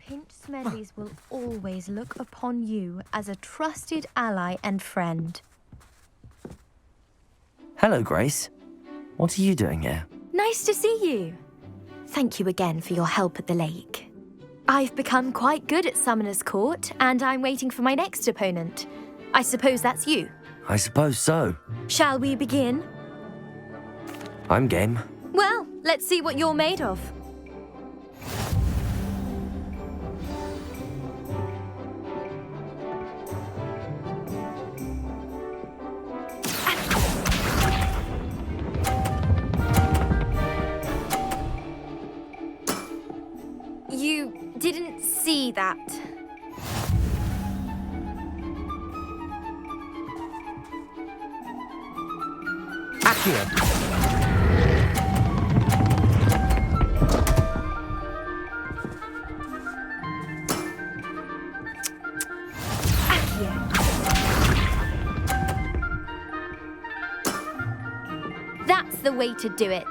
Pinch Smedleys will always look upon you as a trusted ally and friend. Hello, Grace. What are you doing here? Nice to see you. Thank you again for your help at the lake. I've become quite good at Summoner's Court, and I'm waiting for my next opponent. I suppose that's you. I suppose so. Shall we begin? I'm game. Well, let's see what you're made of. You didn't see that. Accio. That's the way to do it.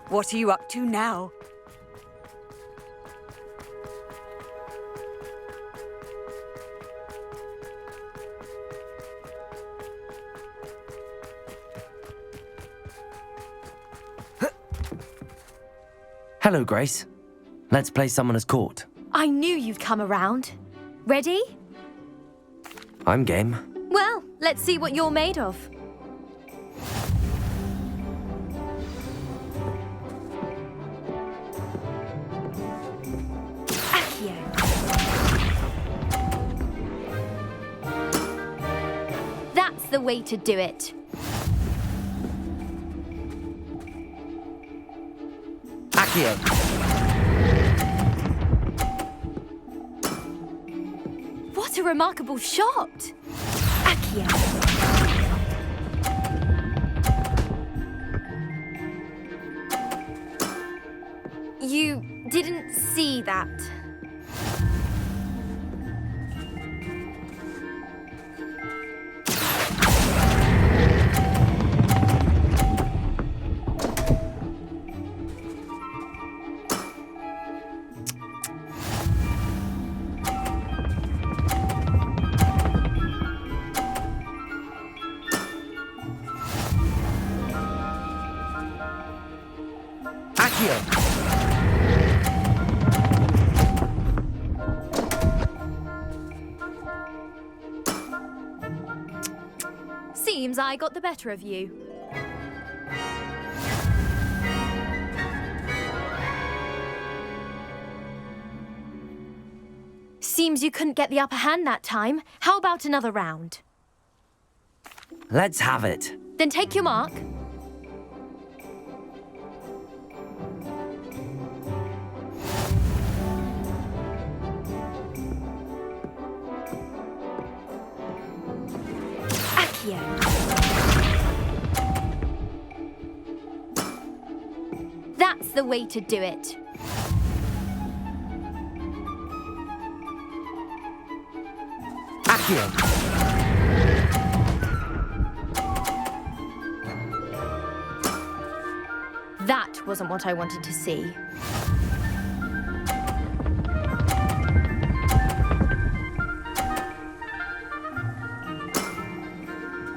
What are you up to now? Hello, Grace. Let's play Summoner's Court. I knew you'd come around. Ready? I'm game. Well, let's see what you're made of. That's the way to do it. Accio. What a remarkable shot! Accio. You didn't see that. Seems I got the better of you. Seems you couldn't get the upper hand that time. How about another round? Let's have it. Then take your mark. That's the way to do it. Accio. That wasn't what I wanted to see.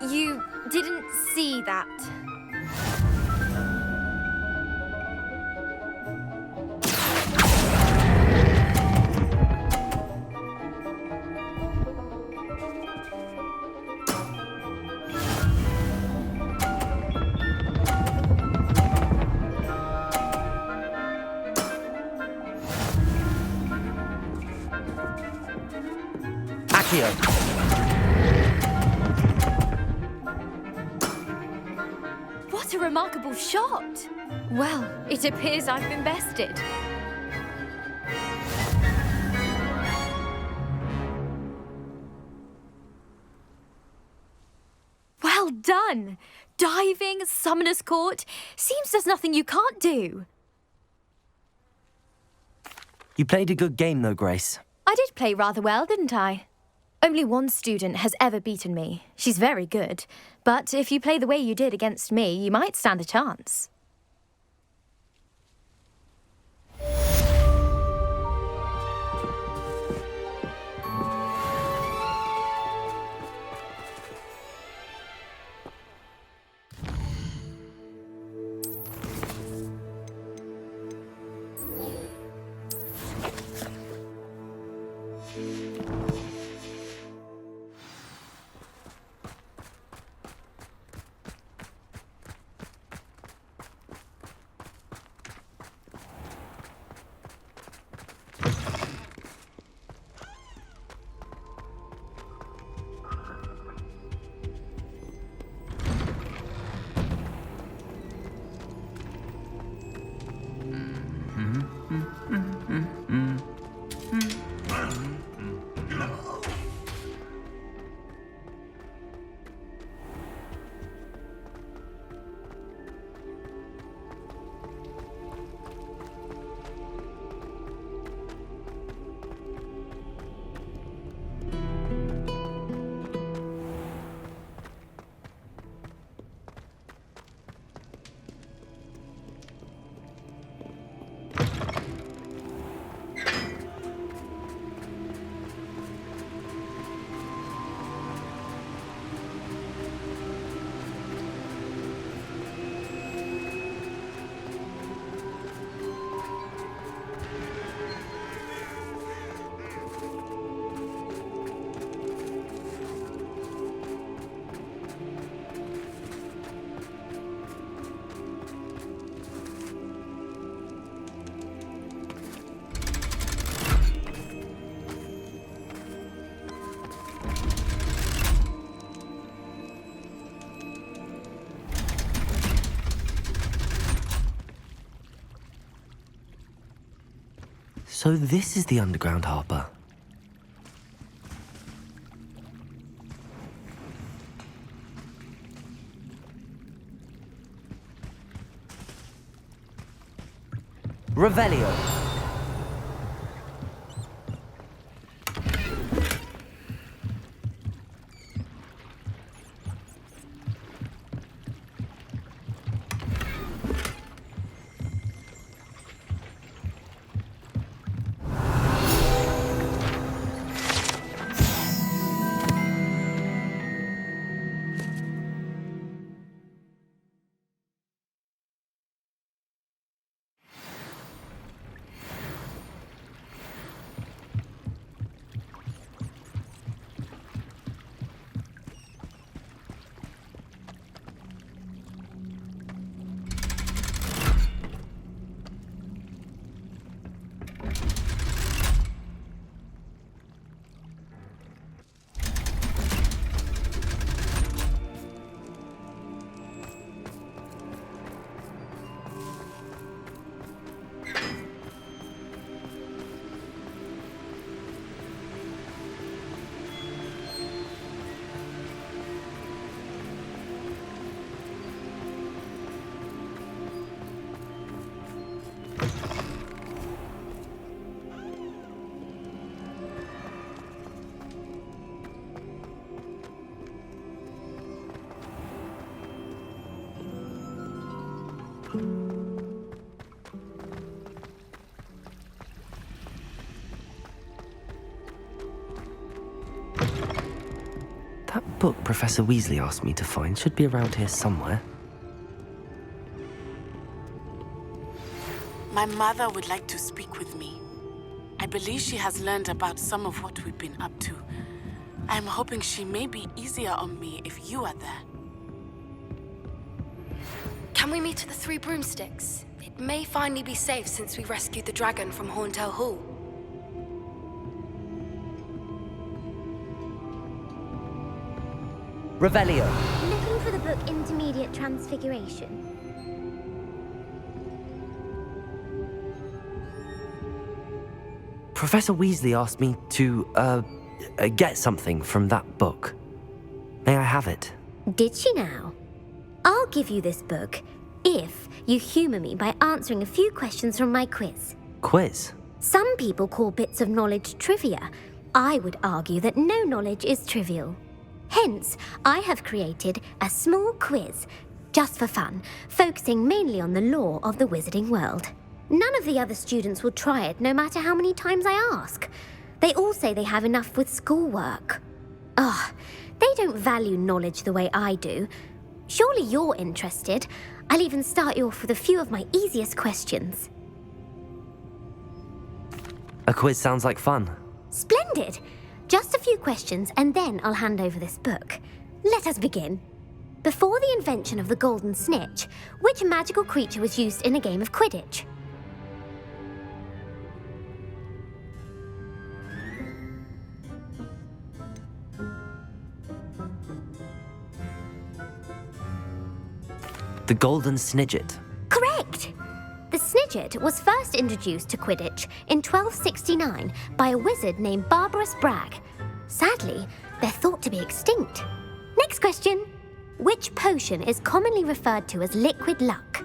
You didn't see that. What a remarkable shot! Well, it appears I've been bested. Well done! Diving, Summoner's Court. Seems there's nothing you can't do. You played a good game, though, Grace. I did play rather well, didn't I? Only one student has ever beaten me. She's very good. But if you play the way you did against me, you might stand a chance. So this is the underground harbour. Revelio. That book Professor Weasley asked me to find should be around here somewhere. My mother would like to speak with me. I believe she has learned about some of what we've been up to. I'm hoping she may be easier on me if you are there. Can we meet at the Three Broomsticks? It may finally be safe since we rescued the dragon from Horntail Hall. Revelio. Looking for the book Intermediate Transfiguration? Professor Weasley asked me to, get something from that book. May I have it? Did she now? I'll give you this book if you humour me by answering a few questions from my quiz. Quiz? Some people call bits of knowledge trivia. I would argue that no knowledge is trivial. Hence, I have created a small quiz, just for fun, focusing mainly on the lore of the wizarding world. None of the other students will try it, no matter how many times I ask. They all say they have enough with schoolwork. Ugh, they don't value knowledge the way I do. Surely you're interested. I'll even start you off with a few of my easiest questions. A quiz sounds like fun. Splendid! Just a few questions and then I'll hand over this book. Let us begin. Before the invention of the golden snitch, which magical creature was used in a game of Quidditch? The Golden Snidget. Correct! The Snidget was first introduced to Quidditch in 1269 by a wizard named Barbarous Bragg. Sadly, they're thought to be extinct. Next question. Which potion is commonly referred to as liquid luck?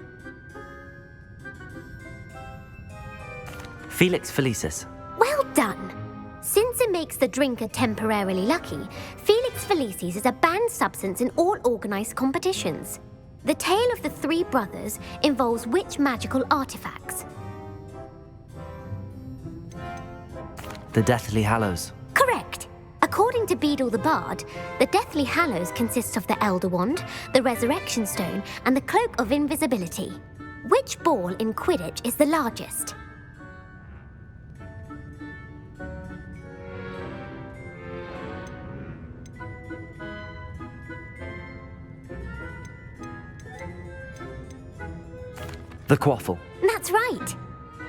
Felix Felicis. Well done! Since it makes the drinker temporarily lucky, Felix Felicis is a banned substance in all organised competitions. The tale of the three brothers involves which magical artifacts? The Deathly Hallows. Correct! According to Beedle the Bard, the Deathly Hallows consists of the Elder Wand, the Resurrection Stone, and the Cloak of Invisibility. Which ball in Quidditch is the largest? The Quaffle. That's right!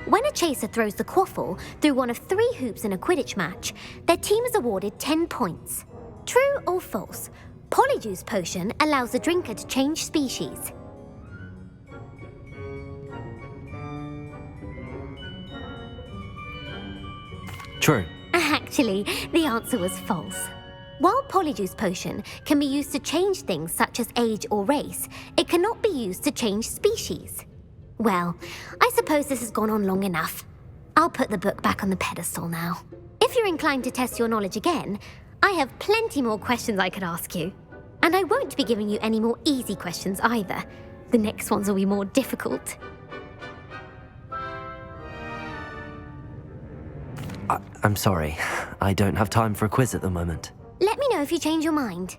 When a chaser throws the quaffle through one of 3 hoops in a Quidditch match, their team is awarded 10 points. True or false? Polyjuice Potion allows the drinker to change species. True. Actually, the answer was false. While Polyjuice Potion can be used to change things such as age or race, it cannot be used to change species. Well, I suppose this has gone on long enough. I'll put the book back on the pedestal now. If you're inclined to test your knowledge again, I have plenty more questions I could ask you. And I won't be giving you any more easy questions either. The next ones will be more difficult. I'm sorry. I don't have time for a quiz at the moment. Let me know if you change your mind.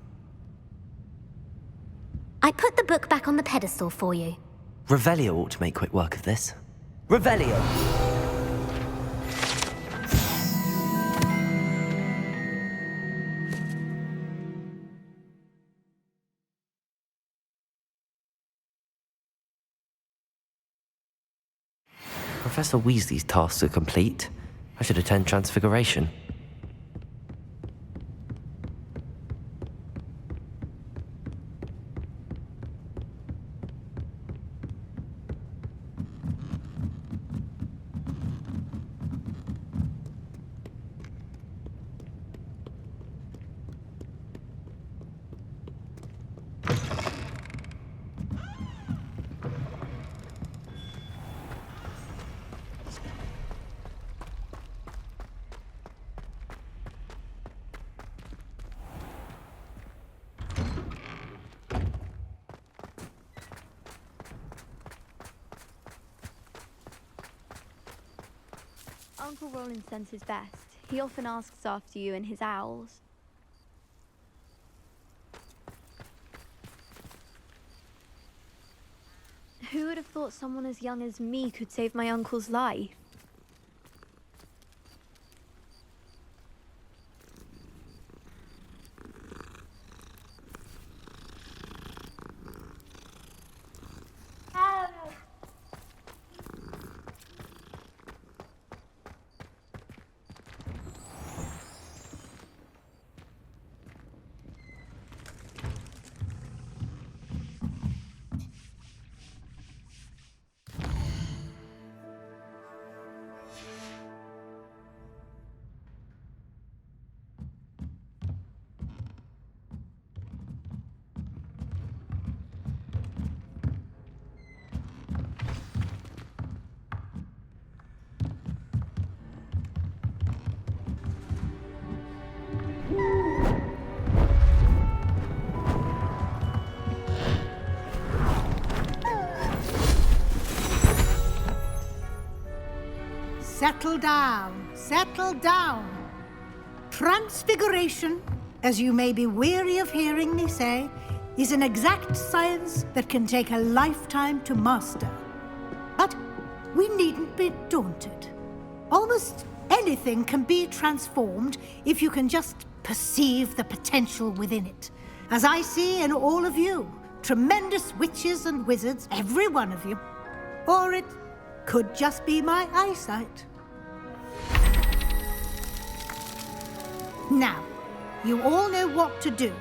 I put the book back on the pedestal for you. Revelio ought to make quick work of this. Revelio! Professor Weasley's tasks are complete. I should attend Transfiguration. Uncle Roland sends his best. He often asks after you and his owls. Who would have thought someone as young as me could save my uncle's life? settle down, settle down. Transfiguration, as you may be weary of hearing me say, is an exact science that can take a lifetime to master. But we needn't be daunted. Almost anything can be transformed if you can just perceive the potential within it. As I see in all of you, tremendous witches and wizards, every one of you. Or it could just be my eyesight. Now, you all know what to do.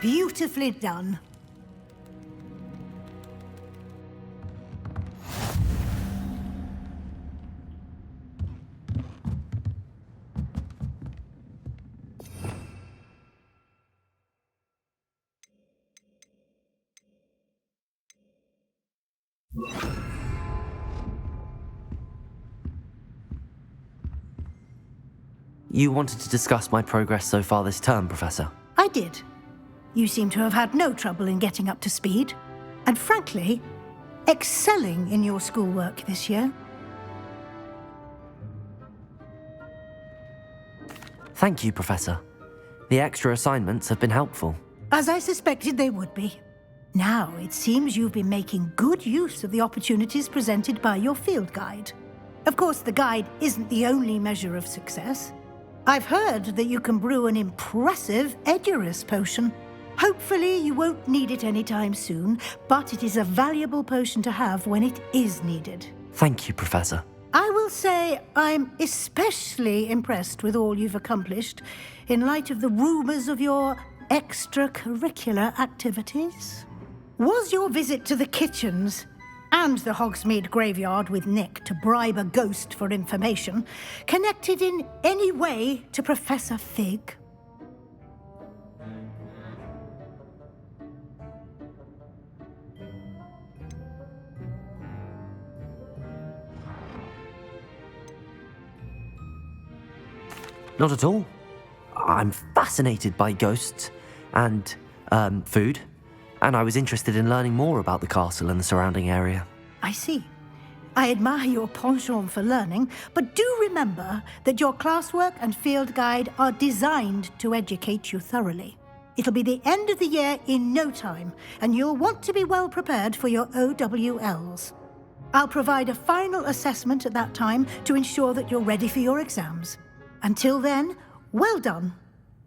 Beautifully done. You wanted to discuss my progress so far this term, Professor? I did. You seem to have had no trouble in getting up to speed, and frankly, excelling in your schoolwork this year. Thank you, Professor. The extra assignments have been helpful. As I suspected they would be. Now, it seems you've been making good use of the opportunities presented by your field guide. Of course, the guide isn't the only measure of success. I've heard that you can brew an impressive Edurus potion. Hopefully, you won't need it anytime soon, but it is a valuable potion to have when it is needed. Thank you, Professor. I will say I'm especially impressed with all you've accomplished in light of the rumors of your extracurricular activities. Was your visit to the kitchens and the Hogsmeade graveyard with Nick to bribe a ghost for information connected in any way to Professor Fig? Not at all. I'm fascinated by ghosts and food, and I was interested in learning more about the castle and the surrounding area. I see. I admire your penchant for learning, but do remember that your classwork and field guide are designed to educate you thoroughly. It'll be the end of the year in no time, and you'll want to be well prepared for your OWLs. I'll provide a final assessment at that time to ensure that you're ready for your exams. Until then, well done.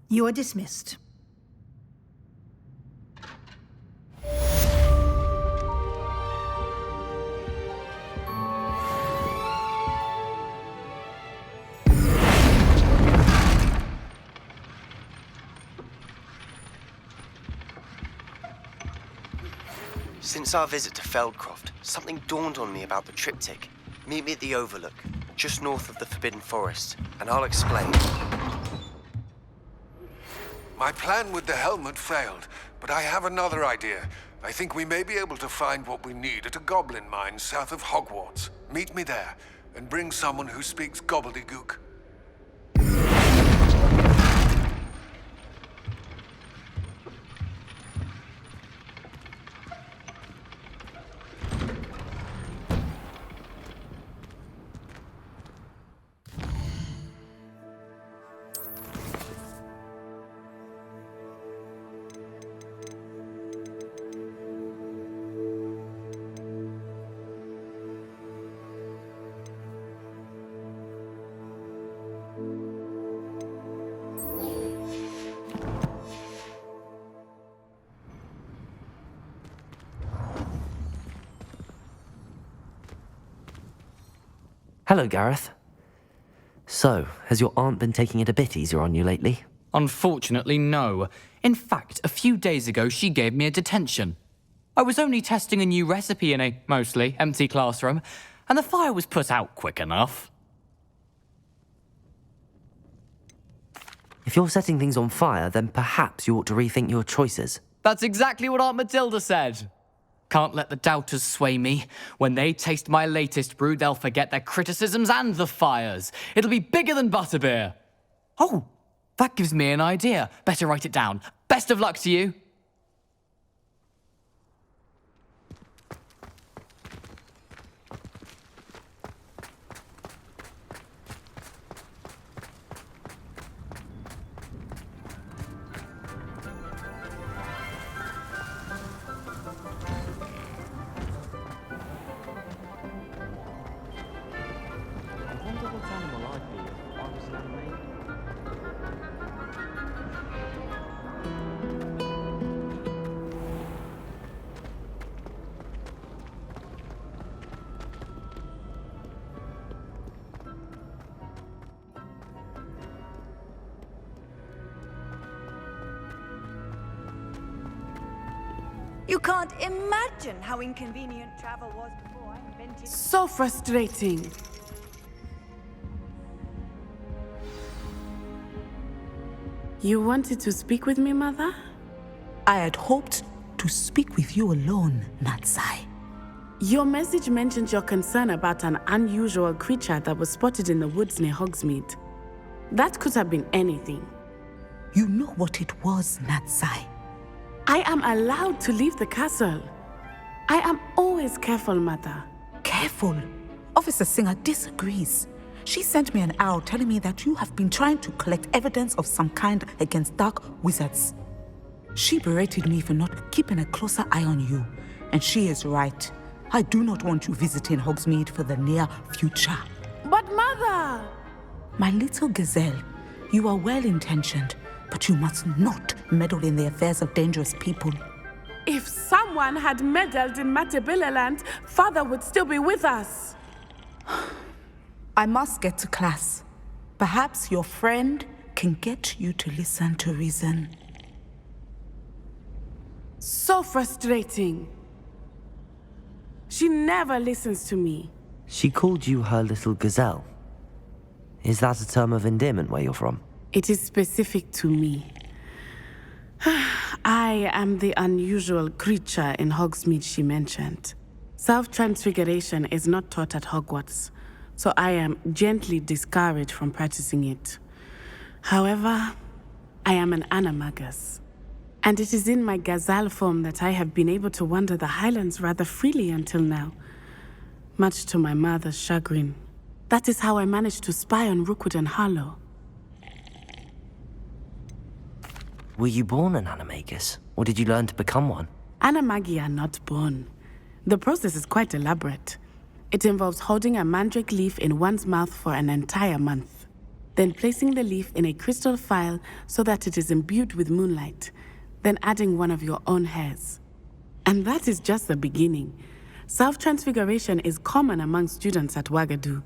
You are dismissed. Since our visit to Feldcroft, something dawned on me about the triptych. Meet me at the Overlook, just north of the Forbidden Forest, and I'll explain. My plan with the helmet failed, but I have another idea. I think we may be able to find what we need at a goblin mine south of Hogwarts. Meet me there, and bring someone who speaks gobbledygook. Hello, Gareth. So, has your aunt been taking it a bit easier on you lately? Unfortunately, no. In fact, a few days ago, she gave me a detention. I was only testing a new recipe in a mostly empty classroom, and the fire was put out quick enough. If you're setting things on fire, then perhaps you ought to rethink your choices. That's exactly what Aunt Matilda said. Can't let the doubters sway me. When they taste my latest brew, they'll forget their criticisms and the fires. It'll be bigger than butterbeer. Oh, that gives me an idea. Better write it down. Best of luck to you. You can't imagine how inconvenient travel was before I invented... So frustrating. You wanted to speak with me, Mother? I had hoped to speak with you alone, Natsai. Your message mentioned your concern about an unusual creature that was spotted in the woods near Hogsmeade. That could have been anything. You know what it was, Natsai. I am allowed to leave the castle. I am always careful, Mother. Careful? Officer Singer disagrees. She sent me an owl telling me that you have been trying to collect evidence of some kind against dark wizards. She berated me for not keeping a closer eye on you, and she is right. I do not want you visiting Hogsmeade for the near future. But Mother! My little gazelle, you are well-intentioned, but you must not meddle in the affairs of dangerous people. If someone had meddled in Matabeleland, Father would still be with us. I must get to class. Perhaps your friend can get you to listen to reason. So frustrating. She never listens to me. She called you her little gazelle. Is that a term of endearment where you're from? It is specific to me. I am the unusual creature in Hogsmeade she mentioned. Self-transfiguration is not taught at Hogwarts, so I am gently discouraged from practicing it. However, I am an animagus, and it is in my gazelle form that I have been able to wander the Highlands rather freely until now, much to my mother's chagrin. That is how I managed to spy on Rookwood and Harlow. Were you born an animagus, or did you learn to become one? Animagi are not born. The process is quite elaborate. It involves holding a mandrake leaf in one's mouth for an entire month, then placing the leaf in a crystal phial so that it is imbued with moonlight, then adding one of your own hairs. And that is just the beginning. Self-transfiguration is common among students at Wagadu,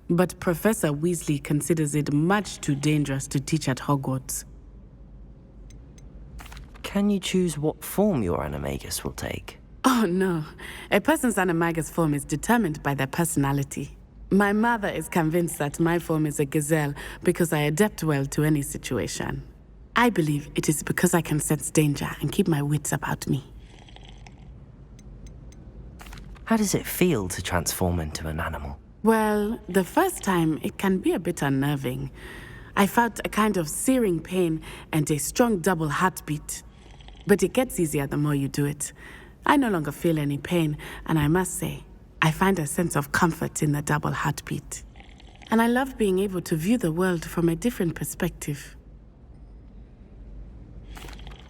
but Professor Weasley considers it much too dangerous to teach at Hogwarts. Can you choose what form your animagus will take? Oh no, a person's animagus form is determined by their personality. My mother is convinced that my form is a gazelle because I adapt well to any situation. I believe it is because I can sense danger and keep my wits about me. How does it feel to transform into an animal? Well, the first time it can be a bit unnerving. I felt a kind of searing pain and a strong double heartbeat. But it gets easier the more you do it. I no longer feel any pain, and I must say, I find a sense of comfort in the double heartbeat. And I love being able to view the world from a different perspective.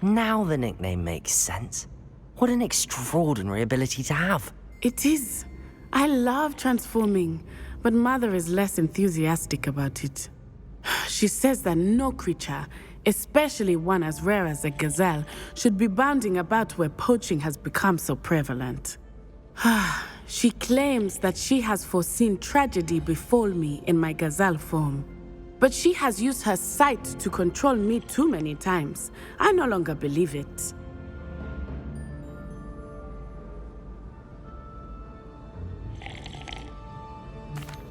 Now the nickname makes sense. What an extraordinary ability to have. It is. I love transforming, but Mother is less enthusiastic about it. She says that no creature, especially one as rare as a gazelle, should be bounding about where poaching has become so prevalent. She claims that she has foreseen tragedy befall me in my gazelle form. But she has used her sight to control me too many times. I no longer believe it.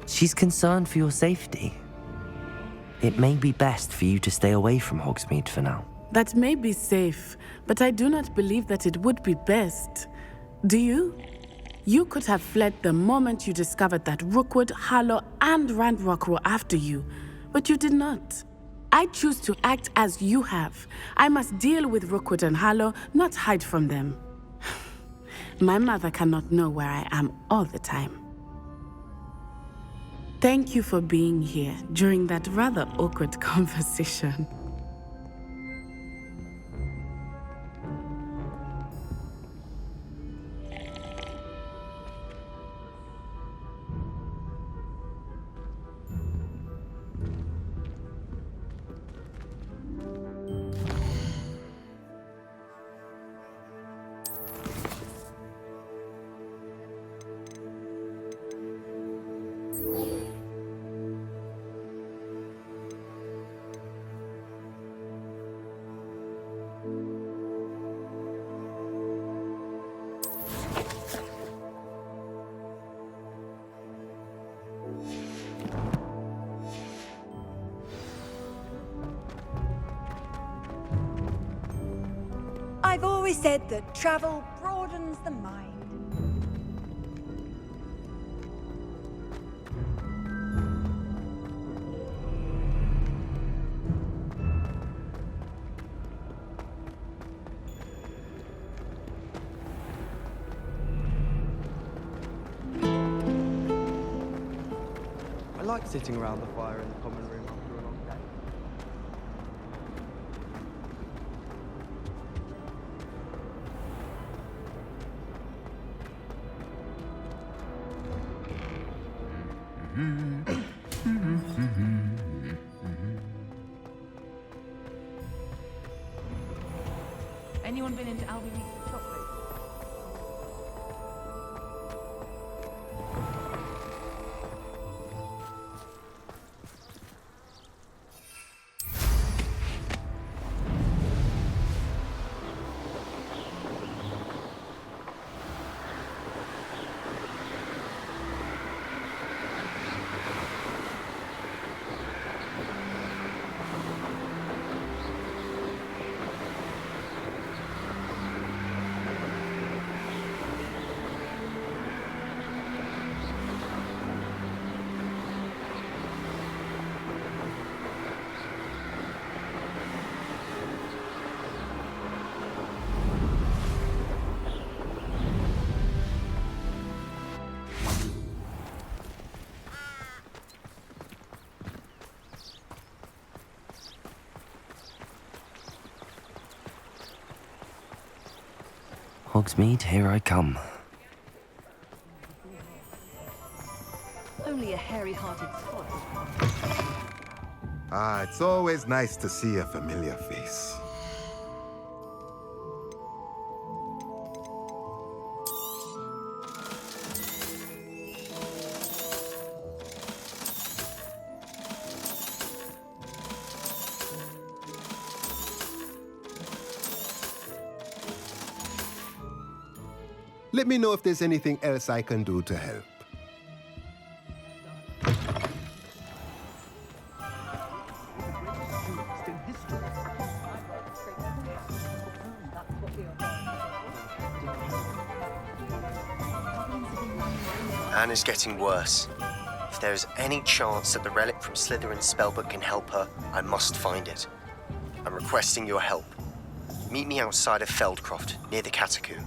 She's concerned for your safety. it may be best for you to stay away from Hogsmeade for now. That may be safe, but I do not believe that it would be best. Do you? You could have fled the moment you discovered that Rookwood, Harlow, and Ranrock were after you, but you did not. I choose to act as you have. I must deal with Rookwood and Harlow, not hide from them. My mother cannot know where I am all the time. Thank you for being here during that rather awkward conversation. I've always said that travel broadens the mind. I like sitting around the fire in the common room after a long day. Anyone been into Albie Meats chocolate? Hogsmeade, here I come. Only a hairy-hearted spot. Ah, it's always nice to see a familiar face. Let me know if there's anything else I can do to help. Anna's getting worse. If there is any chance that the relic from Slytherin's spellbook can help her, I must find it. I'm requesting your help. Meet me outside of Feldcroft, near the Catacomb.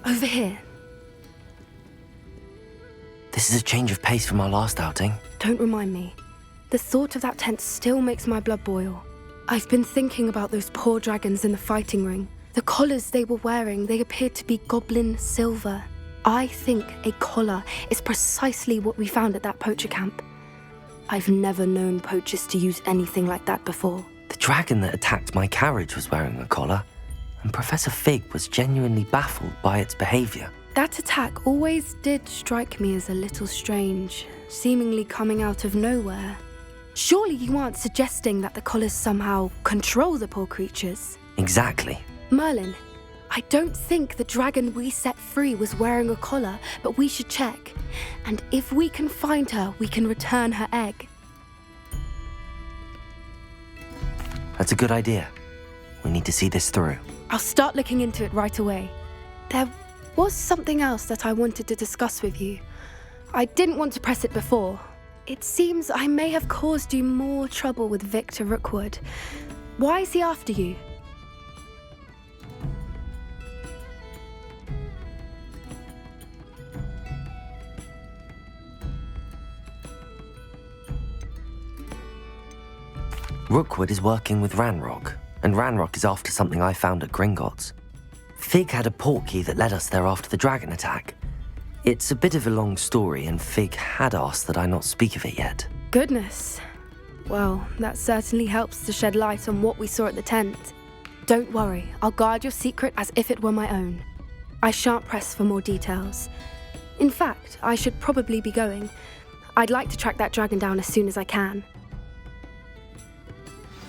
Over here. This is a change of pace from our last outing. Don't remind me. The thought of that tent still makes my blood boil. I've been thinking about those poor dragons in the fighting ring. The collars they were wearing, they appeared to be goblin silver. I think a collar is precisely what we found at that poacher camp. I've never known poachers to use anything like that before. The dragon that attacked my carriage was wearing a collar, and Professor Fig was genuinely baffled by its behavior. That attack always did strike me as a little strange, seemingly coming out of nowhere. Surely you aren't suggesting that the collars somehow control the poor creatures? Exactly. Merlin, I don't think the dragon we set free was wearing a collar, but we should check. And if we can find her, we can return her egg. That's a good idea. We need to see this through. I'll start looking into it right away. There was something else that I wanted to discuss with you. I didn't want to press it before. It seems I may have caused you more trouble with Victor Rookwood. Why is he after you? Rookwood is working with Ranrock, and Ranrock is after something I found at Gringotts. Fig had a portkey that led us there after the dragon attack. It's a bit of a long story, and Fig had asked that I not speak of it yet. Goodness. Well, that certainly helps to shed light on what we saw at the tent. Don't worry, I'll guard your secret as if it were my own. I shan't press for more details. In fact, I should probably be going. I'd like to track that dragon down as soon as I can.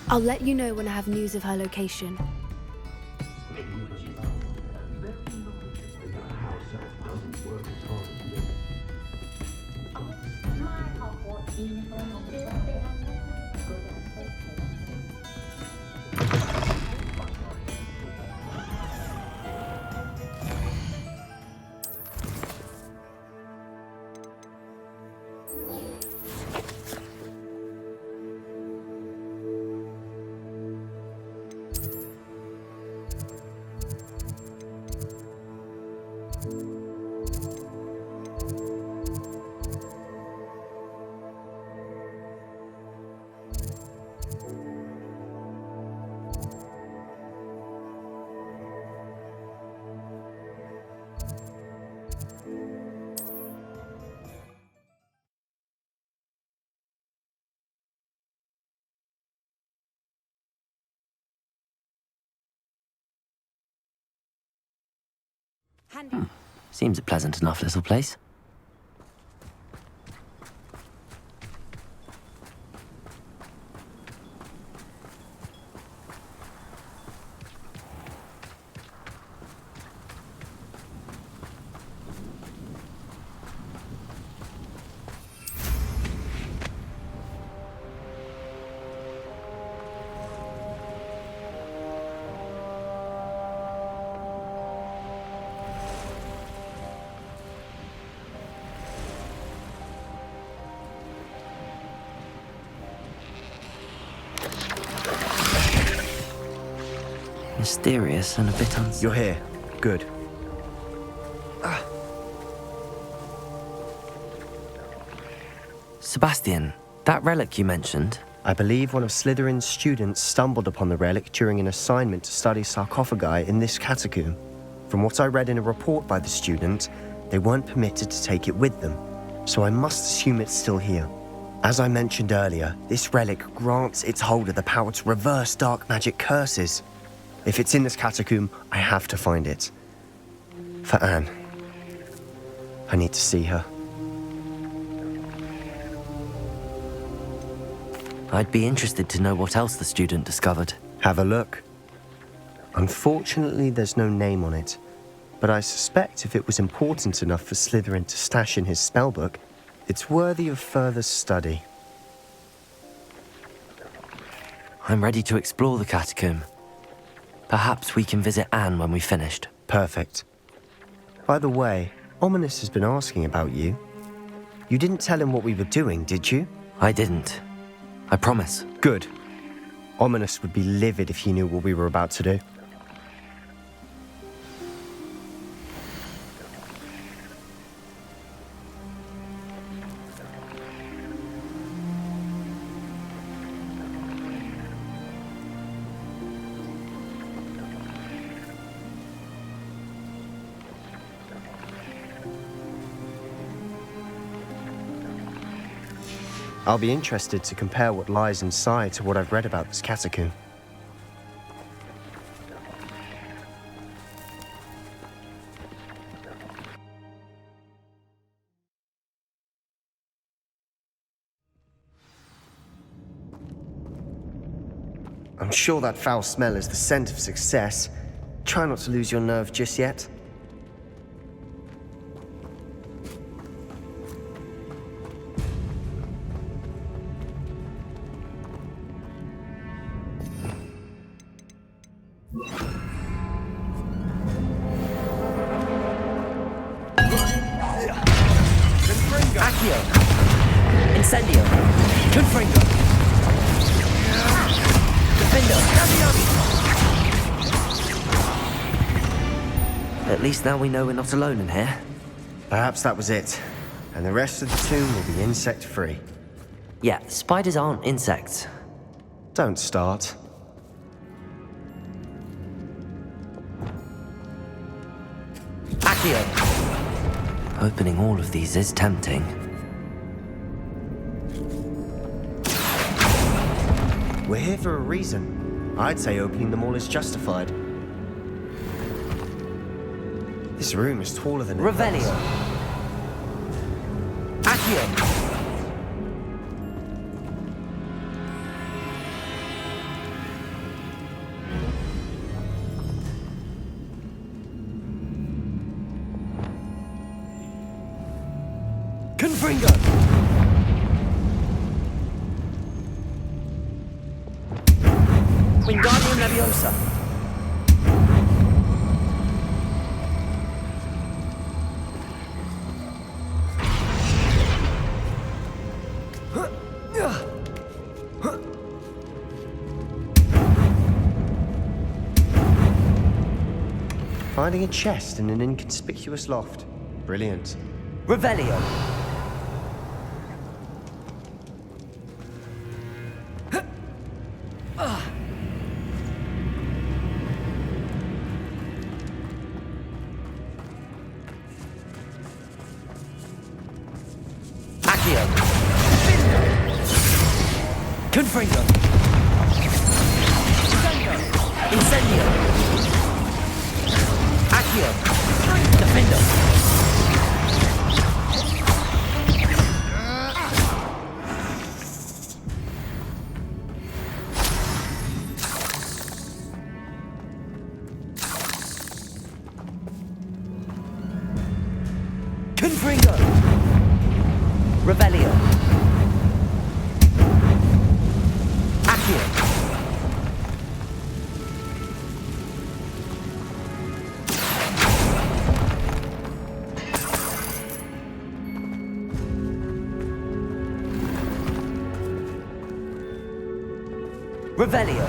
I'll let you know when I have news of her location. Seems a pleasant enough little place. Mysterious and a bit uncertain. You're here. Good. Sebastian, that relic you mentioned. I believe one of Slytherin's students stumbled upon the relic during an assignment to study sarcophagi in this catacomb. From what I read in a report by the student, they weren't permitted to take it with them, so I must assume it's still here. As I mentioned earlier, this relic grants its holder the power to reverse dark magic curses. If it's in this catacomb, I have to find it. For Anne. I need to see her. I'd be interested to know what else the student discovered. Have a look. Unfortunately, there's no name on it, but I suspect if it was important enough for Slytherin to stash in his spellbook, it's worthy of further study. I'm ready to explore the catacomb. Perhaps we can visit Anne when we've finished. Perfect. By the way, Ominous has been asking about you. You didn't tell him what we were doing, did you? I didn't. I promise. Good. Ominous would be livid if he knew what we were about to do. I'll be interested to compare what lies inside to what I've read about this catacomb. I'm sure that foul smell is the scent of success. Try not to lose your nerve just yet. Accio! Incendio! Confringo! At least now we know we're not alone in here. Perhaps that was it. And the rest of the tomb will be insect-free. Yeah, spiders aren't insects. Don't start. Accio! Opening all of these is tempting. We're here for a reason. I'd say opening them all is justified. This room is taller than it looks. Revelio! Accio! Confringo! Wingardium Leviosa! Finding a chest in an inconspicuous loft. Brilliant. Revelio! Accio! Confringo! Incendio! Accio! Defendo! Confringo! Revelio! Accio! Revelio!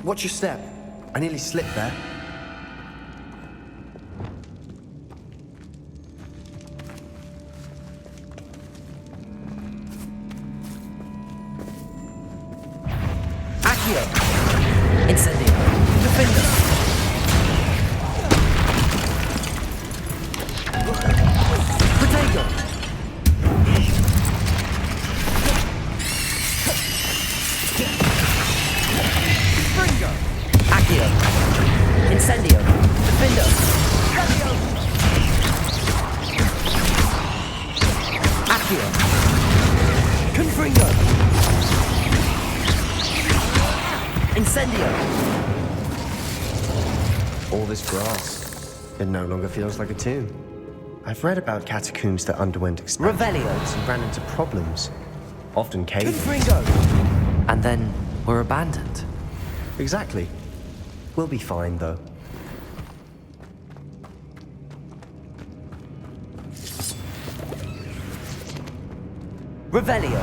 Watch your step. I nearly slipped there. Accio! Incendio! Defender! Protego! Springo! Accio! Incendio! Defender! Accio! Confringo! Incendio! All this grass. It no longer feels like a tomb. I've read about catacombs that underwent expansions Revelio! and ran into problems. Often caving. Confringo! And then were abandoned. Exactly. We'll be fine, though. Revelio!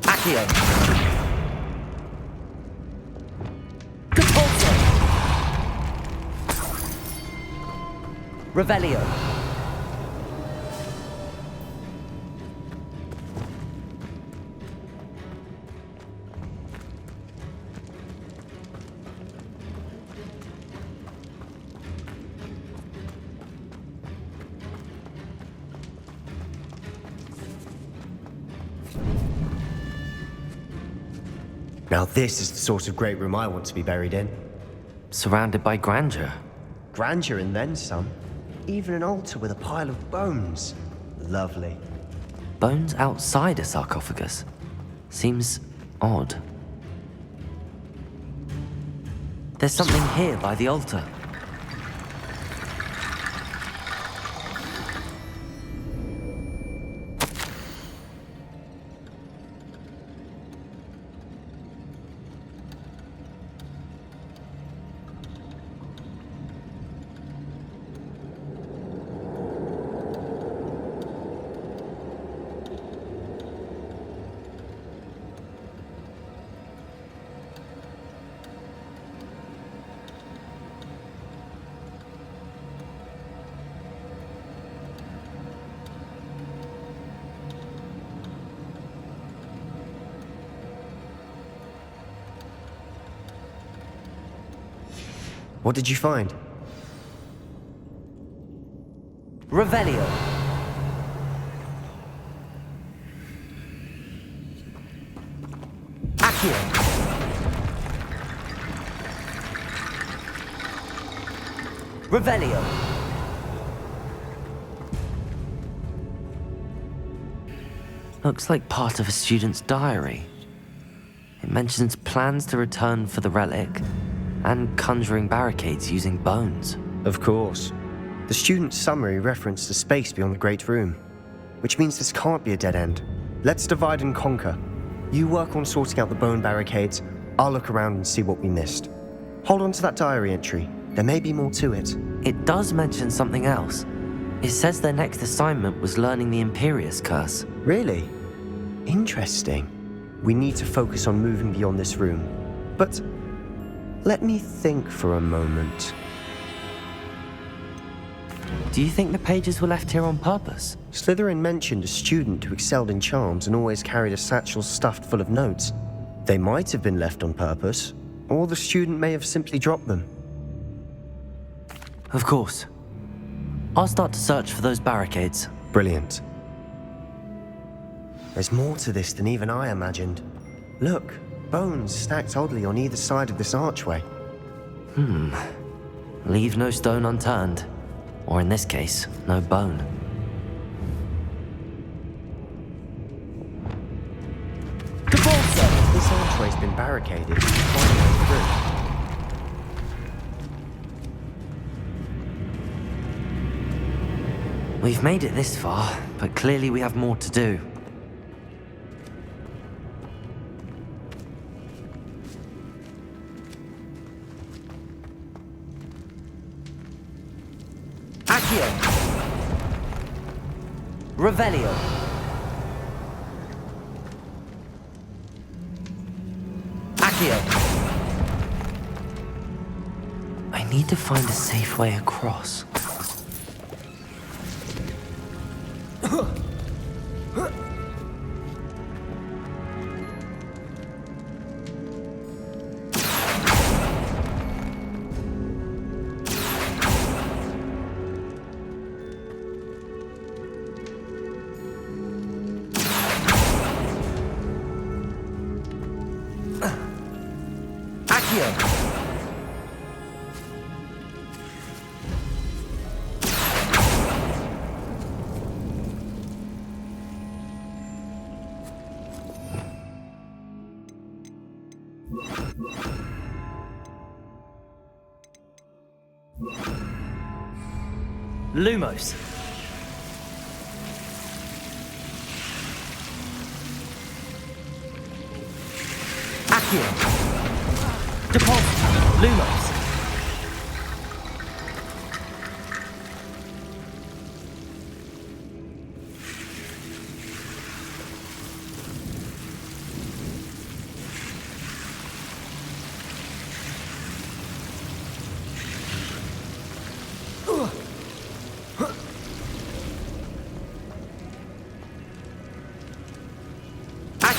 Accio! Capulso! Revelio. Now this is the sort of great room I want to be buried in. Surrounded by grandeur. Grandeur and then some. Even an altar with a pile of bones. Lovely. Bones outside a sarcophagus. Seems odd. There's something here by the altar. What did you find? Revelio. Accio. Revelio. Looks like part of a student's diary. It mentions plans to return for the relic and conjuring barricades using bones. Of course. The student's summary referenced a space beyond the Great Room, which means this can't be a dead end. Let's divide and conquer. You work on sorting out the bone barricades, I'll look around and see what we missed. Hold on to that diary entry. There may be more to it. It does mention something else. It says their next assignment was learning the Imperius Curse. Really? Interesting. We need to focus on moving beyond this room. But let me think for a moment. Do you think the pages were left here on purpose? Slytherin mentioned a student who excelled in charms and always carried a satchel stuffed full of notes. They might have been left on purpose, or the student may have simply dropped them. Of course. I'll start to search for those barricades. Brilliant. There's more to this than even I imagined. Look, bones stacked oddly on either side of this archway. Leave no stone unturned. Or in this case, no bone. This archway's been barricaded. Find a way through. We've made it this far, but clearly we have more to do. Accio. Revelio. Accio. I need to find a safe way across. Lumos. Accio. Deposit. Lumos.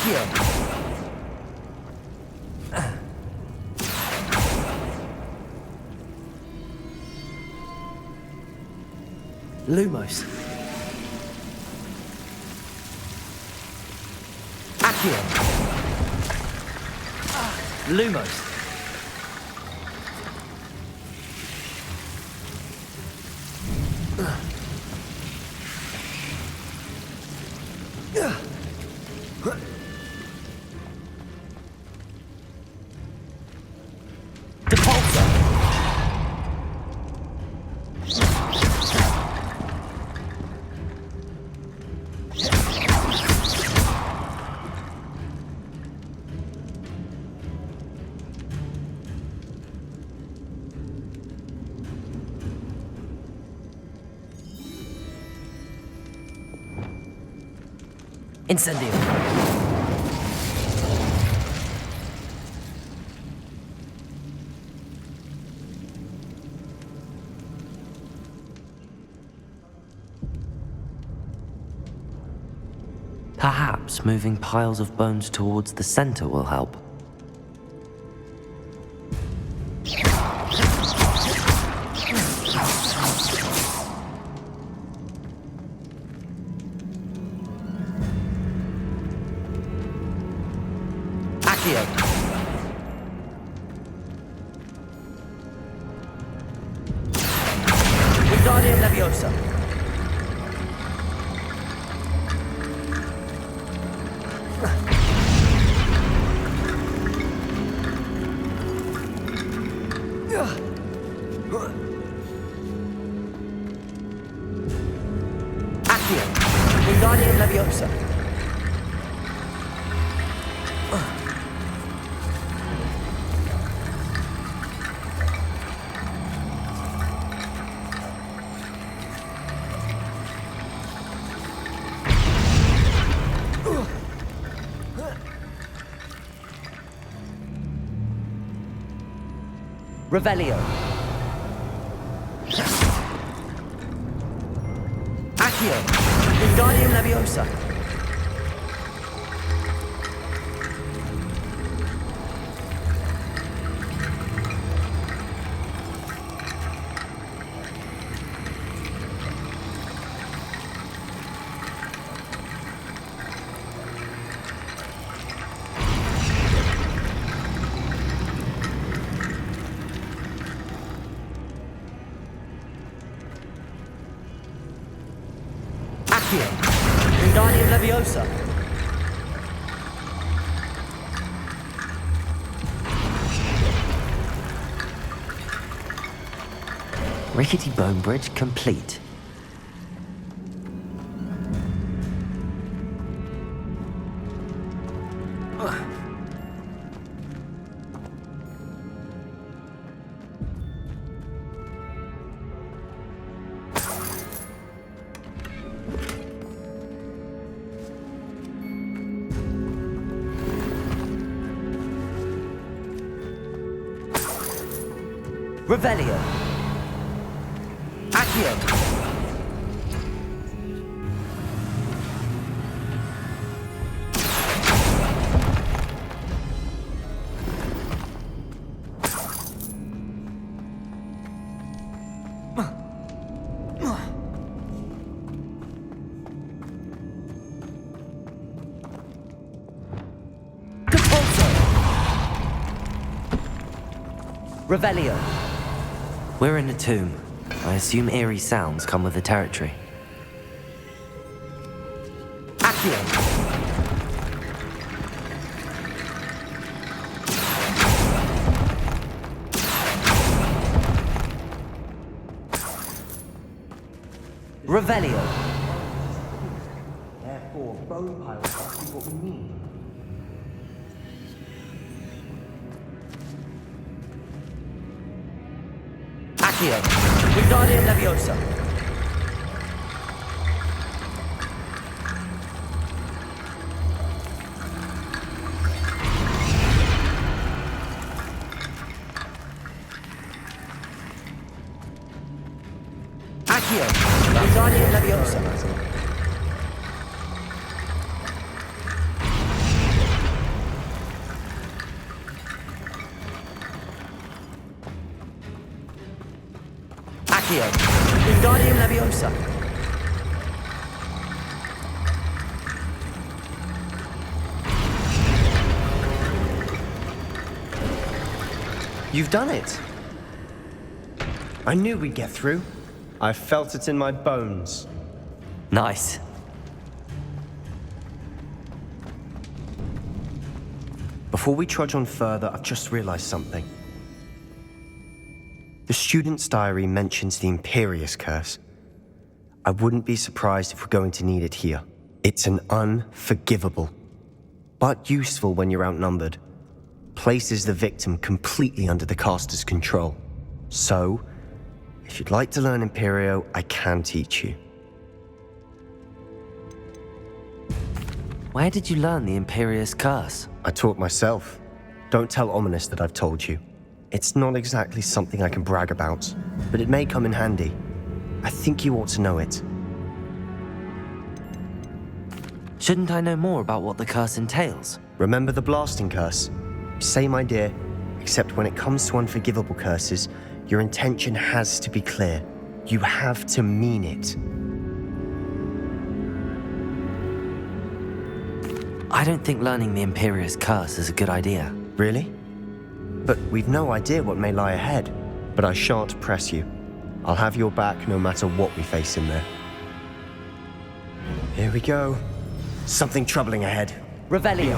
Accio! Lumos. Accio. Lumos. Incendio. Perhaps moving piles of bones towards the center will help. Wingardium Leviosa. Accio. Wingardium Leviosa. Revelio. Accio. Wingardium Leviosa. Accio. Wingardium Leviosa. Rickety Bone Bridge complete. Revelio. Accio. Revelio. We're in a tomb. I assume eerie sounds come with the territory. Accio. Revelio. Therefore, bone piles must be what we need. Accio. Wingardium Leviosa. Accio. Wingardium Leviosa. Accio. Wingardium Leviosa. You've done it. I knew we'd get through. I felt it in my bones. Nice. Before we trudge on further, I've just realized something. The student's diary mentions the Imperious Curse. I wouldn't be surprised if we're going to need it here. It's an unforgivable, but useful when you're outnumbered. Places the victim completely under the caster's control. So, if you'd like to learn Imperio, I can teach you. Where did you learn the Imperious Curse? I taught myself. Don't tell Ominous that I've told you. It's not exactly something I can brag about, but it may come in handy. I think you ought to know it. Shouldn't I know more about what the curse entails? Remember the blasting curse? Same idea, except when it comes to unforgivable curses, your intention has to be clear. You have to mean it. I don't think learning the Imperious Curse is a good idea. Really? But we've no idea what may lie ahead. But I shan't press you. I'll have your back no matter what we face in there. Here we go. Something troubling ahead. Revelio.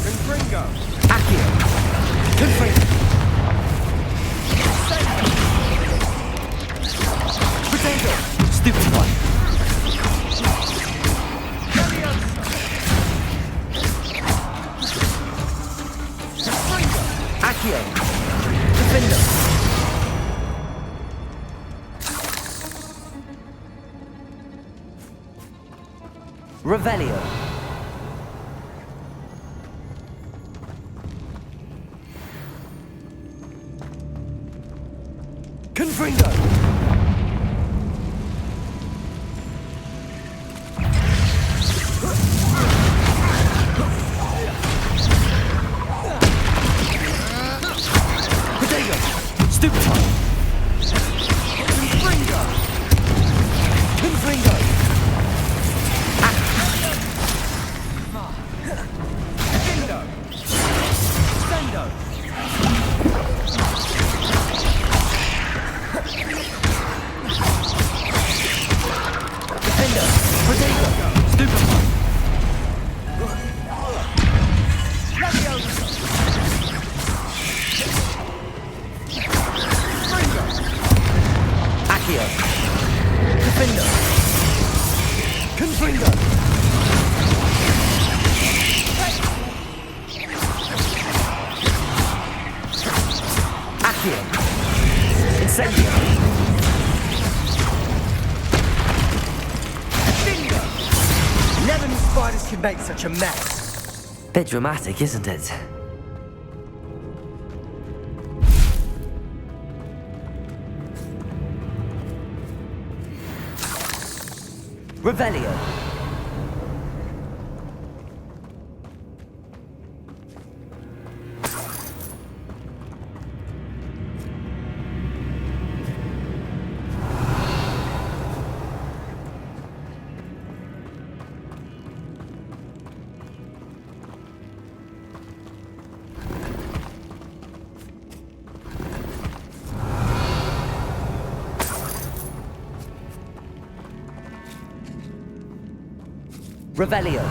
Confringo! Accio. Confringo. Potato. Stupid one. Accio. Gryffindor. Revelio. Confringo. Potato. Stupid one. Confringo. Confringo. Never knew spiders could make such a mess. Bit dramatic, isn't it? Revelio. Revelio.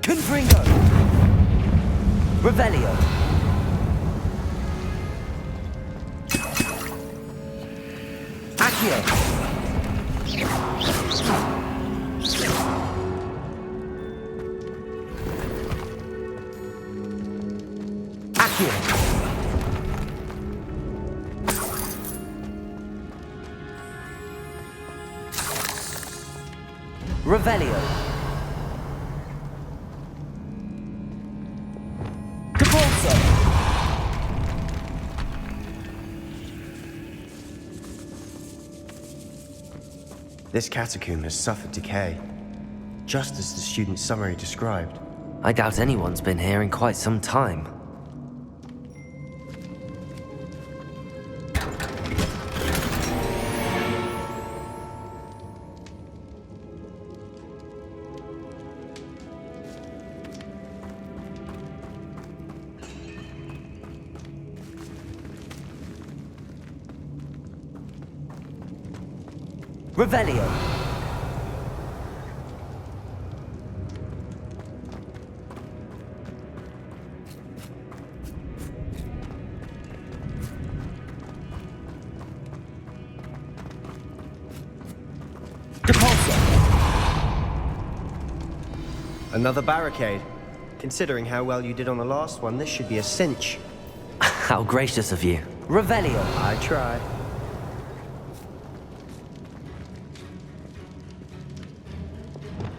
Confringo. Revelio. Accio. Accio. Revelio. Caporzo. This catacomb has suffered decay, just as the student's summary described. I doubt anyone's been here in quite some time. Revelio. Another barricade. Considering how well you did on the last one, this should be a cinch. How gracious of you. Revelio. I try.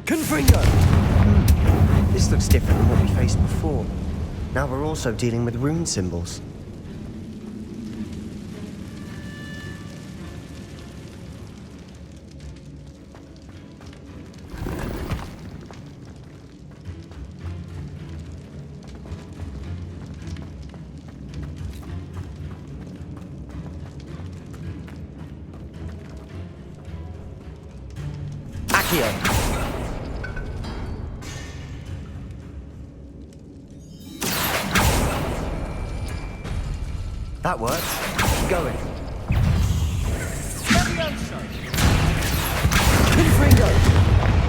Confringo! This looks different than what we faced before. Now we're also dealing with rune symbols. Accio. That worked. Keep going. Confringo.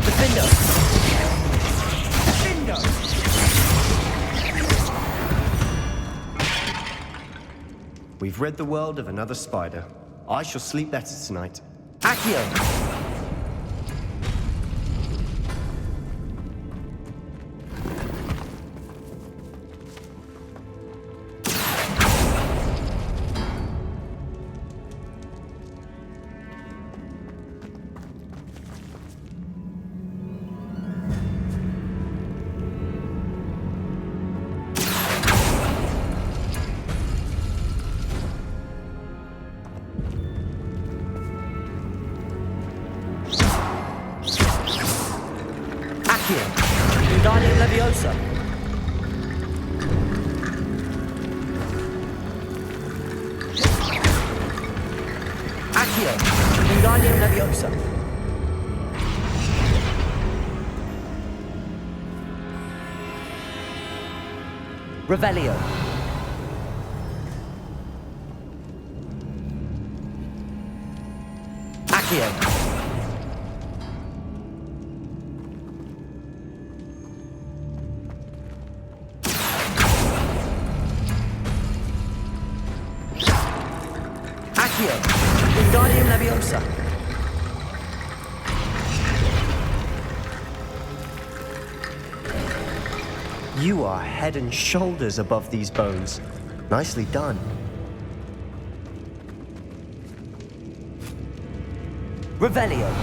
Defendo. We've rid the world of another spider. I shall sleep better tonight. Accio. Wingardium Leviosa. Accio. Wingardium Leviosa. Revelio. Accio. Wingardium Leviosa. You are head and shoulders above these bones. Nicely done. Revelio.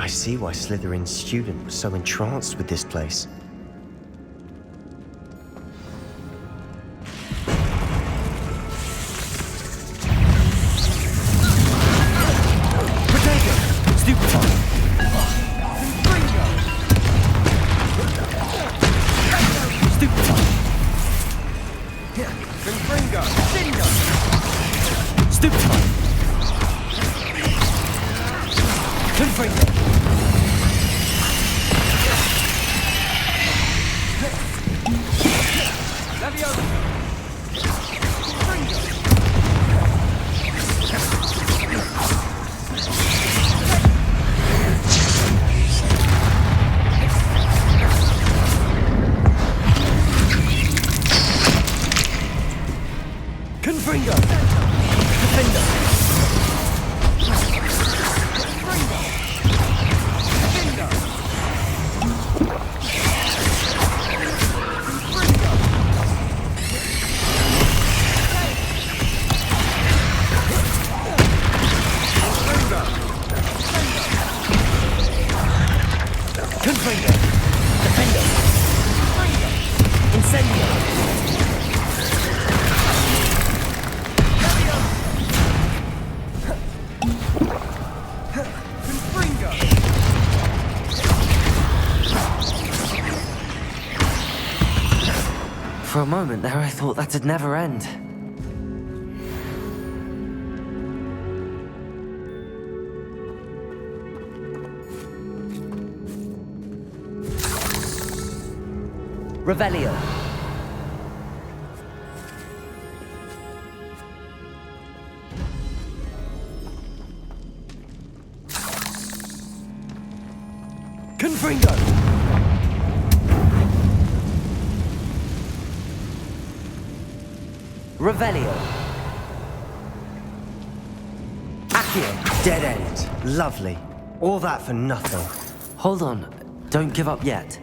I see why Slytherin's student was so entranced with this place. Confringo. Defendo. Incendio. For a moment there, I thought that'd never end. Revelio. Confringo. Revelio. Accio. Dead end. Lovely. All that for nothing. Hold on, don't give up yet.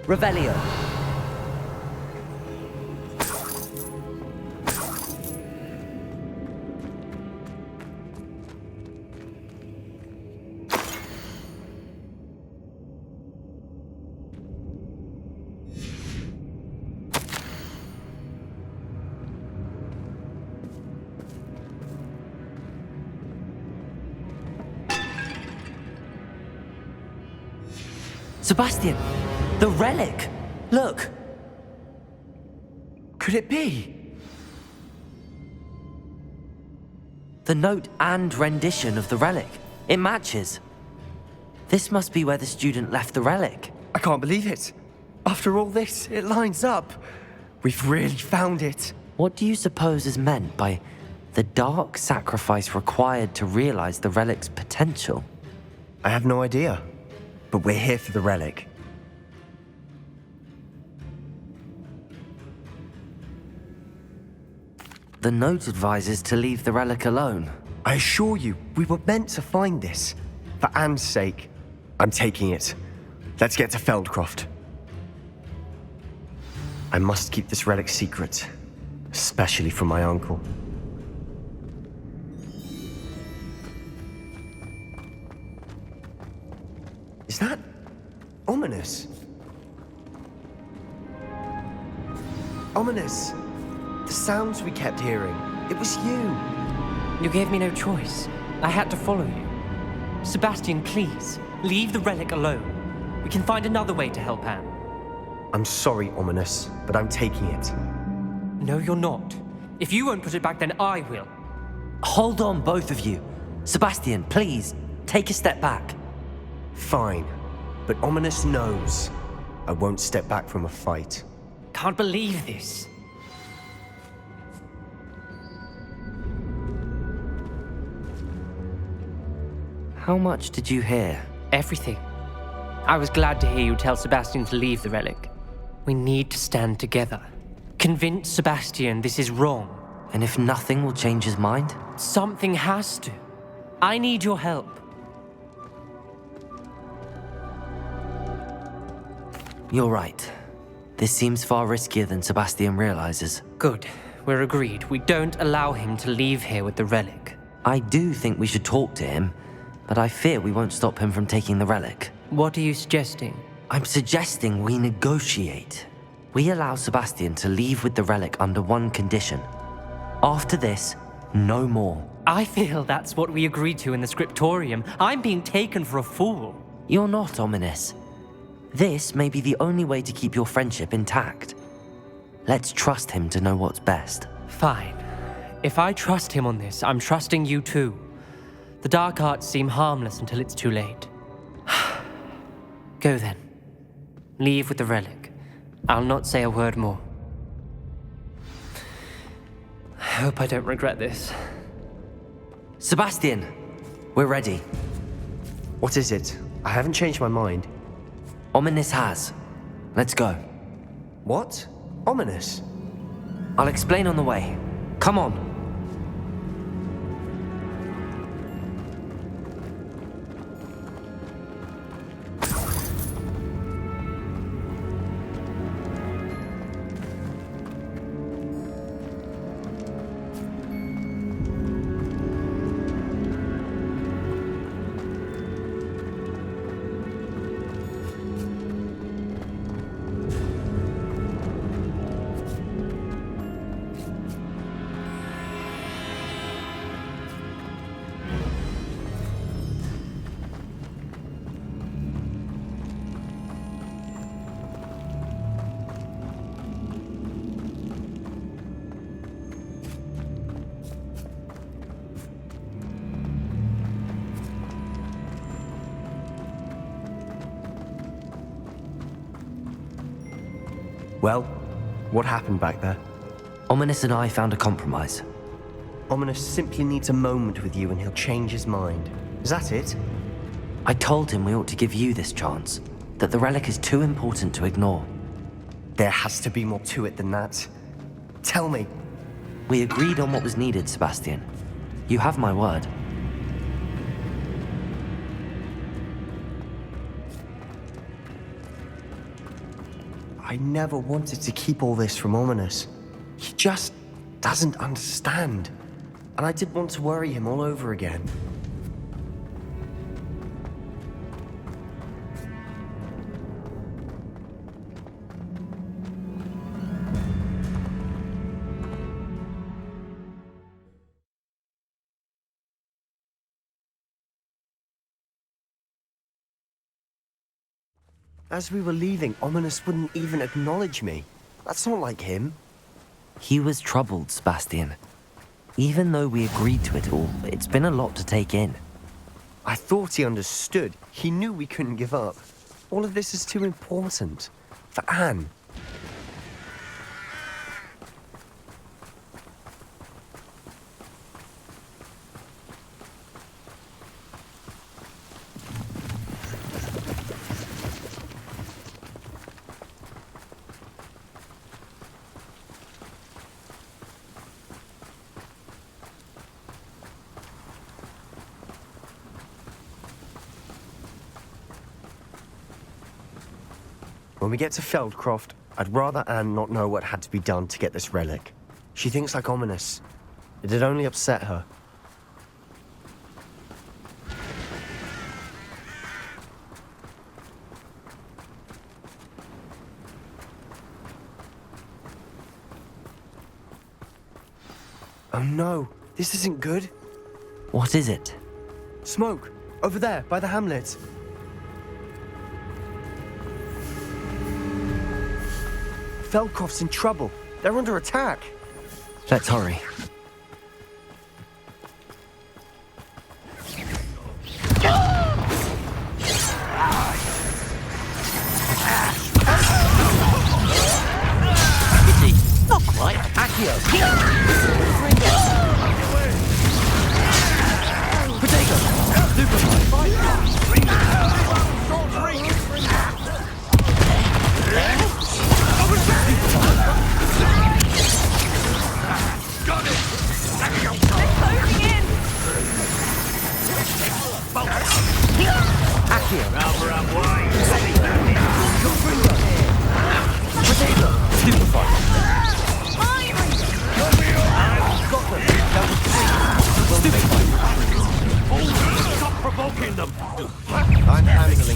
Revelio. Sebastian, the relic! Look! Could it be? The note and rendition of the relic. It matches. This must be where the student left the relic. I can't believe it. After all this, it lines up. We've really found it. What do you suppose is meant by the dark sacrifice required to realize the relic's potential? I have no idea. But we're here for the relic. The note advises to leave the relic alone. I assure you, we were meant to find this. For Anne's sake, I'm taking it. Let's get to Feldcroft. I must keep this relic secret, especially from my uncle. Is that ominous? Ominous. The sounds we kept hearing. It was you. You gave me no choice. I had to follow you. Sebastian, please, leave the relic alone. We can find another way to help Anne. I'm sorry, Ominous, but I'm taking it. No, you're not. If you won't put it back, then I will. Hold on, both of you. Sebastian, please, take a step back. Fine, but Ominous knows I won't step back from a fight. Can't believe this. How much did you hear? Everything. I was glad to hear you tell Sebastian to leave the relic. We need to stand together. Convince Sebastian this is wrong. And if nothing will change his mind? Something has to. I need your help. You're right. This seems far riskier than Sebastian realizes. Good. We're agreed. We don't allow him to leave here with the relic. I do think we should talk to him, but I fear we won't stop him from taking the relic. What are you suggesting? I'm suggesting we negotiate. We allow Sebastian to leave with the relic under one condition. After this, no more. I feel that's what we agreed to in the scriptorium. I'm being taken for a fool. You're not, Ominous. This may be the only way to keep your friendship intact. Let's trust him to know what's best. Fine. If I trust him on this, I'm trusting you too. The dark arts seem harmless until it's too late. Go then. Leave with the relic. I'll not say a word more. I hope I don't regret this. Sebastian, we're ready. What is it? I haven't changed my mind. Ominous has. Let's go. What? Ominous? I'll explain on the way. Come on. Well, what happened back there? Ominous and I found a compromise. Ominous simply needs a moment with you and he'll change his mind. Is that it? I told him we ought to give you this chance, that the relic is too important to ignore. There has to be more to it than that. Tell me. We agreed on what was needed, Sebastian. You have my word. I never wanted to keep all this from Ominous. He just doesn't understand. And I didn't want to worry him all over again. As we were leaving, Ominous wouldn't even acknowledge me. That's not like him. He was troubled, Sebastian. Even though we agreed to it all, it's been a lot to take in. I thought he understood. He knew we couldn't give up. All of this is too important. For Anne. When we get to Feldcroft, I'd rather Anne not know what had to be done to get this relic. She thinks like Ominous. It'd only upset her. Oh no, this isn't good. What is it? Smoke, over there, by the hamlet. Feldcroft's in trouble. They're under attack. Let's hurry. Not quite. Accio. Potato. Got it! They're closing in! Accio. Potato. Stupefy. Got them. Stop provoking them. I'm handling it.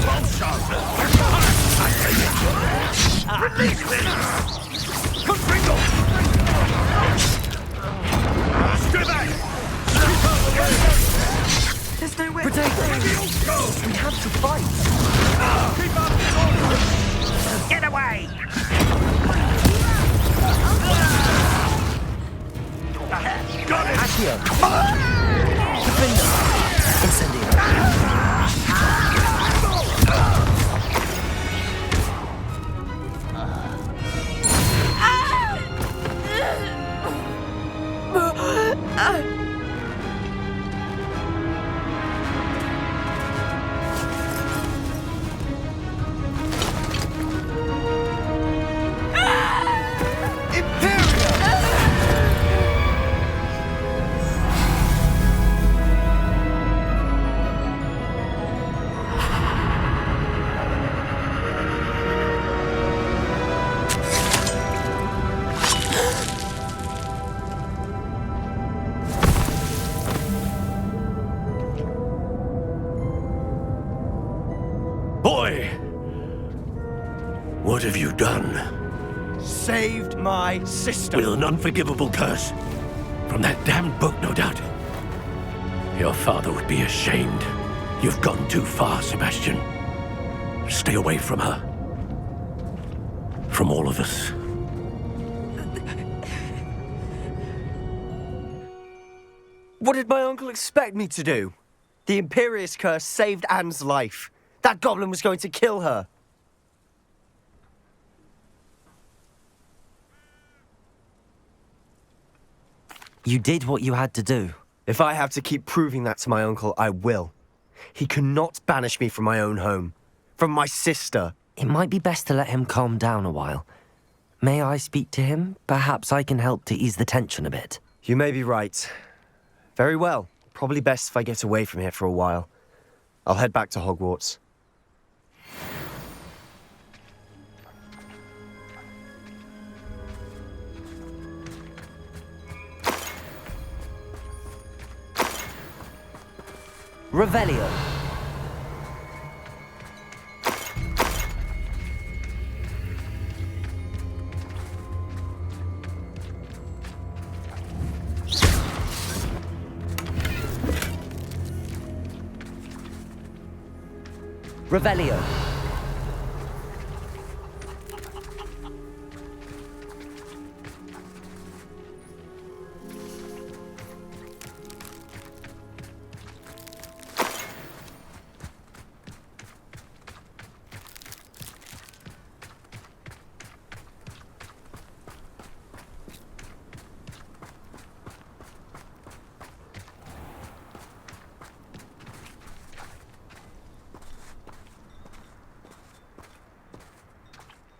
Release them. Gryffindor. There's no way. Potato. We have to fight. Get away. Got it. Accio. Gryffindor. Incendio. Boy! What have you done? Saved my sister. With an unforgivable curse. From that damned book, no doubt. Your father would be ashamed. You've gone too far, Sebastian. Stay away from her. From all of us. What did my uncle expect me to do? The Imperious curse saved Anne's life. That goblin was going to kill her. You did what you had to do. If I have to keep proving that to my uncle, I will. He cannot banish me from my own home. From my sister. It might be best to let him calm down a while. May I speak to him? Perhaps I can help to ease the tension a bit. You may be right. Very well. Probably best if I get away from here for a while. I'll head back to Hogwarts. Revelio. Revelio.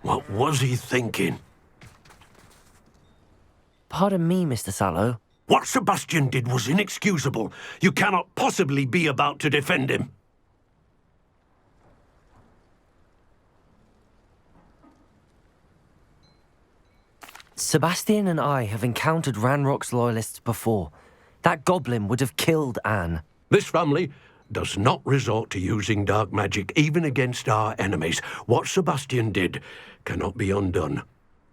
What was he thinking? Pardon me, Mr. Sallow. What Sebastian did was inexcusable. You cannot possibly be about to defend him. Sebastian and I have encountered Ranrock's loyalists before. That goblin would have killed Anne. This family does not resort to using dark magic even against our enemies. What Sebastian did cannot be undone.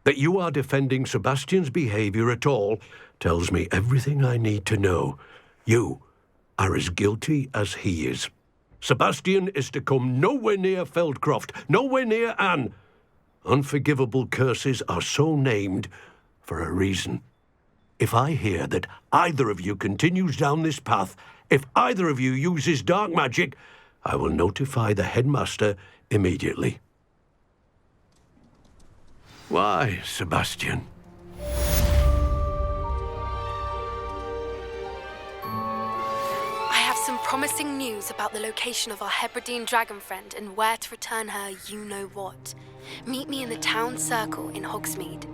That you are defending Sebastian's behavior at all tells me everything I need to know. You are as guilty as he is. Sebastian is to come nowhere near Feldcroft, nowhere near Anne. Unforgivable curses are so named for a reason. If I hear that either of you continues down this path, if either of you uses dark magic, I will notify the headmaster immediately. Why, Sebastian? I have some promising news about the location of our Hebridean dragon friend and where to return her you-know-what. Meet me in the town circle in Hogsmeade.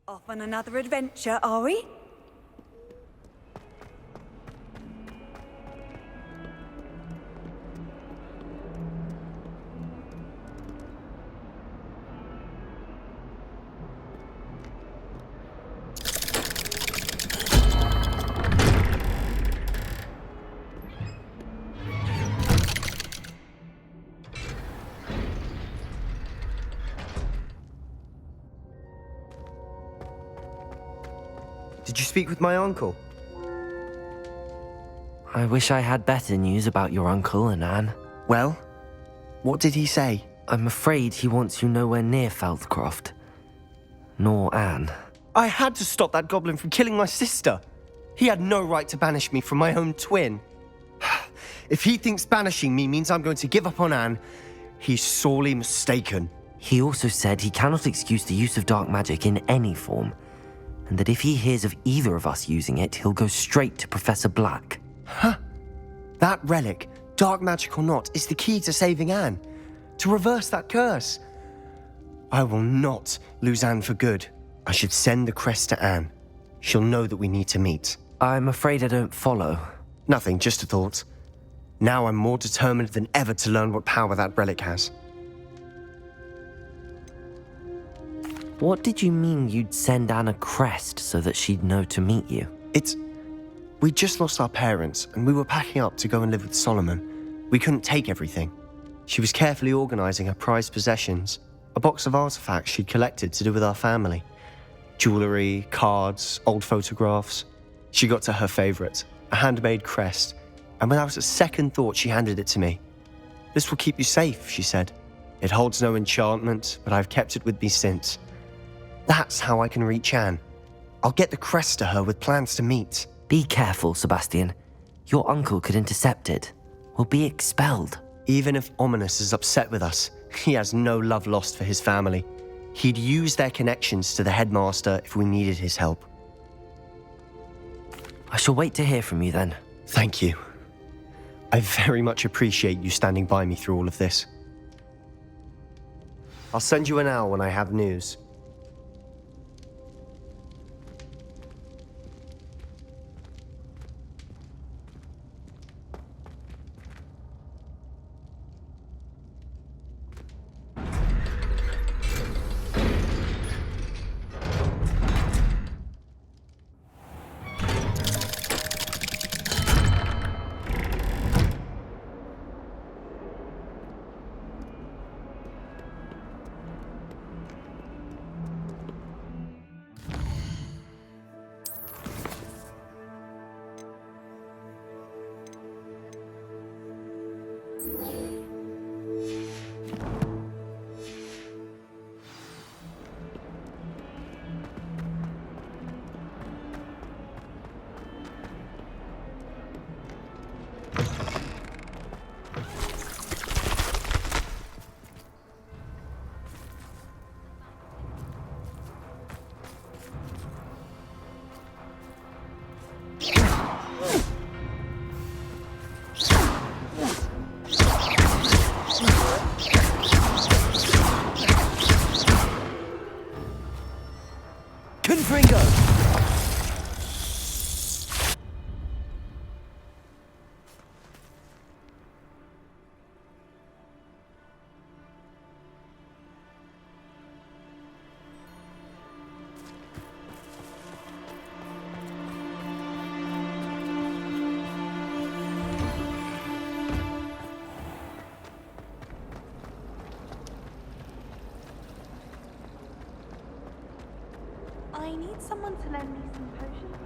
Off on another adventure, are we? Did you speak with my uncle? I wish I had better news about your uncle and Anne. Well, what did he say? I'm afraid he wants you nowhere near Feldcroft. Nor Anne. I had to stop that goblin from killing my sister. He had no right to banish me from my own twin. If he thinks banishing me means I'm going to give up on Anne, he's sorely mistaken. He also said he cannot excuse the use of dark magic in any form, and that if he hears of either of us using it, he'll go straight to Professor Black. Huh? That relic, dark magic or not, is the key to saving Anne. To reverse that curse. I will not lose Anne for good. I should send the crest to Anne. She'll know that we need to meet. I'm afraid I don't follow. Nothing, just a thought. Now I'm more determined than ever to learn what power that relic has. What did you mean you'd send Anne a crest so that she'd know to meet you? We just lost our parents, and we were packing up to go and live with Solomon. We couldn't take everything. She was carefully organizing her prized possessions, a box of artifacts she'd collected to do with our family. Jewelry, cards, old photographs. She got to her favorite, a handmade crest, and without a second thought she handed it to me. "This will keep you safe," she said. "It holds no enchantment, but I've kept it with me since. That's how I can reach Anne. I'll get the crest to her with plans to meet." Be careful, Sebastian. Your uncle could intercept it. We'll be expelled. Even if Ominous is upset with us, he has no love lost for his family. He'd use their connections to the headmaster if we needed his help. I shall wait to hear from you then. Thank you. I very much appreciate you standing by me through all of this. I'll send you an owl when I have news. I need someone to lend me some potions.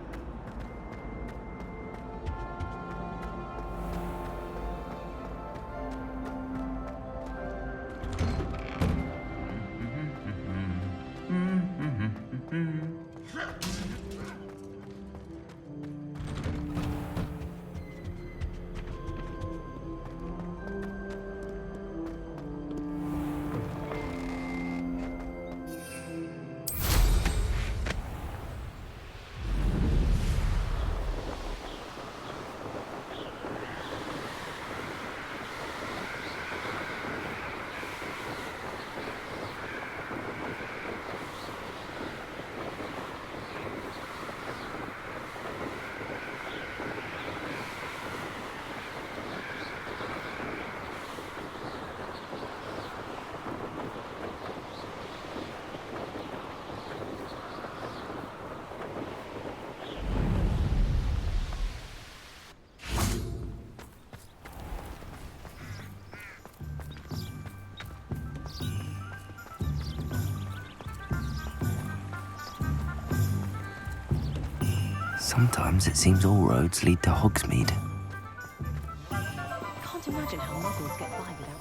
Sometimes it seems all roads lead to Hogsmeade. Can't imagine how muggles get by without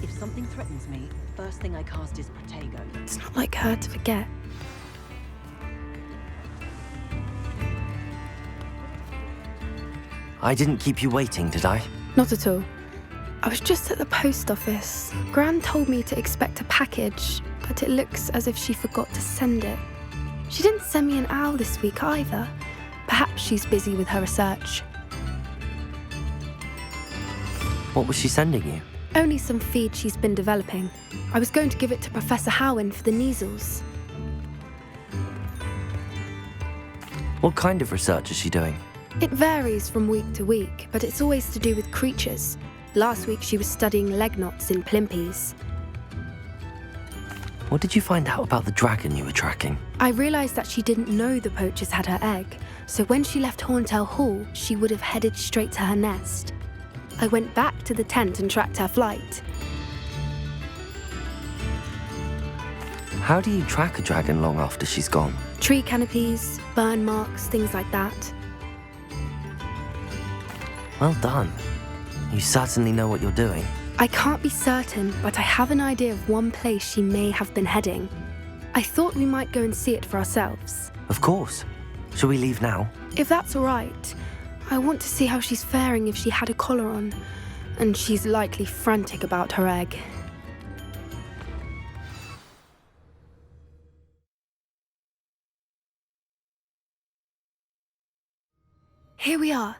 If something threatens me, first thing I cast is Protego. It's not like her to forget. I didn't keep you waiting, did I? Not at all. I was just at the post office. Gran told me to expect a package, but it looks as if she forgot to send it. She didn't send me an owl this week either. Perhaps she's busy with her research. What was she sending you? Only some feed she's been developing. I was going to give it to Professor Howen for the measles. What kind of research is she doing? It varies from week to week, but it's always to do with creatures. Last week she was studying leg knots in plimpies. What did you find out about the dragon you were tracking? I realised that she didn't know the poachers had her egg, so when she left Horntail Hall, she would have headed straight to her nest. I went back to the tent and tracked her flight. How do you track a dragon long after she's gone? Tree canopies, burn marks, things like that. Well done. You certainly know what you're doing. I can't be certain, but I have an idea of one place she may have been heading. I thought we might go and see it for ourselves. Of course. Shall we leave now? If that's all right. I want to see how she's faring if she had a collar on. And she's likely frantic about her egg. Here we are.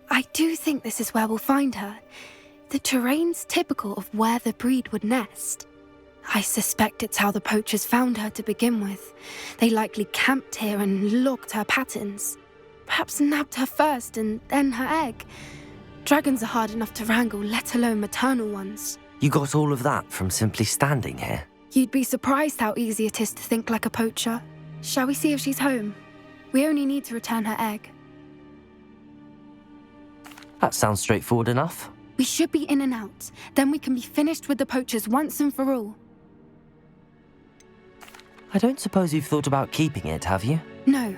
I do think this is where we'll find her. The terrain's typical of where the breed would nest. I suspect it's how the poachers found her to begin with. They likely camped here and logged her patterns. Perhaps nabbed her first and then her egg. Dragons are hard enough to wrangle, let alone maternal ones. You got all of that from simply standing here? You'd be surprised how easy it is to think like a poacher. Shall we see if she's home? We only need to return her egg. That sounds straightforward enough. We should be in and out. Then we can be finished with the poachers once and for all. I don't suppose you've thought about keeping it, have you? No.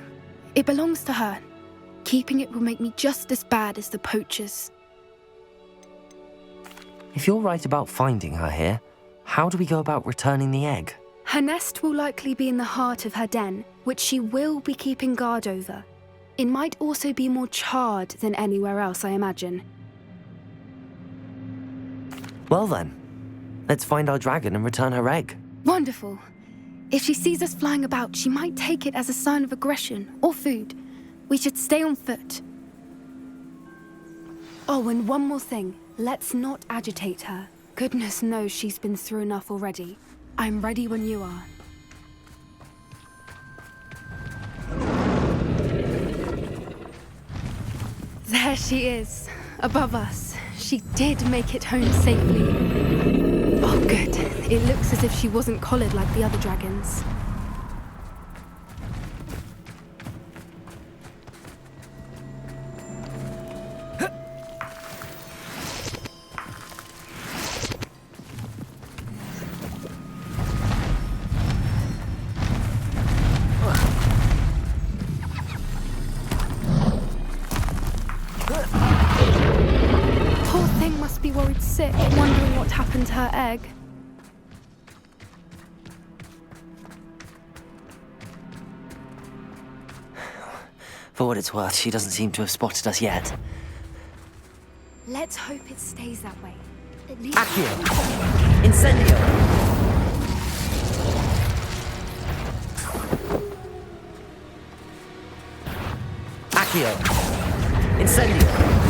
It belongs to her. Keeping it will make me just as bad as the poachers. If you're right about finding her here, how do we go about returning the egg? Her nest will likely be in the heart of her den, which she will be keeping guard over. It might also be more charred than anywhere else, I imagine. Well then, let's find our dragon and return her egg. Wonderful. If she sees us flying about, she might take it as a sign of aggression or food. We should stay on foot. Oh, and one more thing. Let's not agitate her. Goodness knows she's been through enough already. I'm ready when you are. There she is, above us. She did make it home safely. Oh, good. It looks as if she wasn't collared like the other dragons. Sick, wondering what happened to her egg. For what it's worth, she doesn't seem to have spotted us yet. Let's hope it stays that way. At least... Accio! Incendio! Accio! Incendio!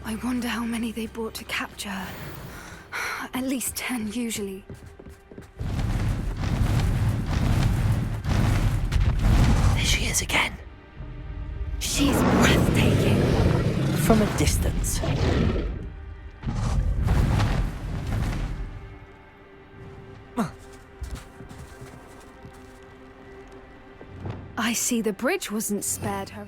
I wonder how many they brought to capture her. At least 10, usually. There she is again. She's breathtaking. From a distance. I see the bridge wasn't spared her.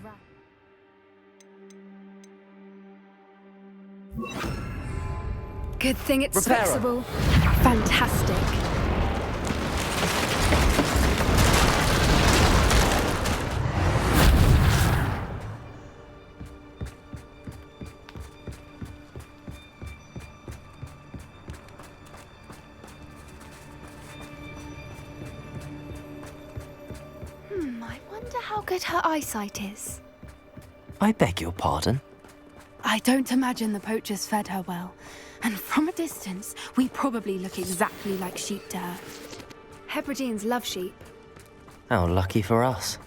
Good thing it's Reparo. fixable. Fantastic. I wonder how good her eyesight is. I beg your pardon? I don't imagine the poachers fed her well. And from a distance, we probably look exactly like sheep to her. Hebrideans love sheep. How lucky for us.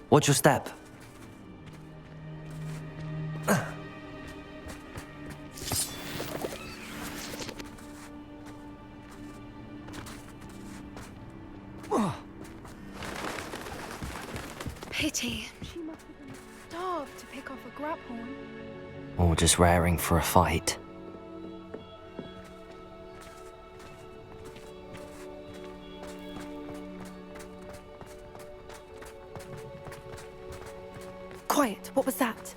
Watch your step. Pity. She must have been starved to pick off a grabhorn. Or just raring for a fight. Quiet, what was that?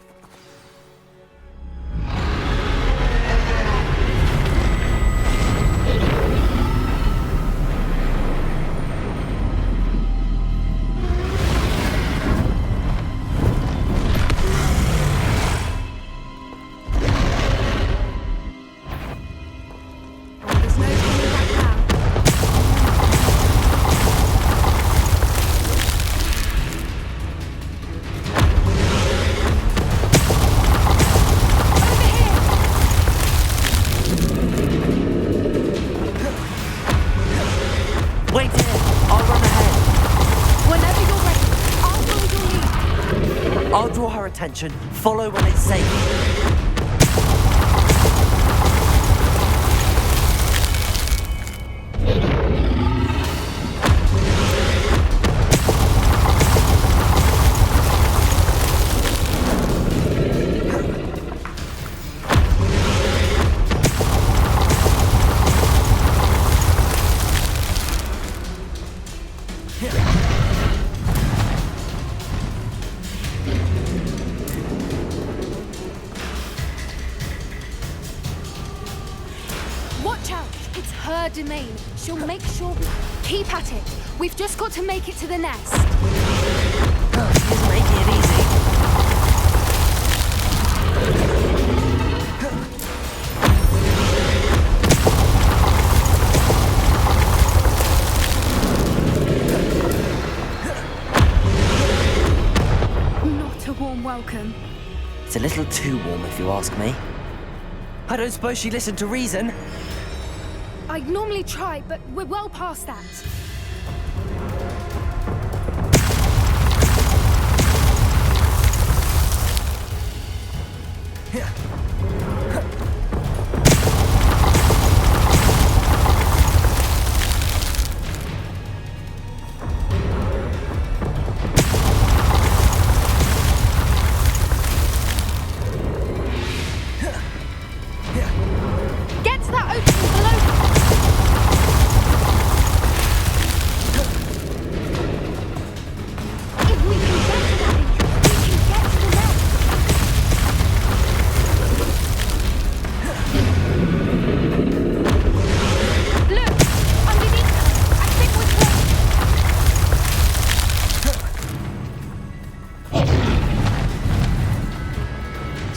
Wait here! I'll run ahead! Whenever you're ready, I'll follow your lead. I'll draw her attention. Follow when it's safe. Watch out! It's her domain. She'll make sure we... Keep at it. We've just got to make it to the nest. She's making it easy. Not a warm welcome. It's a little too warm, if you ask me. I don't suppose she listened to reason. I'd normally try, but we're well past that. Get to that opening below. If we can get to that entrance, we can get to the nest. Look, underneath us. I think we're close.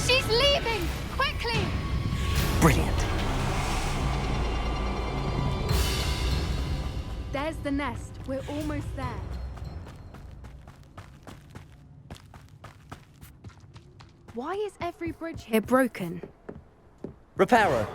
She's leaving! Quickly! Brilliant. There's the nest. We're almost there. Why is every bridge here broken? Reparo.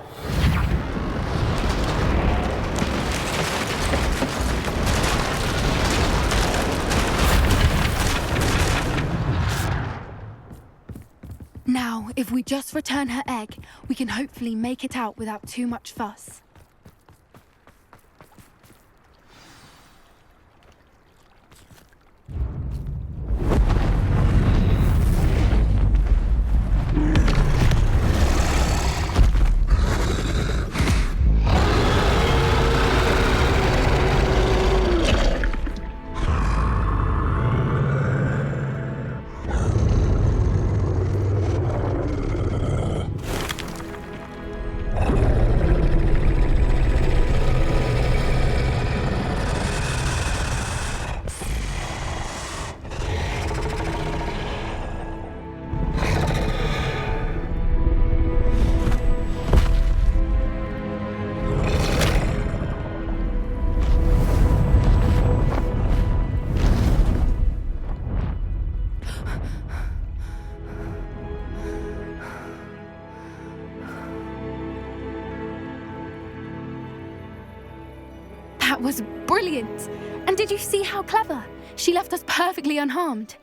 Now, if we just return her egg, we can hopefully make it out without too much fuss. was brilliant. And did you see how clever? She left us perfectly unharmed.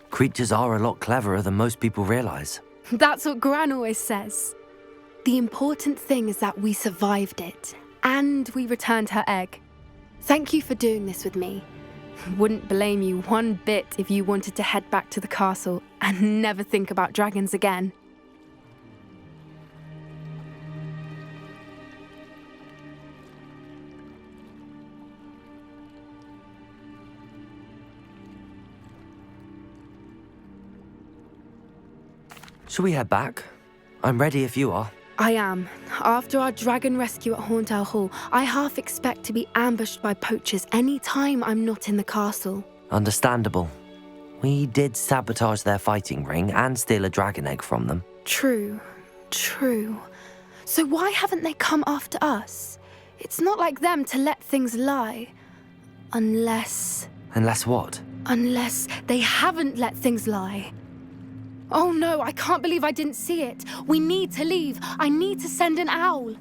Creatures are a lot cleverer than most people realize. That's what Gran always says. The important thing is that we survived it, and we returned her egg. Thank you for doing this with me. Wouldn't blame you one bit if you wanted to head back to the castle and never think about dragons again. Shall we head back? I'm ready if you are. I am. After our dragon rescue at Hauntow Hall, I half expect to be ambushed by poachers any time I'm not in the castle. Understandable. We did sabotage their fighting ring and steal a dragon egg from them. True. So why haven't they come after us? It's not like them to let things lie. Unless what? Unless they haven't let things lie. Oh no, I can't believe I didn't see it. We need to leave. I need to send an owl.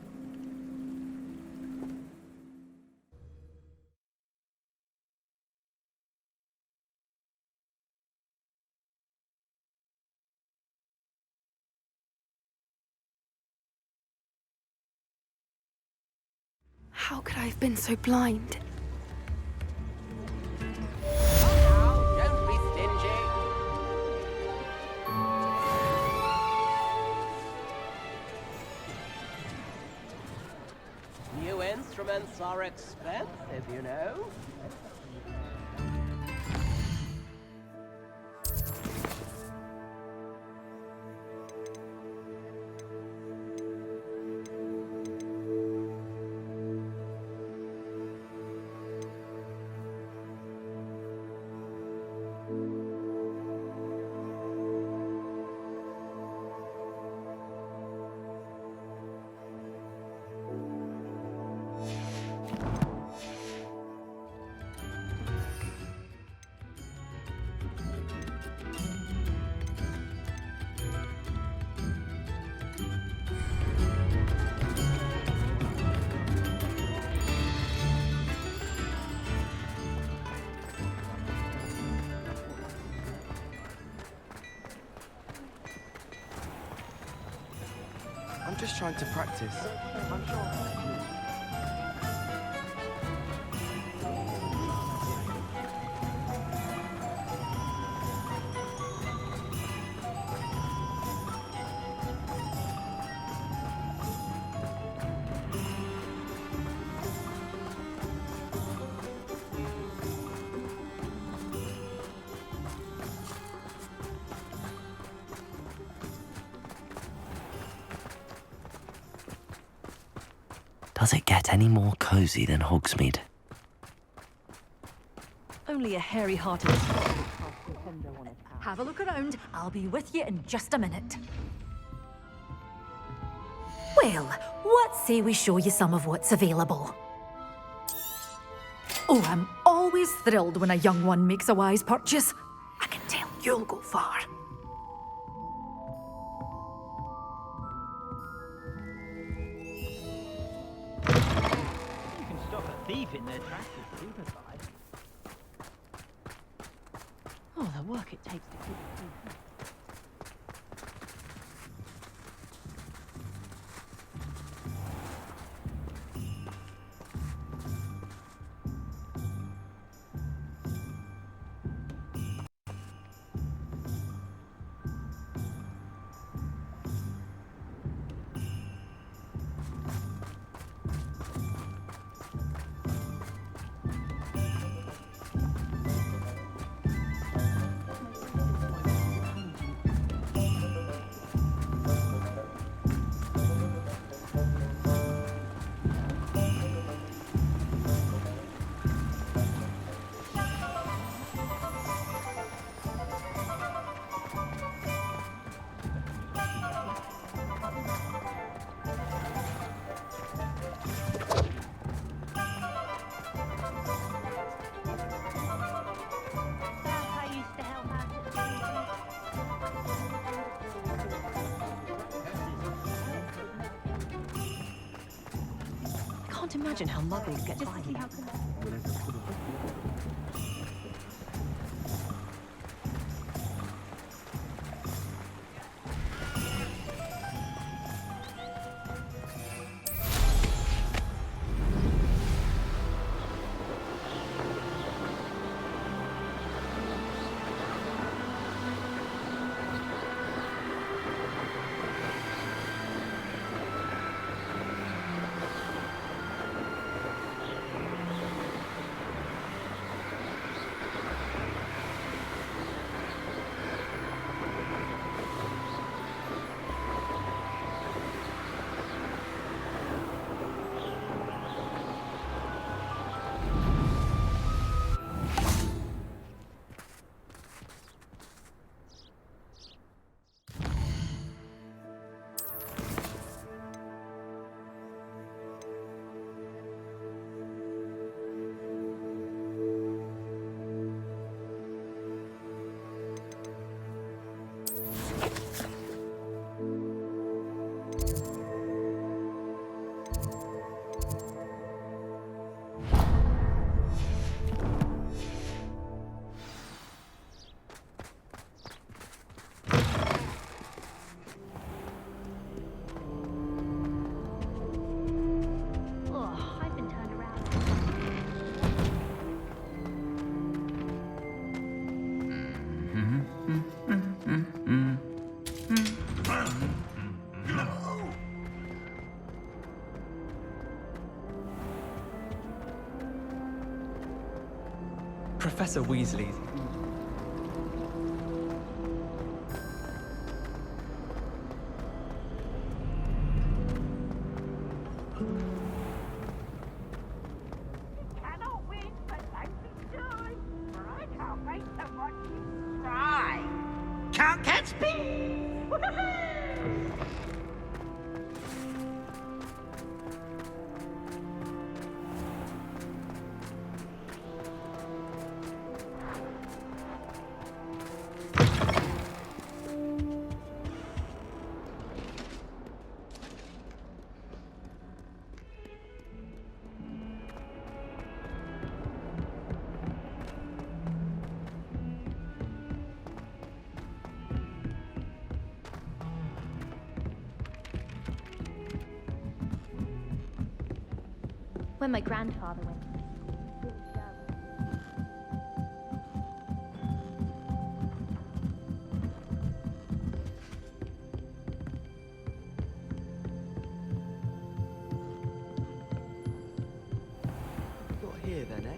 How could I have been so blind? Don't be stingy. New instruments are expensive, you know. I'm just trying to practice. I'm sure. Does it get any more cozy than Hogsmeade? Only a hairy-hearted Have a look around. I'll be with you in just a minute. Well, what say we show you some of what's available? Oh, I'm always thrilled when a young one makes a wise purchase. I can tell you'll go far. You can stop a thief in their tracks with supervise. Oh, the work it takes to keep a thief. can't imagine how muggles get by with that. Professor Weasley. Cannot win, but don't be shy, for I can't wait to watch you try. Can't catch me! When my grandfather went. Got here then, eh?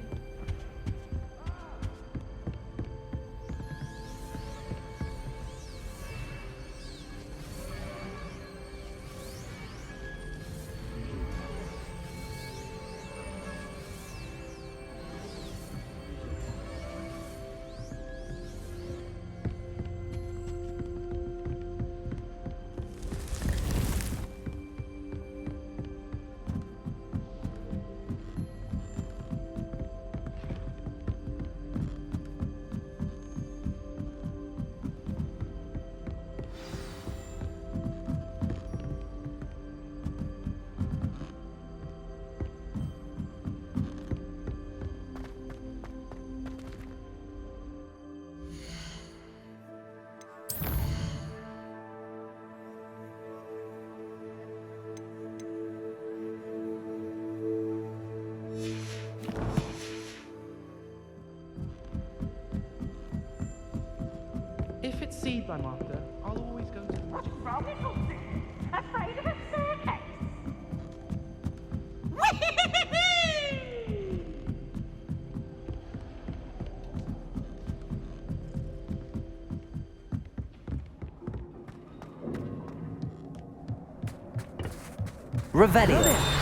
If it's seeds I'm after, I'll always go to... What's wrong with horses? Afraid of a staircase? Revelio.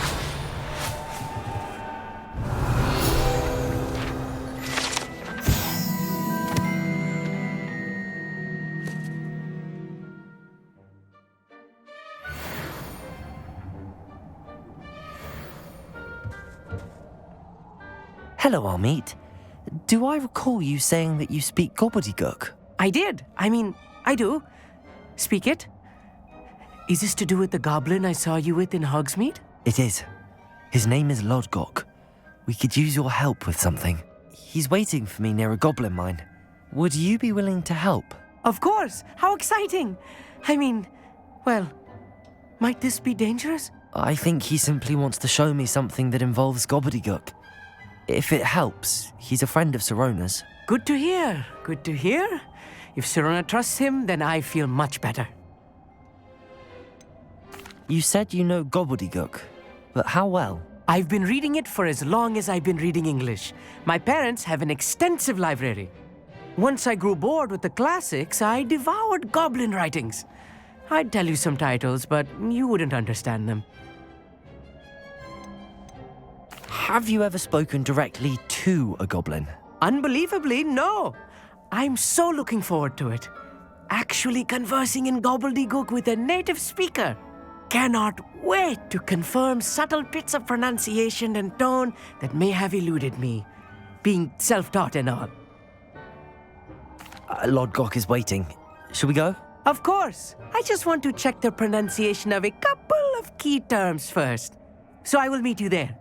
Hello, Armeet. Do I recall you saying that you speak gobbledygook? I did. I mean, I do. Speak it. Is this to do with the goblin I saw you with in Hogsmeade? It is. His name is Lodgok. We could use your help with something. He's waiting for me near a goblin mine. Would you be willing to help? Of course! How exciting! I mean, well, might this be dangerous? I think he simply wants to show me something that involves gobbledygook. If it helps, he's a friend of Sirona's. Good to hear. Good to hear. If Sirona trusts him, then I feel much better. You said you know gobbledygook, but how well? I've been reading it for as long as I've been reading English. My parents have an extensive library. Once I grew bored with the classics, I devoured goblin writings. I'd tell you some titles, but you wouldn't understand them. Have you ever spoken directly to a goblin? Unbelievably, no. I'm so looking forward to it. Actually conversing in gobbledygook with a native speaker. Cannot wait to confirm subtle bits of pronunciation and tone that may have eluded me, being self-taught and all. Lodgok is waiting. Shall we go? Of course. I just want to check the pronunciation of a couple of key terms first. So I will meet you there.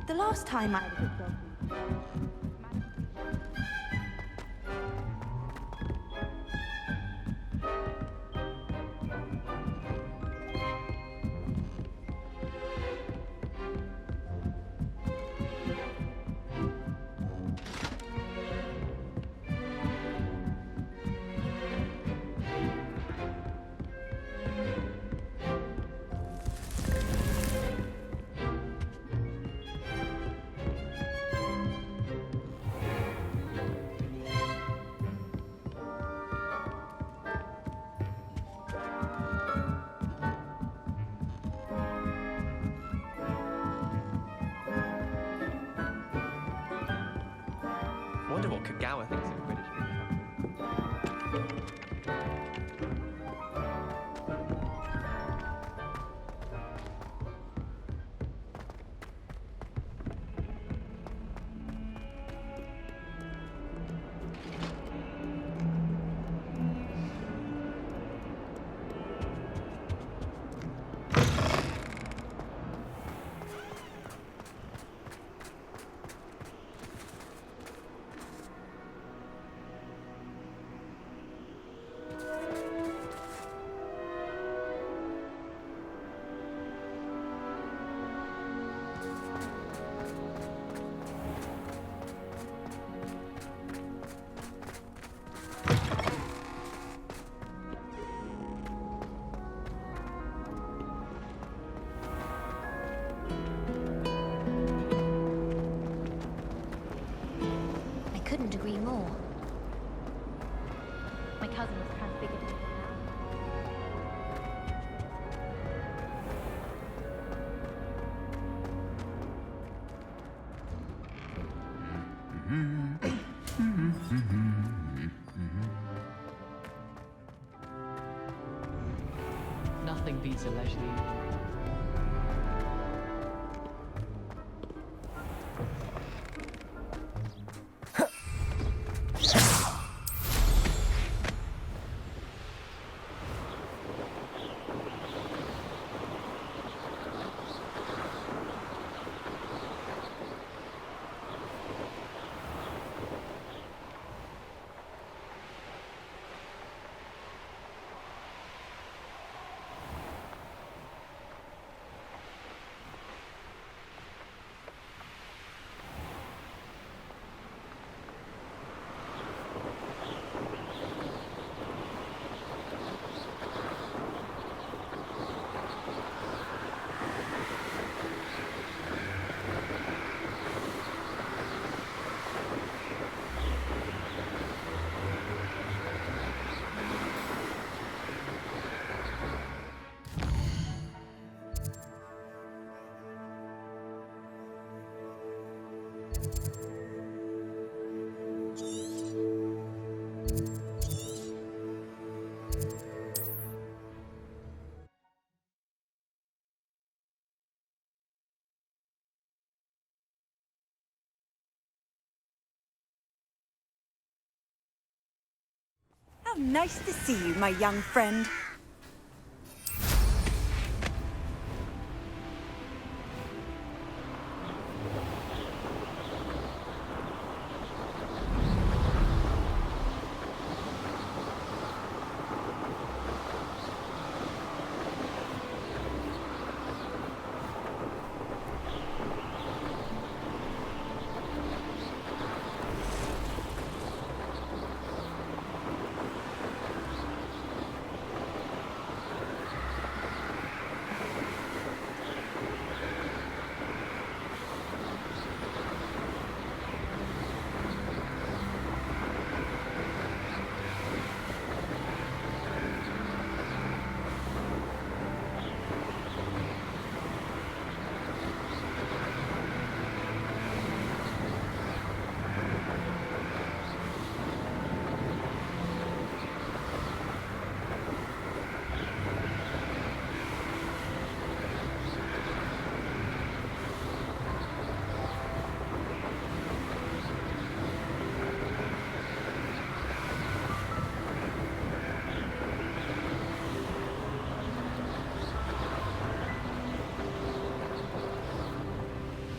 The last time I was at I wonder what Kagawa thinks of British people. Couldn't agree more. My cousin was transfigured into Nothing beats a leisurely evening. nice to see you, my young friend.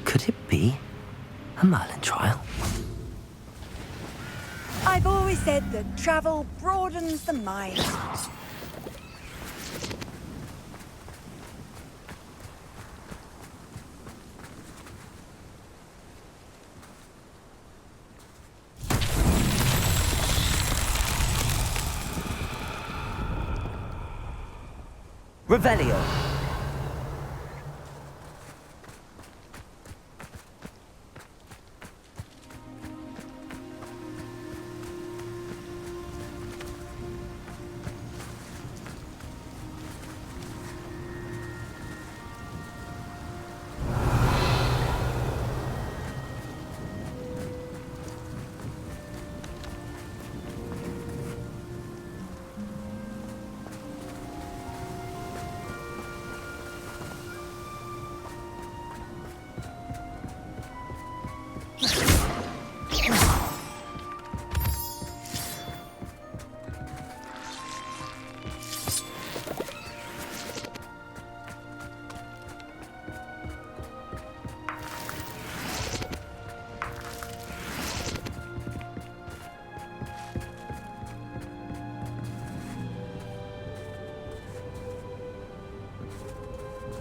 Could it be a Merlin trial? I've always said that travel broadens the mind. Revelio.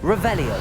Revelio.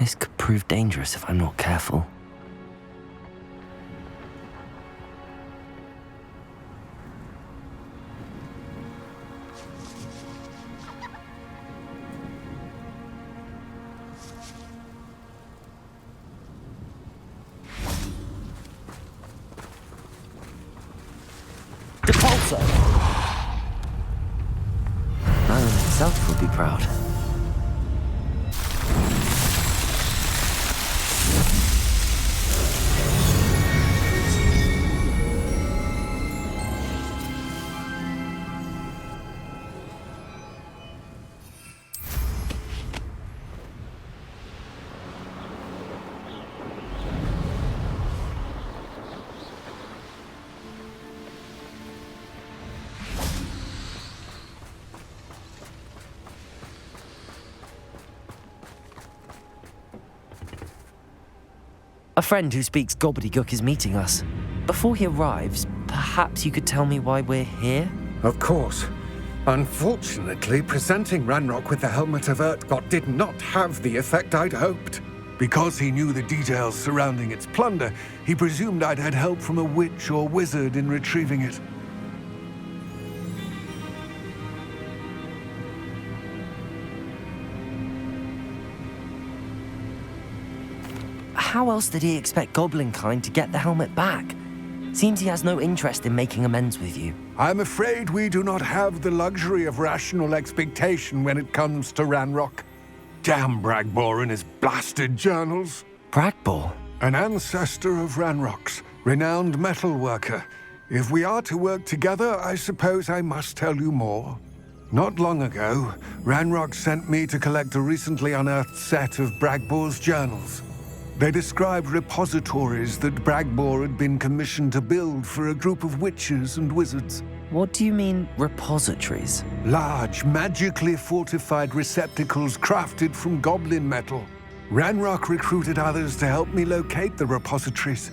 This could prove dangerous if I'm not careful. Depulso! Merlin himself would be proud. A friend who speaks gobbledygook is meeting us. Before he arrives, perhaps you could tell me why we're here? Of course. Unfortunately, presenting Ranrock with the Helmet of Urtkot did not have the effect I'd hoped. Because he knew the details surrounding its plunder, he presumed I'd had help from a witch or wizard in retrieving it. How else did he expect Goblinkind to get the helmet back? Seems he has no interest in making amends with you. I'm afraid we do not have the luxury of rational expectation when it comes to Ranrock. Damn Bragbor and his blasted journals. Bragbor? An ancestor of Ranrock's, renowned metal worker. If we are to work together, I suppose I must tell you more. Not long ago, Ranrock sent me to collect a recently unearthed set of Bragbor's journals. They described repositories that Bragbor had been commissioned to build for a group of witches and wizards. What do you mean, repositories? Large, magically fortified receptacles crafted from goblin metal. Ranrock recruited others to help me locate the repositories.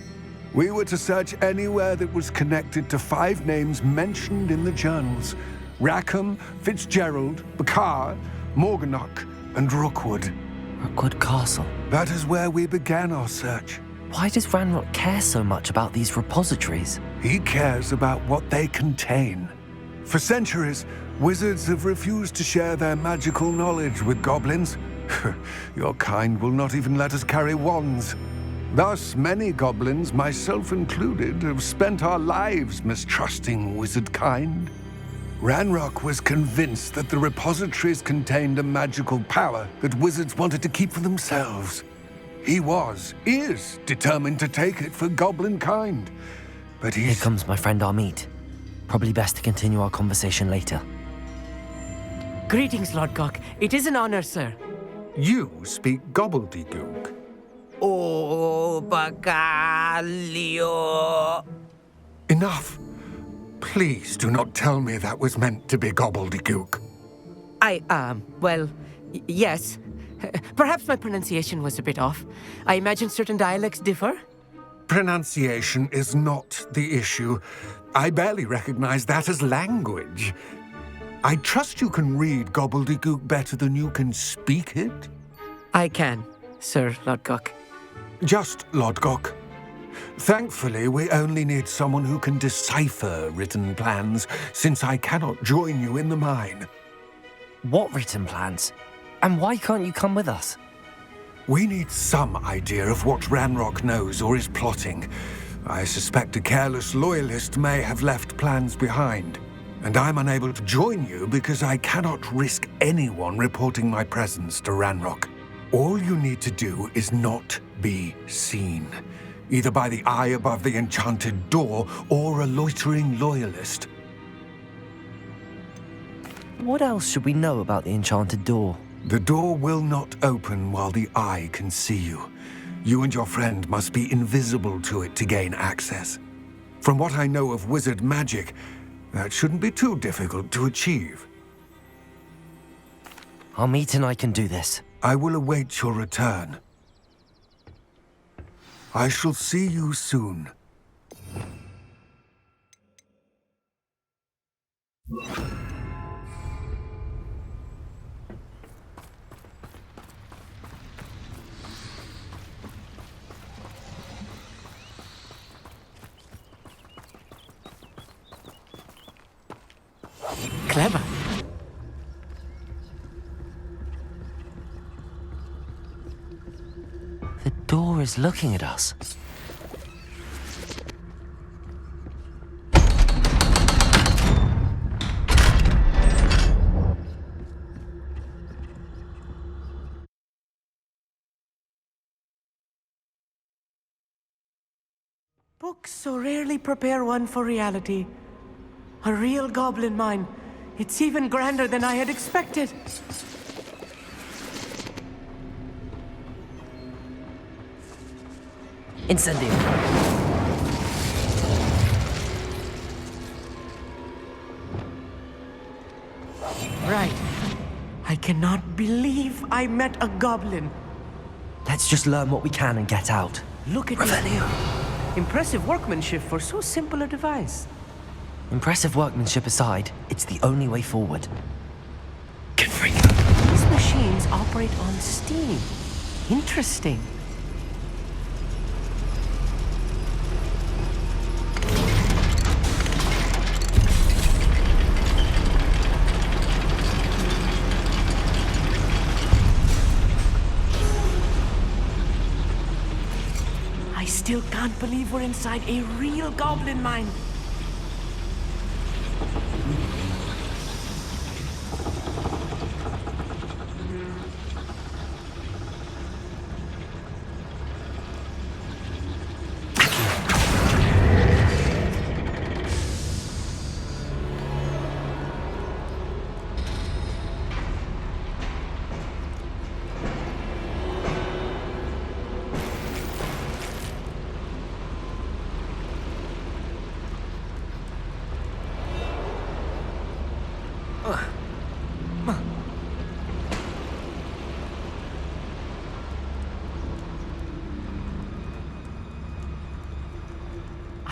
We were to search anywhere that was connected to 5 names mentioned in the journals: Rackham, Fitzgerald, Bakar, Morganach, and Rookwood. Rookwood Castle? That is where we began our search. Why does Ranrock care so much about these repositories? He cares about what they contain. For centuries, wizards have refused to share their magical knowledge with goblins. Your kind will not even let us carry wands. Thus, many goblins, myself included, have spent our lives mistrusting wizard kind. Ranrock was convinced that the repositories contained a magical power that wizards wanted to keep for themselves. He is determined to take it for goblin kind. But Here comes my friend Amit. Probably best to continue our conversation later. Greetings, Lord Cock. It is an honor, sir. You speak gobbledygook. Oh, Bagalio. Enough. Please do not tell me that was meant to be gobbledygook. Yes. Perhaps my pronunciation was a bit off. I imagine certain dialects differ. Pronunciation is not the issue. I barely recognize that as language. I trust you can read gobbledygook better than you can speak it? I can, Sir Lodgok. Just Lodgok. Thankfully, we only need someone who can decipher written plans, since I cannot join you in the mine. What written plans? And why can't you come with us? We need some idea of what Ranrock knows or is plotting. I suspect a careless loyalist may have left plans behind. And I'm unable to join you because I cannot risk anyone reporting my presence to Ranrock. All you need to do is not be seen, either by the eye above the enchanted door or a loitering loyalist. What else should we know about the enchanted door? The door will not open while the eye can see you. You and your friend must be invisible to it to gain access. From what I know of wizard magic, that shouldn't be too difficult to achieve. Amit and I can do this. I will await your return. I shall see you soon. Clever. The door is looking at us. Books so rarely prepare one for reality. A real goblin mine. It's even grander than I had expected. Incendio. Right. I cannot believe I met a goblin. Let's just learn what we can and get out. Look at this. Impressive workmanship for so simple a device. Impressive workmanship aside, it's the only way forward. These machines operate on steam. Interesting. I still can't believe we're inside a real goblin mine.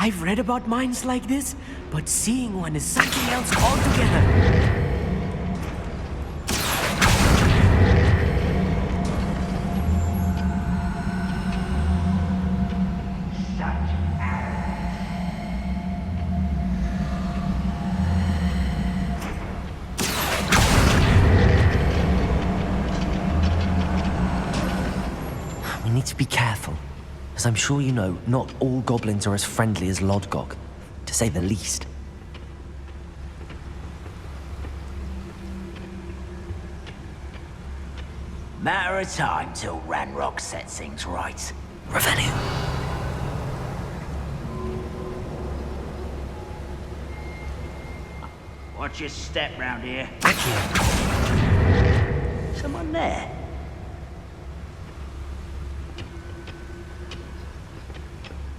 I've read about mines like this, but seeing one is something else altogether. We need to be careful. As I'm sure you know, not all goblins are as friendly as Lodgok, to say the least. Matter of time till Ranrock sets things right. Revelio. Watch your step round here. Someone there?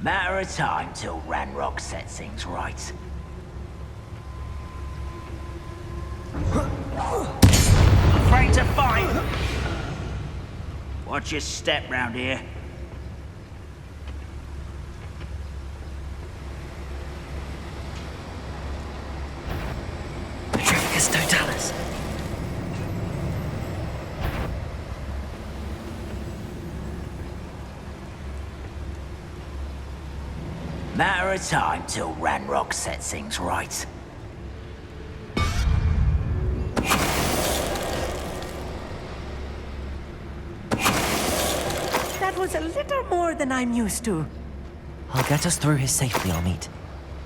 Matter of time till Ranrock sets things right. Afraid to fight? Watch your step round here. Petrificus totalis. Matter of time till Ranrock sets things right. That was a little more than I'm used to. I'll get us through here safely, Amit.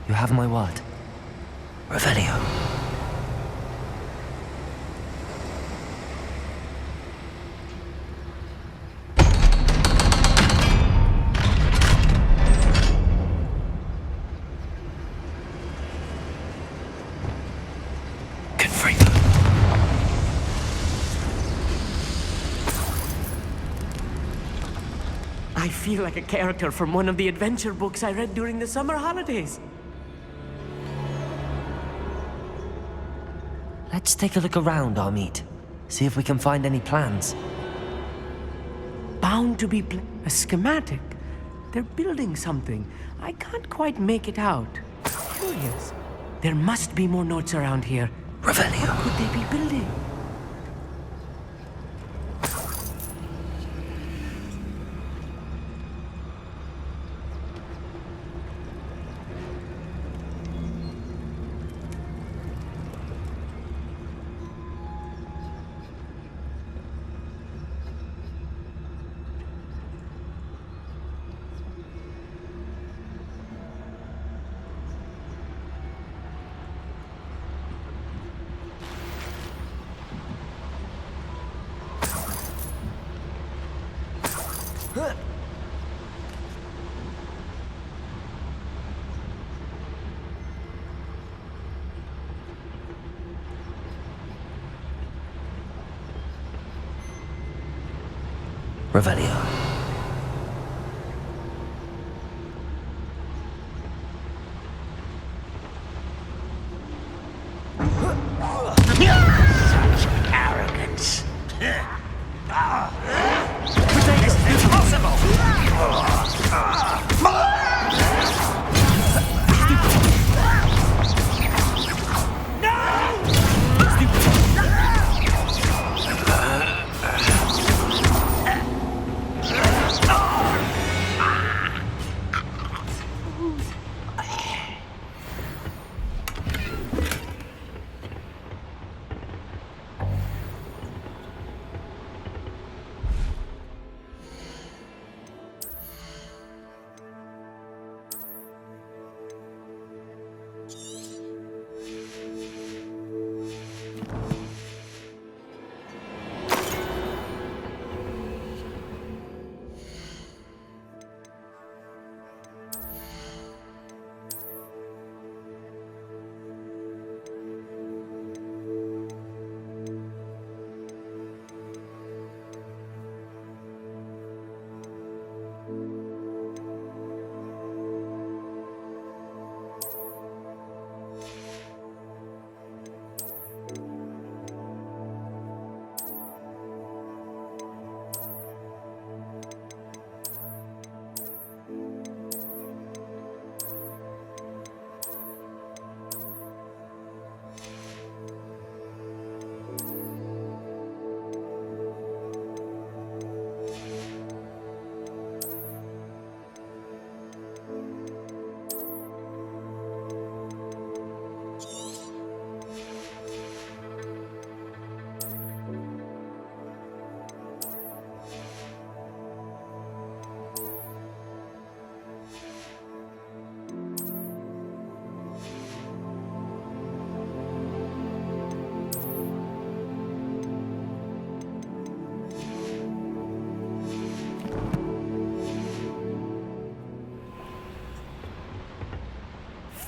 You have my word. Revelio. I feel like a character from one of the adventure books I read during the summer holidays. Let's take a look around, Amit. See if we can find any plans. Bound to be a schematic. They're building something. I can't quite make it out. Curious. There must be more notes around here. Revelio. What could they be building? Revelio. Such arrogance. It's impossible!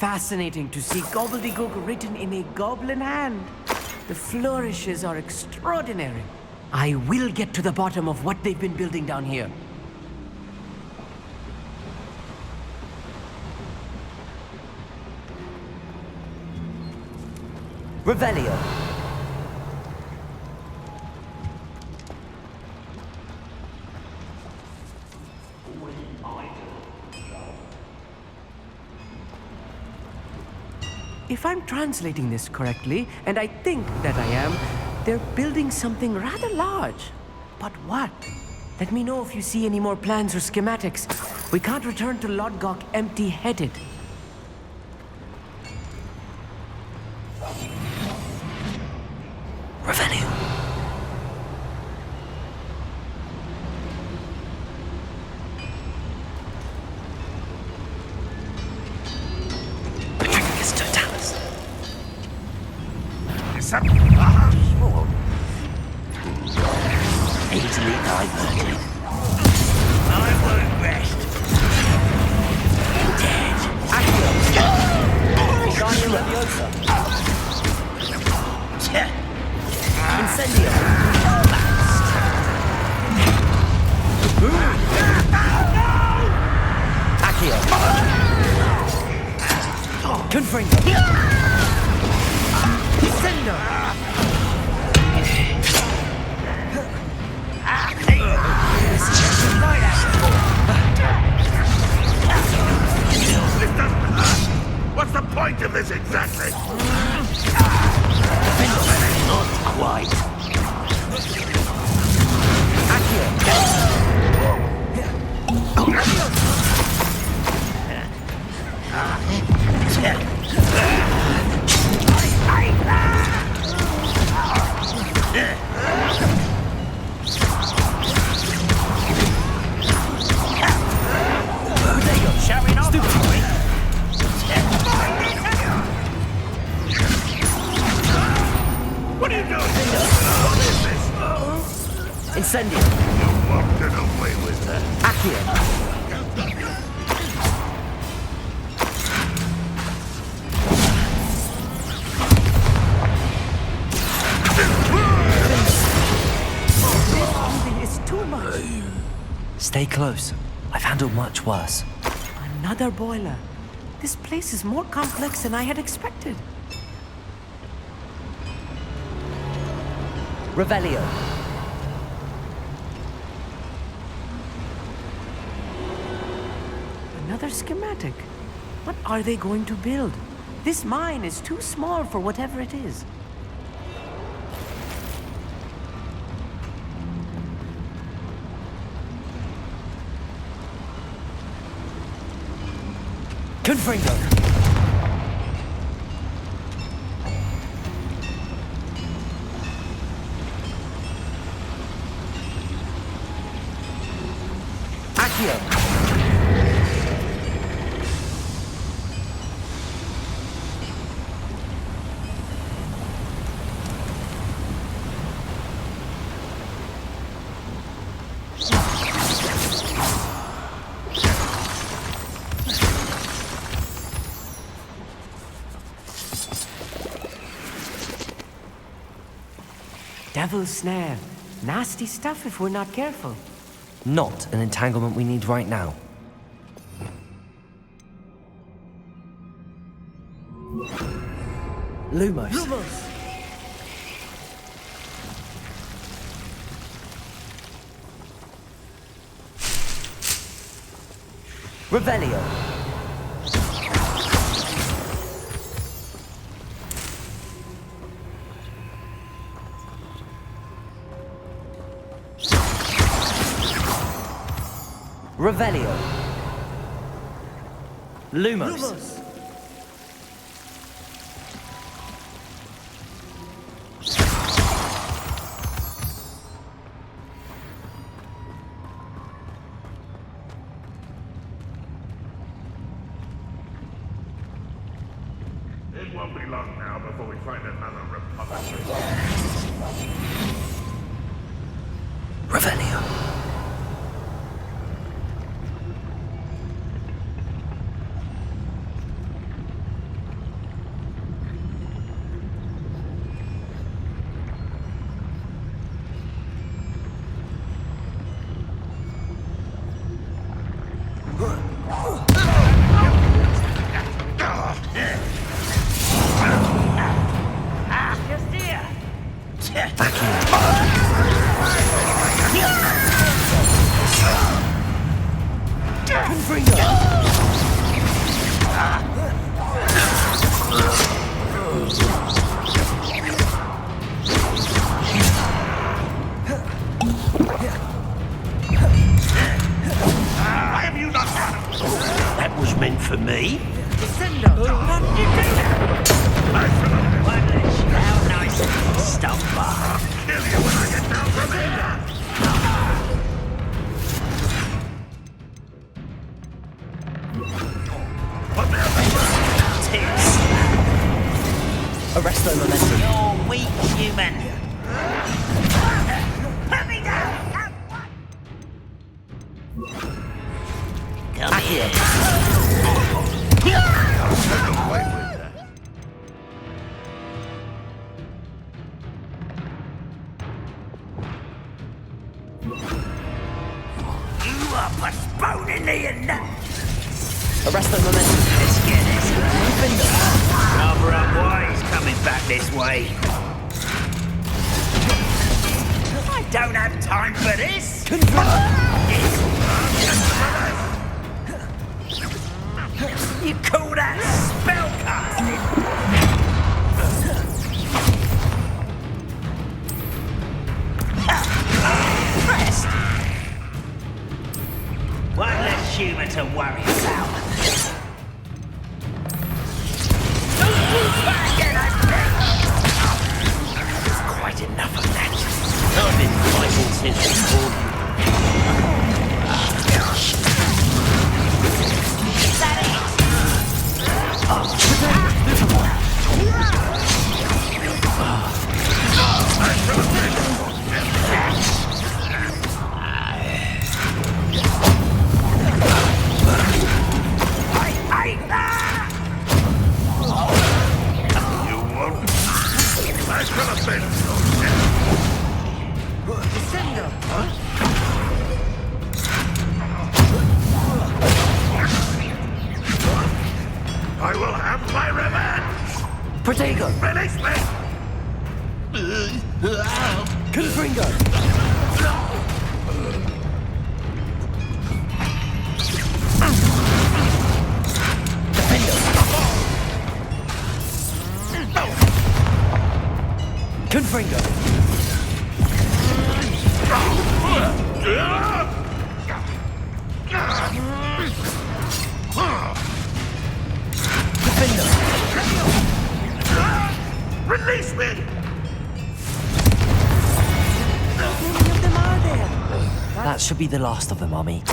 fascinating to see gobbledygook written in a goblin hand. The flourishes are extraordinary. I will get to the bottom of what they've been building down here. Revelio. If I'm translating this correctly, and I think that I am, they're building something rather large. But what? Let me know if you see any more plans or schematics. We can't return to Lodgok empty-headed. Revelio. Easily diverted. I won't rest. Dead. Guardian Leviosa. Incendio. Accio. Confringo. Descendo. What's the point of this exactly? Not quite. Showing off. What are you doing? What is this? Incendio. You walked it away with that. Accio. This is too much. Stay close. I've handled much worse. Another boiler. This place is more complex than I had expected. Revelio. Another schematic. What are they going to build? This mine is too small for whatever it is. Confringo. Accio. Devil's snare. Nasty stuff if we're not careful. Not an entanglement we need right now. Lumos. Revelio. Revelio. Lumos. It won't be long now before we find another repository. Revelio. Arresto momentum. You're weak, human. Put me down! Come here. You are postponing the Arresto momentum. Let's get this. Gryffindor. Cover up why he's coming back this way. I don't have time for this. You call that spellcasting? Rest. One less human to worry about. There's quite enough of that. I've been fighting since before. Is that I will have my revenge! Protego! Release me! Confringo! Confringo! Release me! That should be the last of them, Army.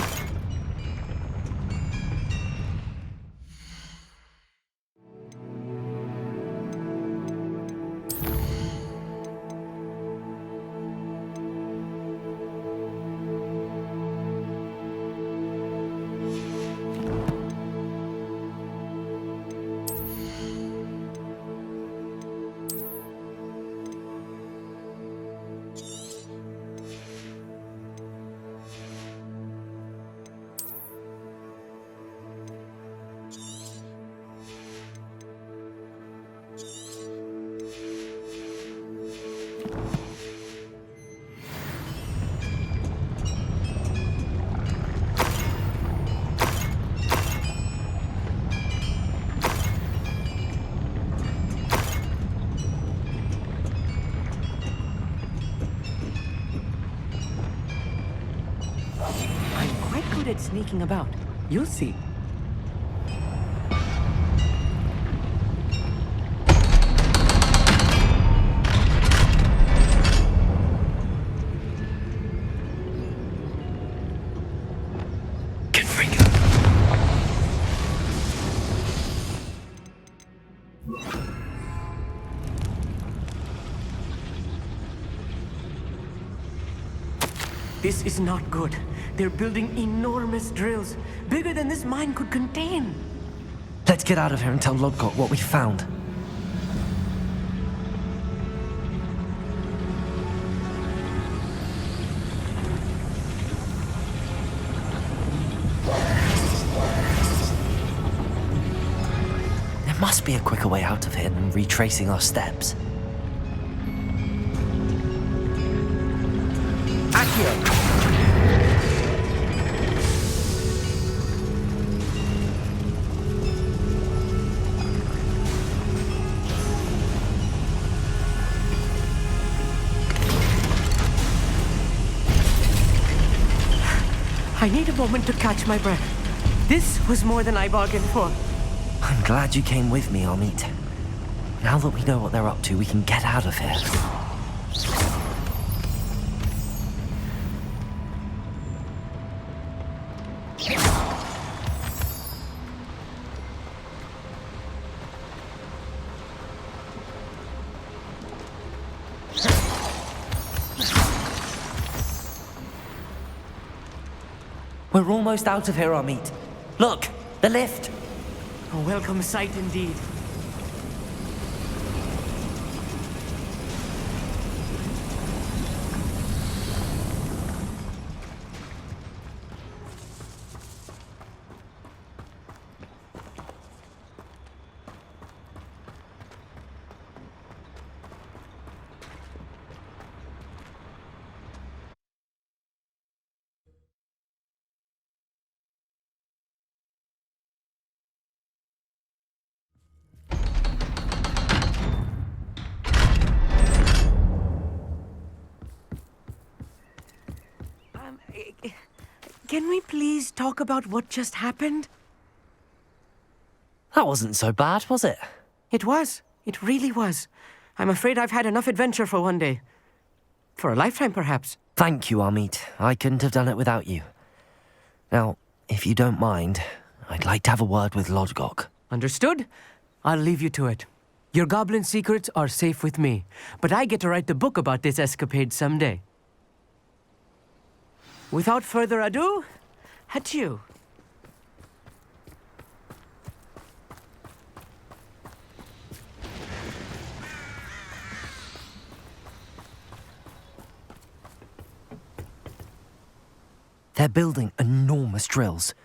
At sneaking about. You'll see. This is not good. They're building enormous drills, bigger than this mine could contain. Let's get out of here and tell Lodgott what we found. There must be a quicker way out of here than retracing our steps. Accio! I need a moment to catch my breath. This was more than I bargained for. I'm glad you came with me, Amit. Now that we know what they're up to, we can get out of here. We're almost out of here, Amit. Look, the lift. A welcome sight indeed. Can we please talk about what just happened? That wasn't so bad, was it? It was. It really was. I'm afraid I've had enough adventure for one day. For a lifetime, perhaps. Thank you, Amit. I couldn't have done it without you. Now, if you don't mind, I'd like to have a word with Lodgok. Understood? I'll leave you to it. Your goblin secrets are safe with me, but I get to write the book about this escapade someday. Without further ado, adieu. They're building enormous drills.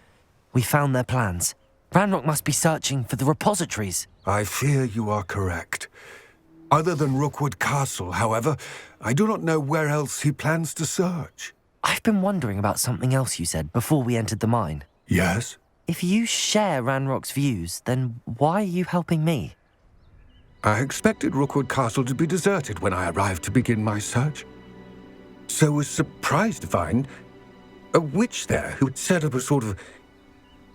We found their plans. Ranrock must be searching for the repositories. I fear you are correct. Other than Rookwood Castle, however, I do not know where else he plans to search. I've been wondering about something else you said before we entered the mine. Yes? If you share Ranrock's views, then why are you helping me? I expected Rookwood Castle to be deserted when I arrived to begin my search. So was surprised to find a witch there who had set up a sort of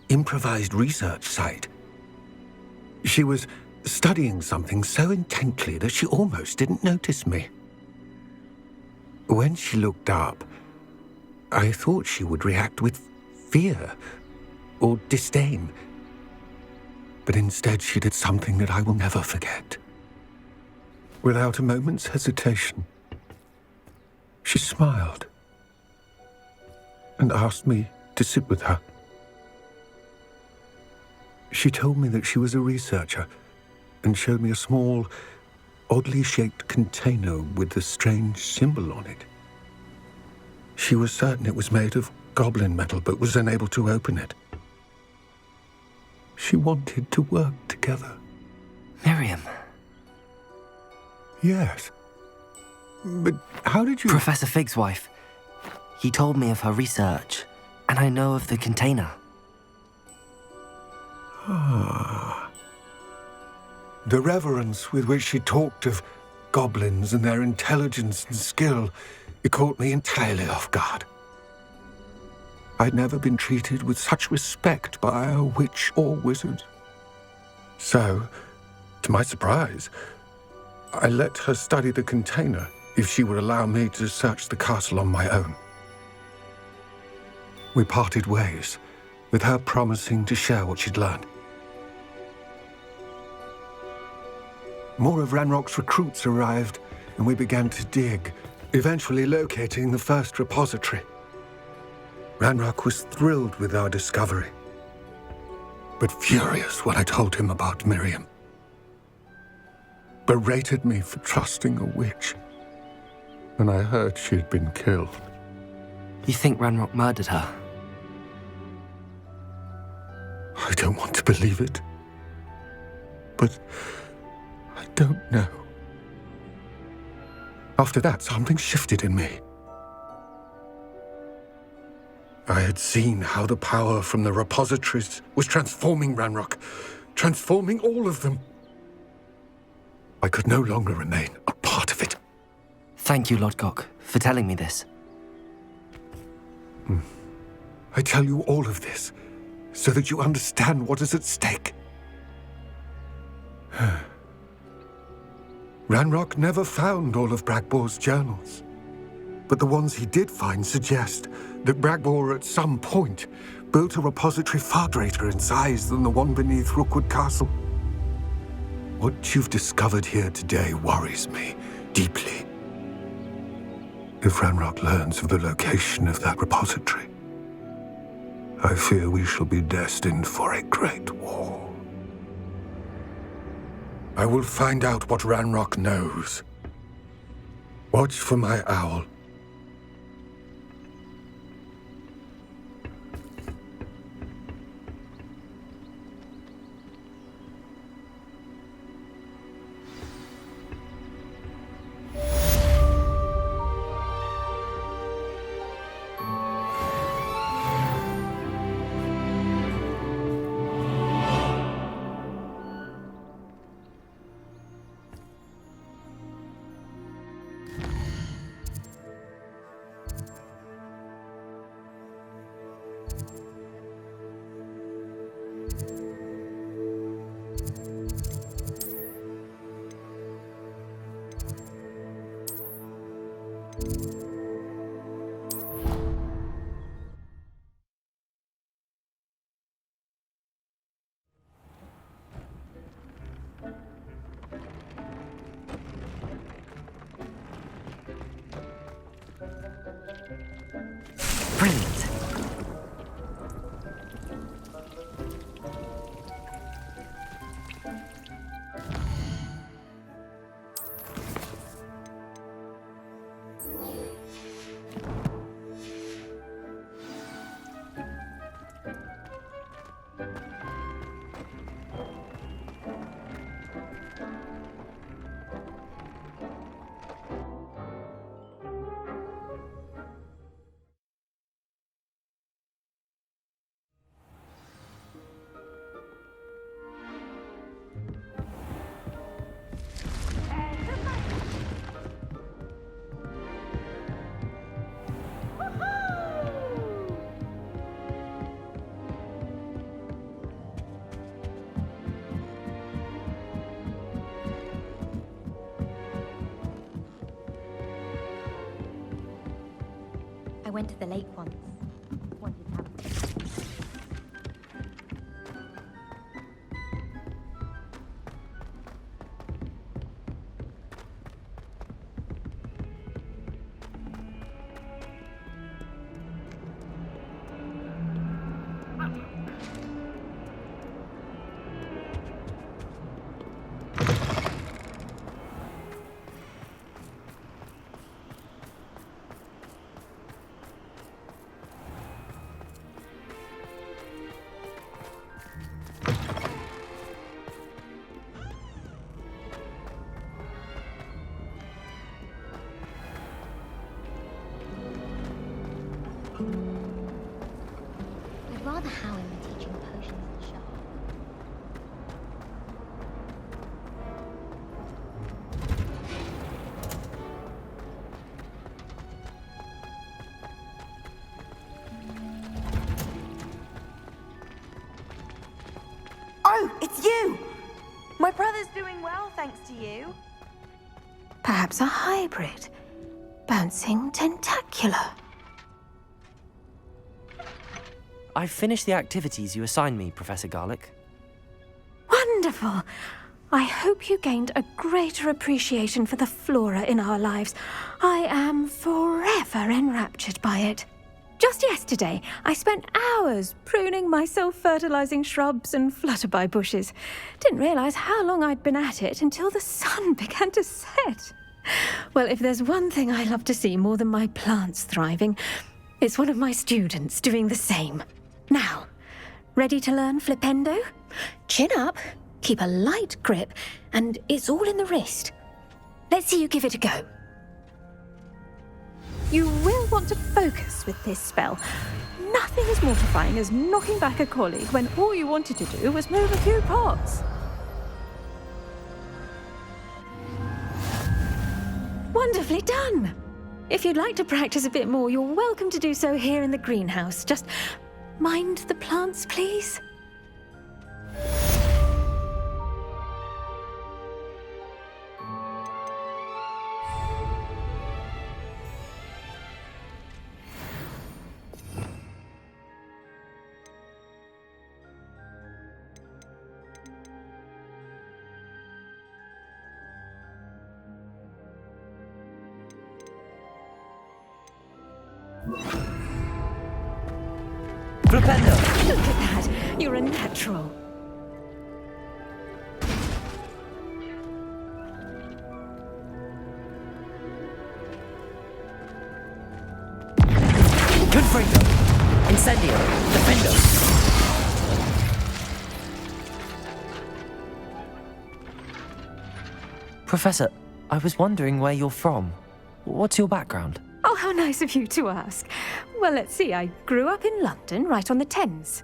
improvised research site. She was studying something so intently that she almost didn't notice me. When she looked up, I thought she would react with fear or disdain. But instead she did something that I will never forget. Without a moment's hesitation, she smiled and asked me to sit with her. She told me that she was a researcher and showed me a small, oddly shaped container with a strange symbol on it. She was certain it was made of goblin metal, but was unable to open it. She wanted to work together. Miriam. Yes. But how did you... Professor Fig's wife. He told me of her research, and I know of the container. Ah. The reverence with which she talked of goblins and their intelligence and skill, it caught me entirely off guard. I'd never been treated with such respect by a witch or wizard. So, to my surprise, I let her study the container if she would allow me to search the castle on my own. We parted ways, with her promising to share what she'd learned. More of Ranrock's recruits arrived, and we began to dig, eventually locating the first repository. Ranrock was thrilled with our discovery, but furious when I told him about Miriam. Berated me for trusting a witch, and I heard she had been killed. You think Ranrock murdered her? I don't want to believe it, but I don't know. After that, something shifted in me. I had seen how the power from the repositories was transforming Ranrock, transforming all of them. I could no longer remain a part of it. Thank you, Lodgok, for telling me this. I tell you all of this so that you understand what is at stake. Ranrock never found all of Bragbor's journals, but the ones he did find suggest that Bragbor at some point built a repository far greater in size than the one beneath Rookwood Castle. What you've discovered here today worries me deeply. If Ranrock learns of the location of that repository, I fear we shall be destined for a great war. I will find out what Ranrock knows. Watch for my owl. Brilliant. I went to the lake once. Wanted to have I'd rather Howie were teaching potions in the shop. Oh, it's you! My brother's doing well, thanks to you. Perhaps a hybrid. Bouncing tentacular. I've finished the activities you assigned me, Professor Garlick. Wonderful! I hope you gained a greater appreciation for the flora in our lives. I am forever enraptured by it. Just yesterday, I spent hours pruning my self-fertilizing shrubs and flutterby bushes. Didn't realize how long I'd been at it until the sun began to set. Well, if there's one thing I love to see more than my plants thriving, it's one of my students doing the same. Now, ready to learn Flipendo? Chin up, keep a light grip, and it's all in the wrist. Let's see you give it a go. You will want to focus with this spell. Nothing as mortifying as knocking back a colleague when all you wanted to do was move a few pots. Wonderfully done! If you'd like to practice a bit more, you're welcome to do so here in the greenhouse. Just mind the plants, please. Flipendo! Look at that. You're a natural. Gryffindor! Incendio! Defendo! Professor, I was wondering where you're from. What's your background? Oh, how nice of you to ask. Well, let's see. I grew up in London, right on the Thames.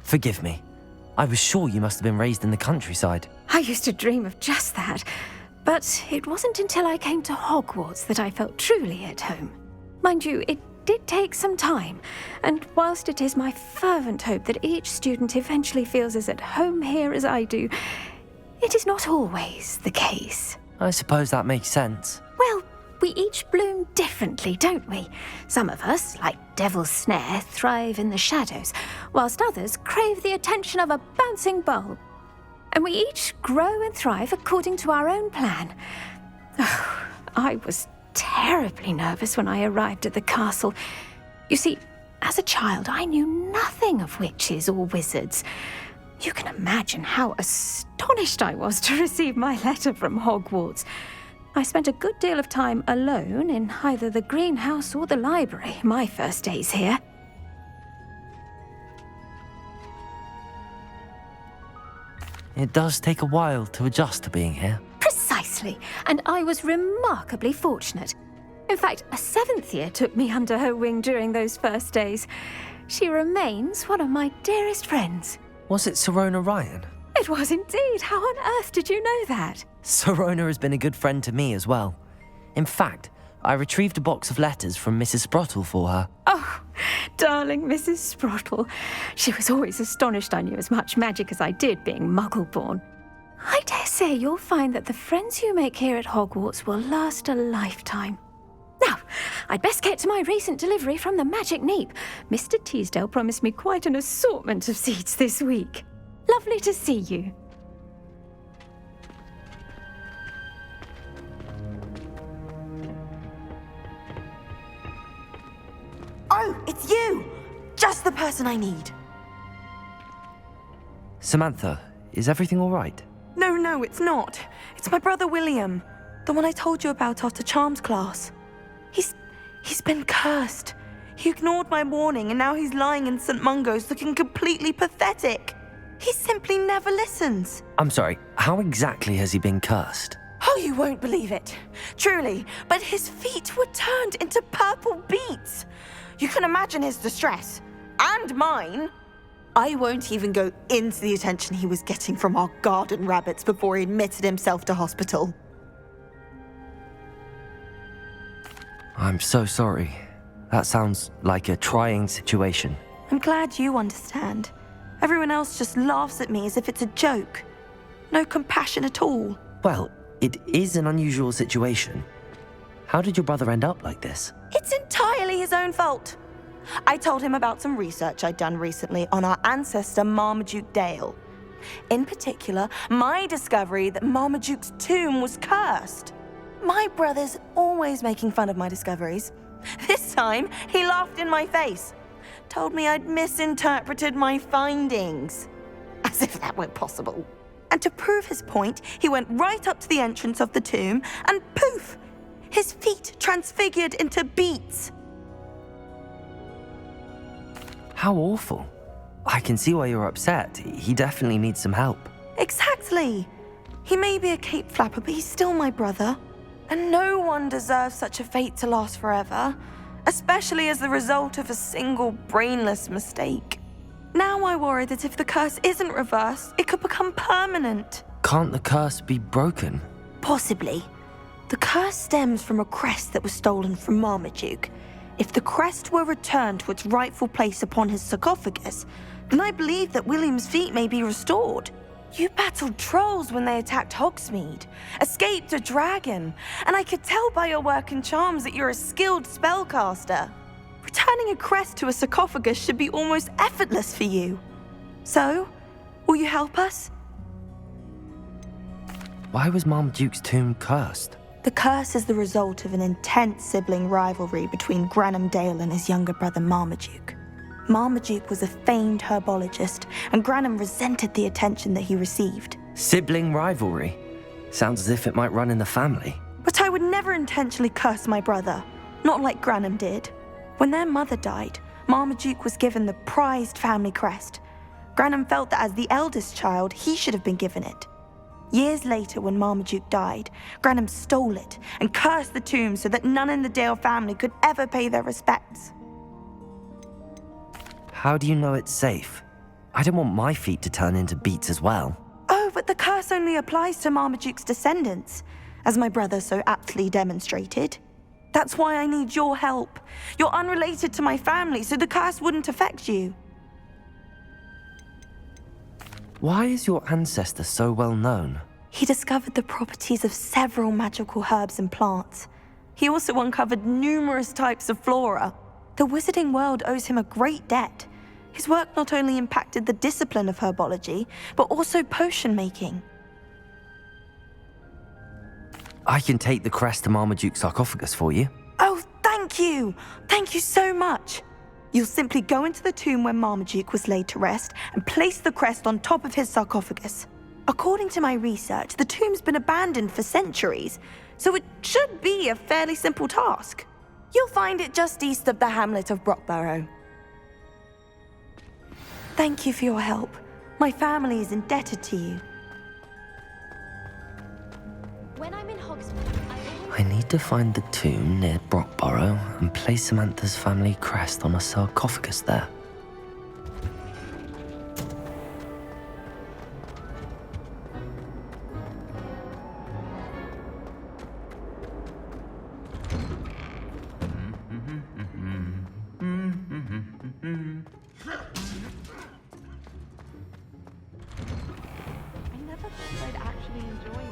Forgive me. I was sure you must have been raised in the countryside. I used to dream of just that. But it wasn't until I came to Hogwarts that I felt truly at home. Mind you, it did take some time, and whilst it is my fervent hope that each student eventually feels as at home here as I do, it is not always the case. I suppose that makes sense. Well, we each bloom differently, don't we? Some of us, like Devil's Snare, thrive in the shadows, whilst others crave the attention of a bouncing bulb. And we each grow and thrive according to our own plan. Oh, I was terribly nervous when I arrived at the castle. You see, as a child, I knew nothing of witches or wizards. You can imagine how astonished I was to receive my letter from Hogwarts. I spent a good deal of time alone in either the greenhouse or the library my first days here. It does take a while to adjust to being here. Precisely, and I was remarkably fortunate. In fact, a 7th year took me under her wing during those first days. She remains one of my dearest friends. Was it Serona Ryan? It was indeed. How on earth did you know that? Serona has been a good friend to me as well. In fact, I retrieved a box of letters from Mrs. Sprottle for her. Oh, darling Mrs. Sprottle. She was always astonished I knew as much magic as I did, being Muggle-born. I dare say you'll find that the friends you make here at Hogwarts will last a lifetime. Now, I'd best get to my recent delivery from the Magic Neep. Mr. Teasdale promised me quite an assortment of seeds this week. Lovely to see you. Oh, it's you! Just the person I need. Samantha, is everything all right? No, it's not. It's my brother William. The one I told you about after Charms class. He's been cursed. He ignored my warning and now he's lying in St. Mungo's looking completely pathetic. He simply never listens. I'm sorry, how exactly has he been cursed? Oh, you won't believe it. Truly, but his feet were turned into purple beets. You can imagine his distress. And mine. I won't even go into the attention he was getting from our garden rabbits before he admitted himself to hospital. I'm so sorry. That sounds like a trying situation. I'm glad you understand. Everyone else just laughs at me as if it's a joke. No compassion at all. Well, it is an unusual situation. How did your brother end up like this? It's entirely his own fault. I told him about some research I'd done recently on our ancestor Marmaduke Dale. In particular, my discovery that Marmaduke's tomb was cursed. My brother's always making fun of my discoveries. This time, he laughed in my face. Told me I'd misinterpreted my findings. As if that weren't possible. And to prove his point, he went right up to the entrance of the tomb and poof! His feet transfigured into beets. How awful. I can see why you're upset. He definitely needs some help. Exactly. He may be a cape flapper, but he's still my brother. And no one deserves such a fate to last forever, especially as the result of a single brainless mistake. Now I worry that if the curse isn't reversed, it could become permanent. Can't the curse be broken? Possibly. The curse stems from a crest that was stolen from Marmaduke. If the crest were returned to its rightful place upon his sarcophagus, then I believe that William's feet may be restored. You battled trolls when they attacked Hogsmeade, escaped a dragon, and I could tell by your work and charms that you're a skilled spellcaster. Returning a crest to a sarcophagus should be almost effortless for you. So, will you help us? Why was Marmaduke's tomb cursed? The curse is the result of an intense sibling rivalry between Granham Dale and his younger brother Marmaduke. Marmaduke was a famed herbologist, and Granham resented the attention that he received. Sibling rivalry? Sounds as if it might run in the family. But I would never intentionally curse my brother, not like Granham did. When their mother died, Marmaduke was given the prized family crest. Granham felt that as the eldest child, he should have been given it. Years later, when Marmaduke died, Granham stole it and cursed the tomb so that none in the Dale family could ever pay their respects. How do you know it's safe? I don't want my feet to turn into beets as well. Oh, but the curse only applies to Marmaduke's descendants, as my brother so aptly demonstrated. That's why I need your help. You're unrelated to my family, so the curse wouldn't affect you. Why is your ancestor so well known? He discovered the properties of several magical herbs and plants. He also uncovered numerous types of flora. The wizarding world owes him a great debt. His work not only impacted the discipline of herbology, but also potion making. I can take the crest to Marmaduke's sarcophagus for you. Oh, thank you! Thank you so much! You'll simply go into the tomb where Marmaduke was laid to rest and place the crest on top of his sarcophagus. According to my research, the tomb's been abandoned for centuries, so it should be a fairly simple task. You'll find it just east of the hamlet of Brockborough. Thank you for your help. My family is indebted to you. When I'm in Hogsmeade, I need to find the tomb near Brockborough and place Samantha's family crest on a sarcophagus there. I never thought I'd actually enjoy it.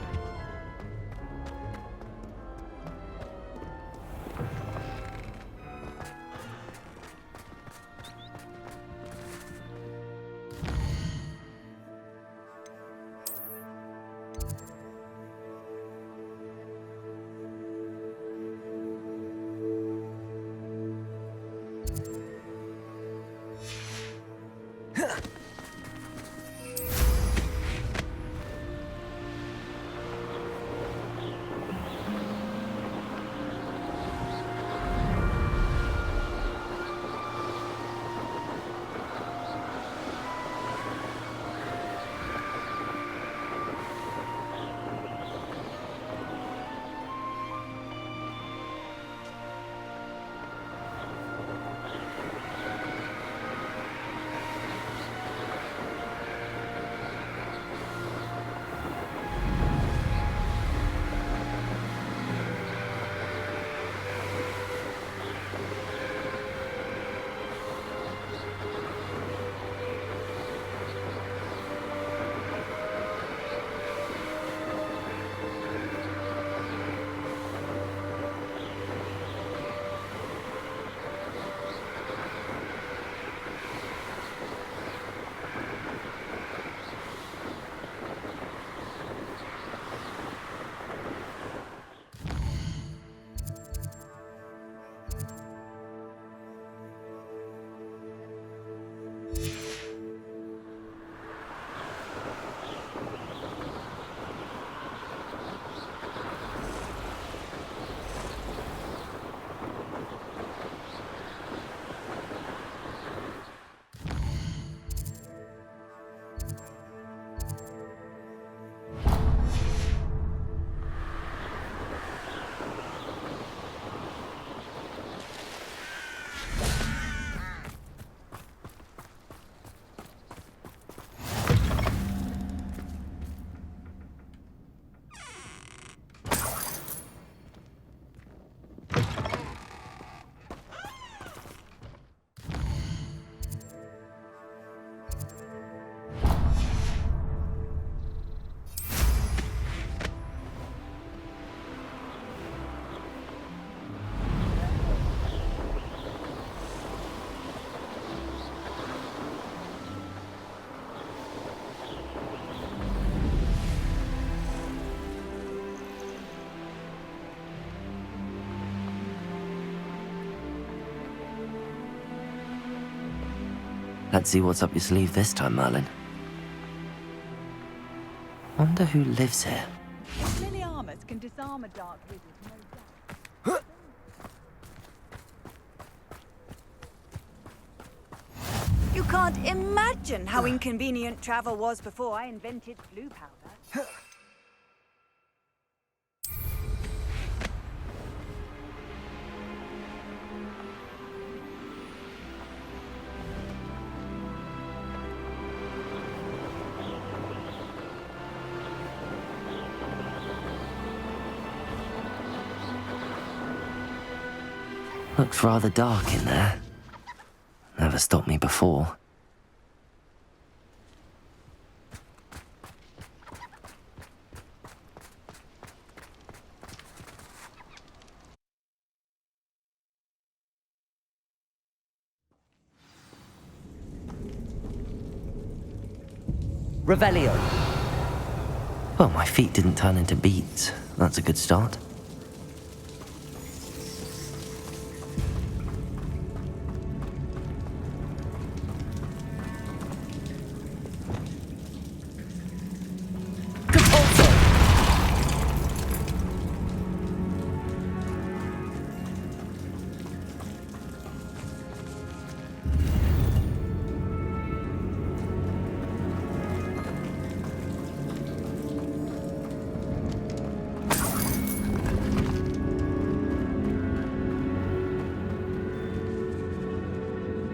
Let's see what's up your sleeve this time, Merlin. Wonder who lives here. Many armors can disarm a dark wizard, no doubt. You can't imagine how inconvenient travel was before I invented blue powder. Looks rather dark in there. Never stopped me before. Revelio. Well, my feet didn't turn into beets. That's a good start.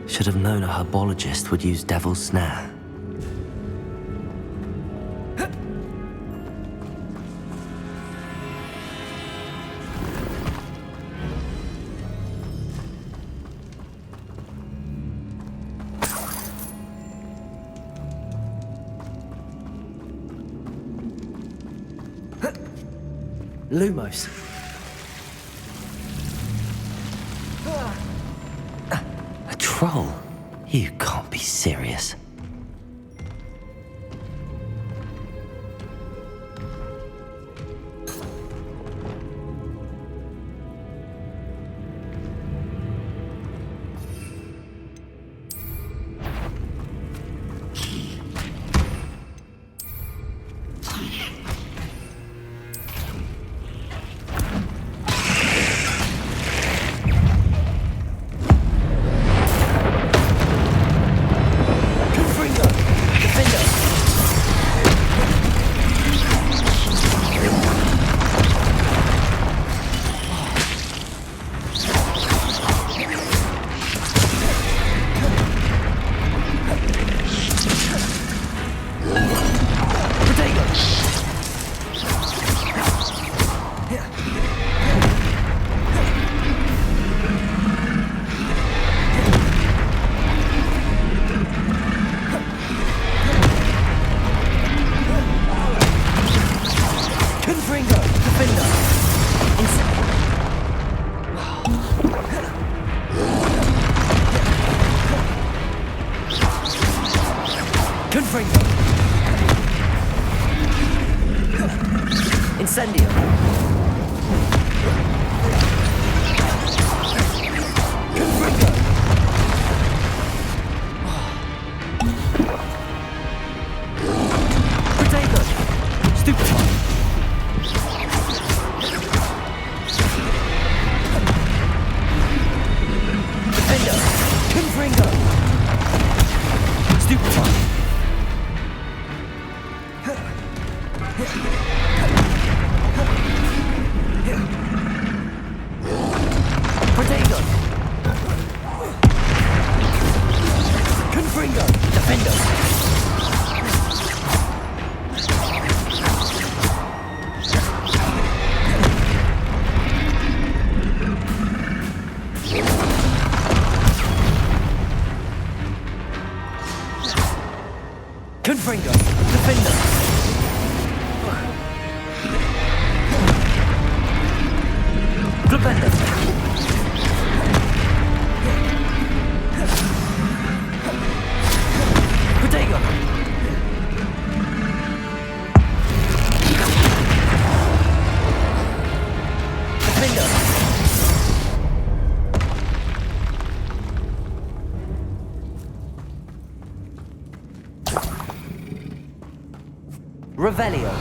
Should have known a herbologist would use Devil's Snare. Lumos. A troll? You can't be serious. Incendio. Potato. Stupefy. Defender. Confringo. Stupefy. Potato. Confringo. Defender. Confringo. Defender. Flipendo. Potato. Defender. Revelio.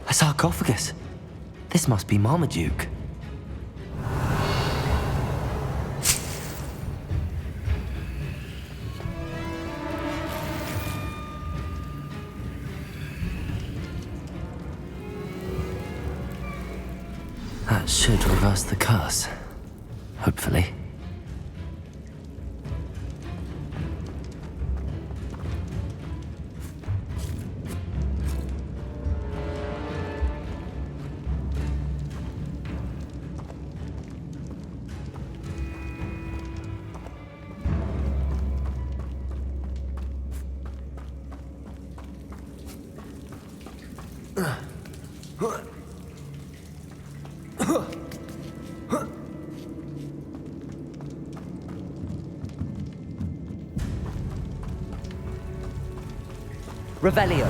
A sarcophagus. This must be Marmaduke. That should reverse the curse. Hopefully. Revelio.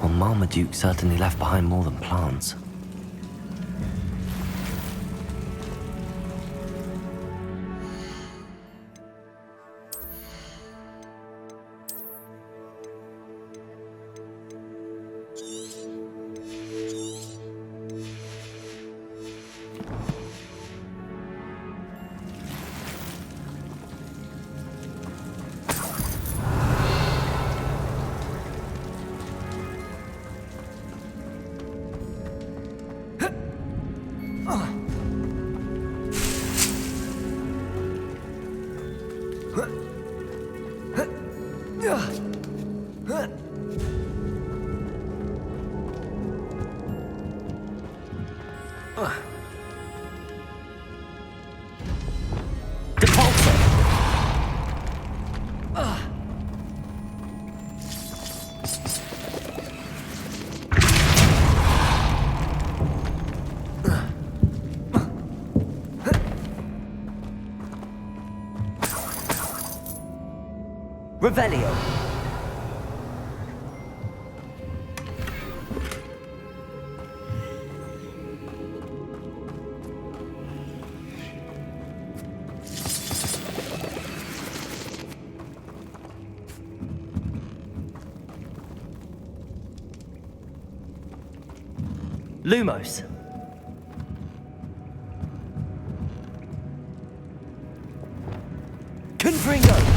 Well, Marmaduke certainly left behind more than plants. Revelio. Lumos. Confringo.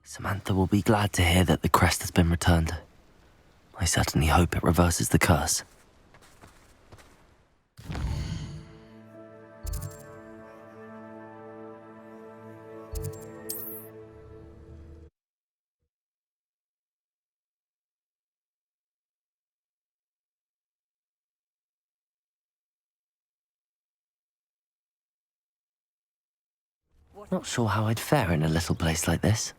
Samantha will be glad to hear that the crest has been returned. I certainly hope it reverses the curse. Not sure how I'd fare in a little place like this.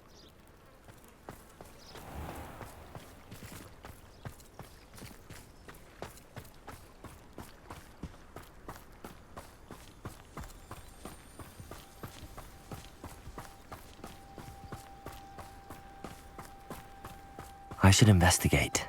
I should investigate.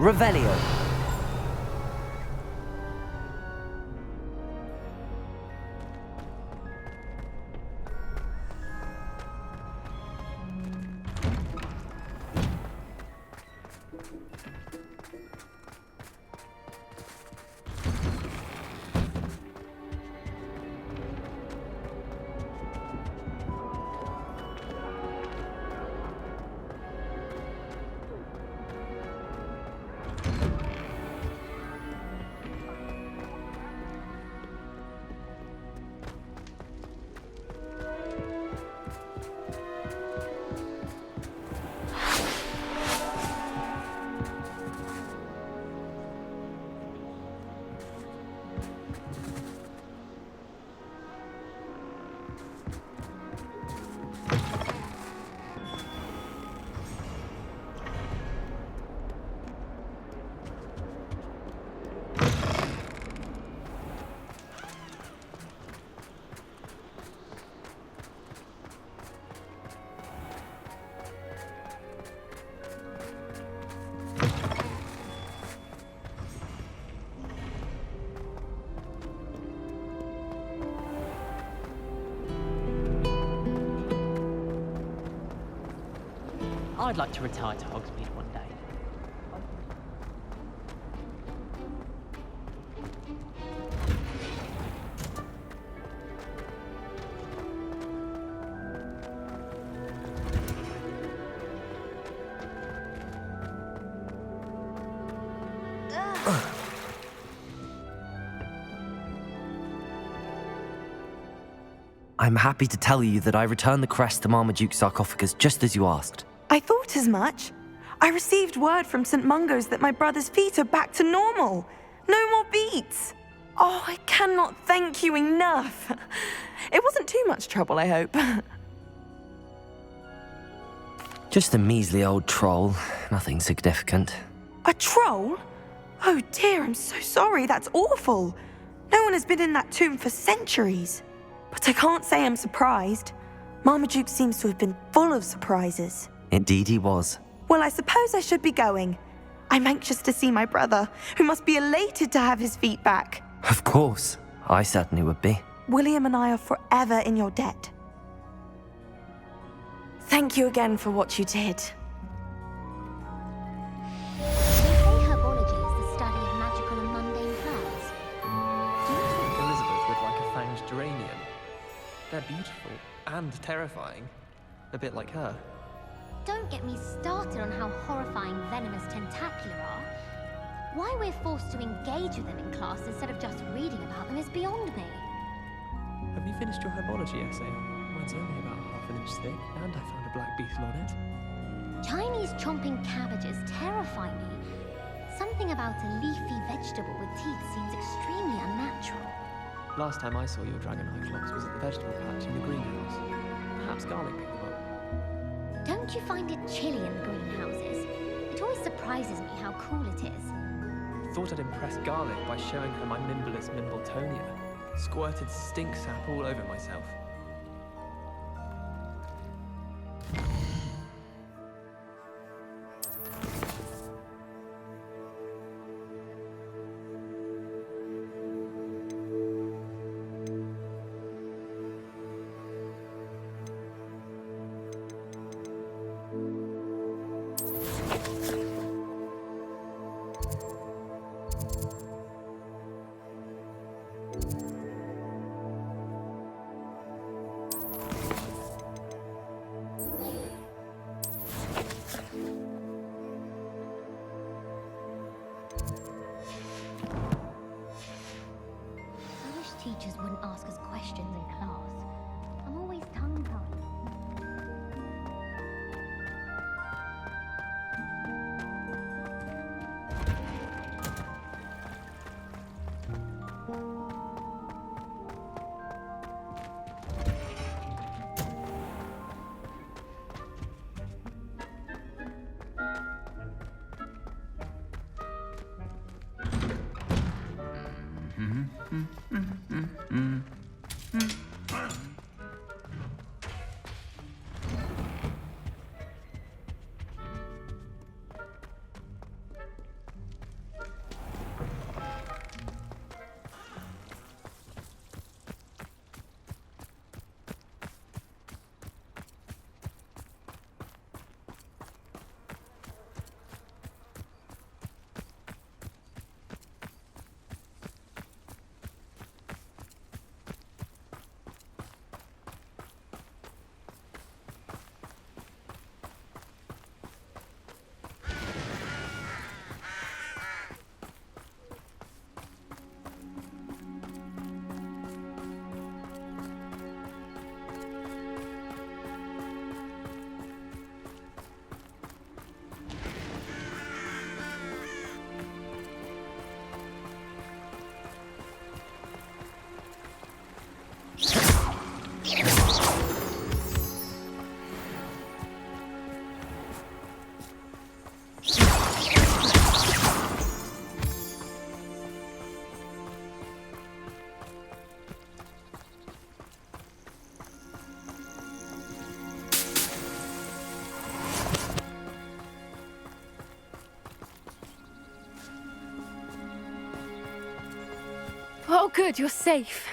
Revelio. I'd like to retire to Hogsmeade one day. I'm happy to tell you that I returned the crest to Marmaduke's sarcophagus just as you asked. I thought as much. I received word from St. Mungo's that my brother's feet are back to normal. No more beats. Oh, I cannot thank you enough. It wasn't too much trouble, I hope. Just a measly old troll, nothing significant. A troll? Oh dear, I'm so sorry, that's awful. No one has been in that tomb for centuries. But I can't say I'm surprised. Marmaduke seems to have been full of surprises. Indeed he was. Well, I suppose I should be going. I'm anxious to see my brother, who must be elated to have his feet back. Of course, I certainly would be. William and I are forever in your debt. Thank you again for what you did. They say herbology is the study of magical and mundane plants. Do you think Elizabeth would like a fanged geranium? They're beautiful and terrifying. A bit like her. Don't get me started on how horrifying venomous tentacular are. Why we're forced to engage with them in class instead of just reading about them is beyond me. Have you finished your herbology essay? Mine's only about half an inch thick, and I found a black beetle on it. Chinese chomping cabbages terrify me. Something about a leafy vegetable with teeth seems extremely unnatural. Last time I saw your dragonite clocks was at the vegetable patch in the greenhouse. Perhaps garlic picked them up. Don't you find it chilly in the greenhouses? It always surprises me how cool it is. Thought I'd impress Garlic by showing her my Mimbleless Mimbletonia. Squirted stink sap all over myself. Teachers wouldn't ask us questions in class. I'm always tongue-tied. Oh, good, you're safe.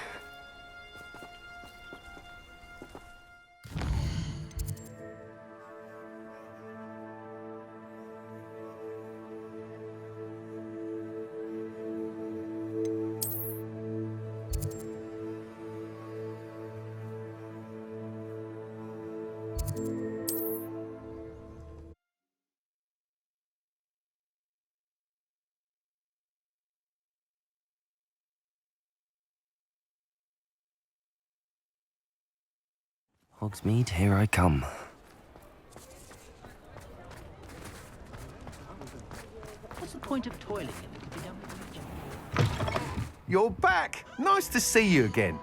Hogsmeade, here I come. What's the point of toiling in it if you don't? You're back! Nice to see you again.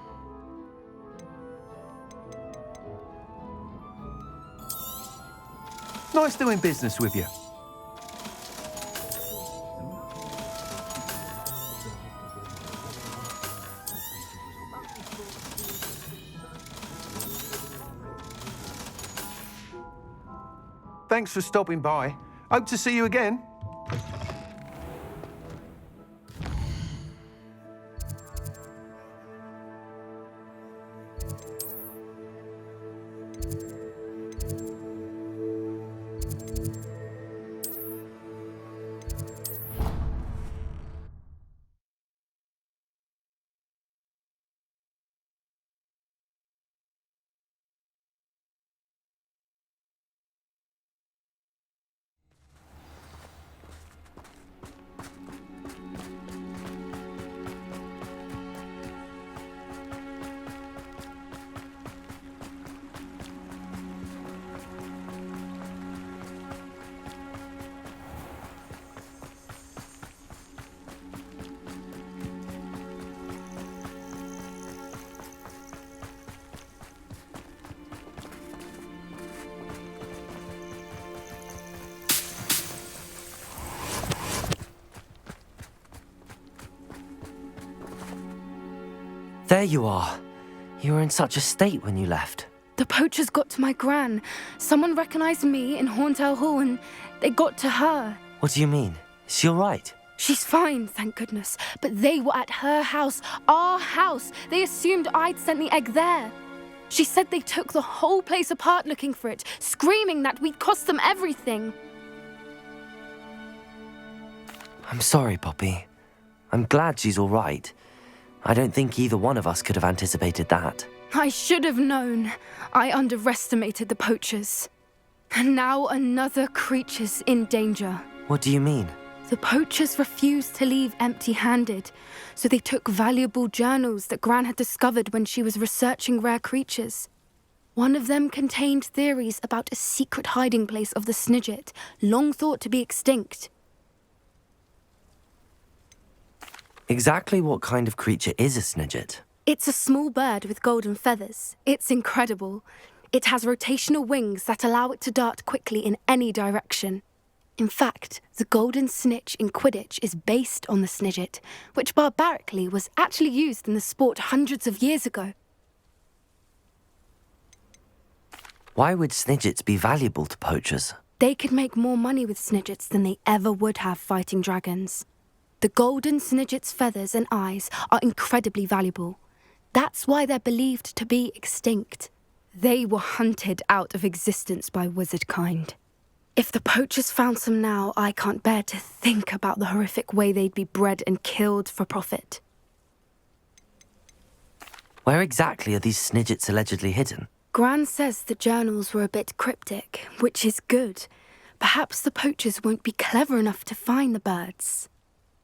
Nice doing business with you. Thanks for stopping by. Hope to see you again. There you are. You were in such a state when you left. The poachers got to my gran. Someone recognized me in Horntail Hall and they got to her. What do you mean? Is she all right? She's fine, thank goodness. But they were at her house, our house. They assumed I'd sent the egg there. She said they took the whole place apart looking for it, screaming that we'd cost them everything. I'm sorry, Poppy. I'm glad she's all right. I don't think either one of us could have anticipated that. I should have known. I underestimated the poachers. And now another creature's in danger. What do you mean? The poachers refused to leave empty-handed, so they took valuable journals that Gran had discovered when she was researching rare creatures. One of them contained theories about a secret hiding place of the Snidget, long thought to be extinct. Exactly what kind of creature is a Snidget? It's a small bird with golden feathers. It's incredible. It has rotational wings that allow it to dart quickly in any direction. In fact, the golden snitch in Quidditch is based on the Snidget, which barbarically was actually used in the sport hundreds of years ago. Why would Snidgets be valuable to poachers? They could make more money with Snidgets than they ever would have fighting dragons. The golden Snidget's feathers and eyes are incredibly valuable. That's why they're believed to be extinct. They were hunted out of existence by wizard kind. If the poachers found some now, I can't bear to think about the horrific way they'd be bred and killed for profit. Where exactly are these Snidgets allegedly hidden? Gran says the journals were a bit cryptic, which is good. Perhaps the poachers won't be clever enough to find the birds.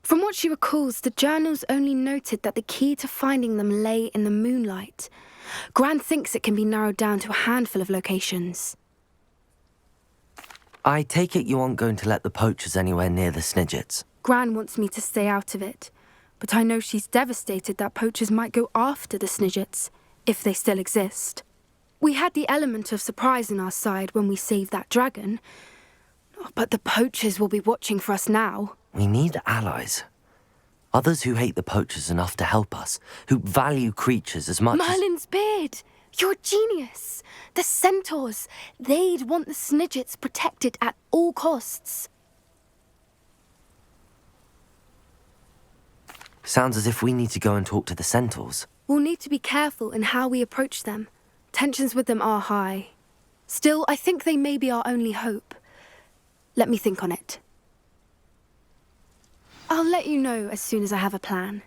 From what she recalls, the journals only noted that the key to finding them lay in the moonlight. Gran thinks it can be narrowed down to a handful of locations. I take it you aren't going to let the poachers anywhere near the Snidgets. Gran wants me to stay out of it, but I know she's devastated that poachers might go after the Snidgets, if they still exist. We had the element of surprise on our side when we saved that dragon, but the poachers will be watching for us now. We need allies. Others who hate the poachers enough to help us, who value creatures as much Merlin's beard! You're a genius! The centaurs! They'd want the Snidgets protected at all costs. Sounds as if we need to go and talk to the centaurs. We'll need to be careful in how we approach them. Tensions with them are high. Still, I think they may be our only hope. Let me think on it. I'll let you know as soon as I have a plan.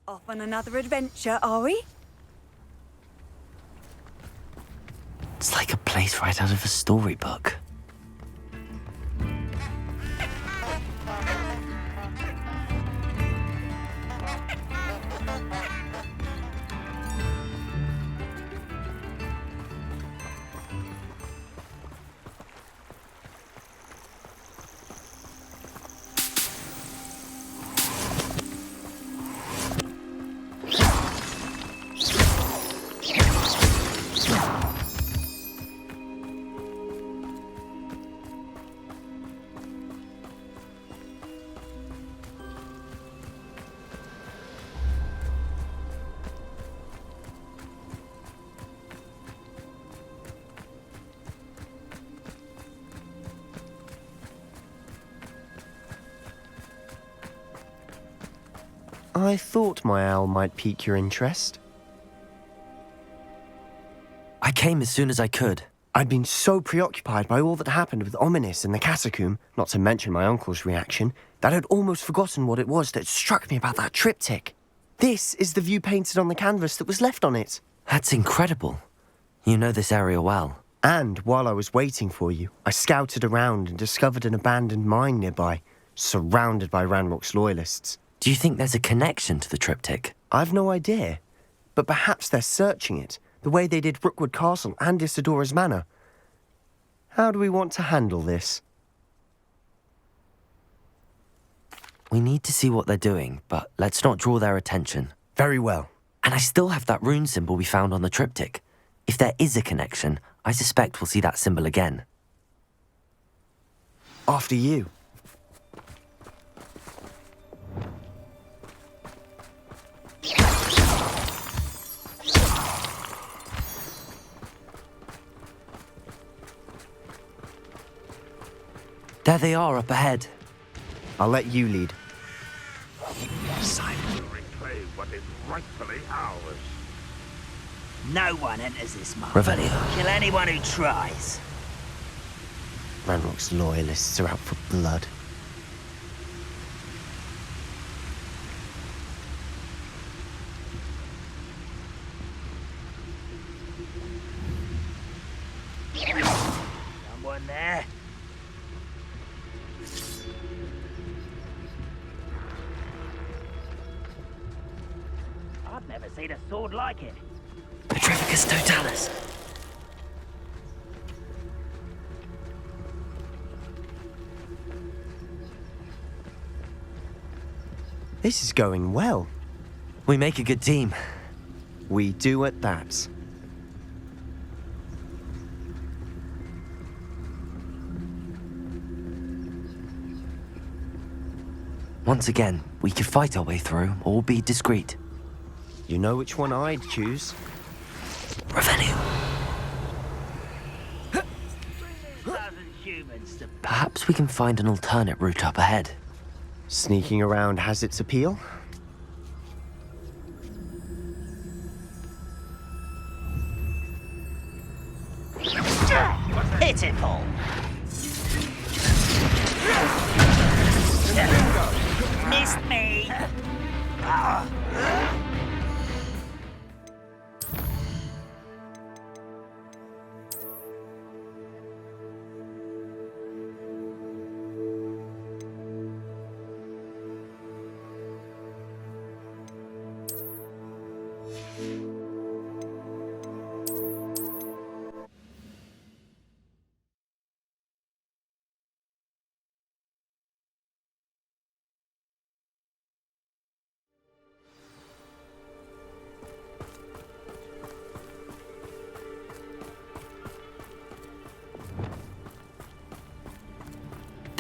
Off on another adventure, are we? It's like a place right out of a storybook. I thought my owl might pique your interest. I came as soon as I could. I'd been so preoccupied by all that happened with Ominis and the catacomb, not to mention my uncle's reaction, that I'd almost forgotten what it was that struck me about that triptych. This is the view painted on the canvas that was left on it. That's incredible. You know this area well. And while I was waiting for you, I scouted around and discovered an abandoned mine nearby, surrounded by Ranrock's loyalists. Do you think there's a connection to the triptych? I've no idea, but perhaps they're searching it, the way they did Rookwood Castle and Isidora's Manor. How do we want to handle this? We need to see what they're doing, but let's not draw their attention. Very well. And I still have that rune symbol we found on the triptych. If there is a connection, I suspect we'll see that symbol again. After you. There they are up ahead. I'll let you lead. Simon will reclaim what is rightfully ours. No one enters this mine. Revelio. Kill anyone who tries. Ranrock's loyalists are out for blood. Someone there? I've never seen a sword like it. Petrificus Totalis. This is going well. We make a good team. We do at that. Once again, we could fight our way through or be discreet. You know which one I'd choose. Revelio. Humans to Perhaps we can find an alternate route up ahead. Sneaking around has its appeal. pitiful. Missed me.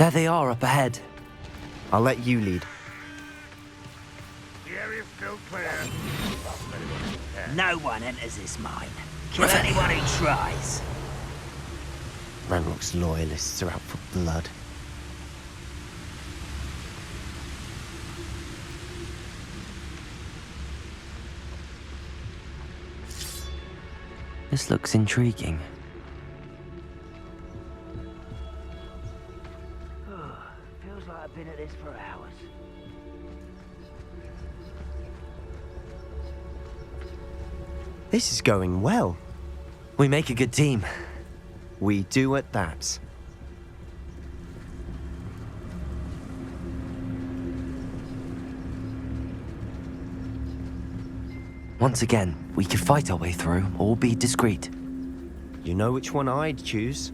There they are up ahead. I'll let you lead. The area's still clear. No one enters this mine. Kill anyone who tries. Ranrock's loyalists are out for blood. This looks intriguing. Feels like I've been at this for hours. This is going well. We make a good team. We do at that. Once again, we could fight our way through or be discreet. You know which one I'd choose.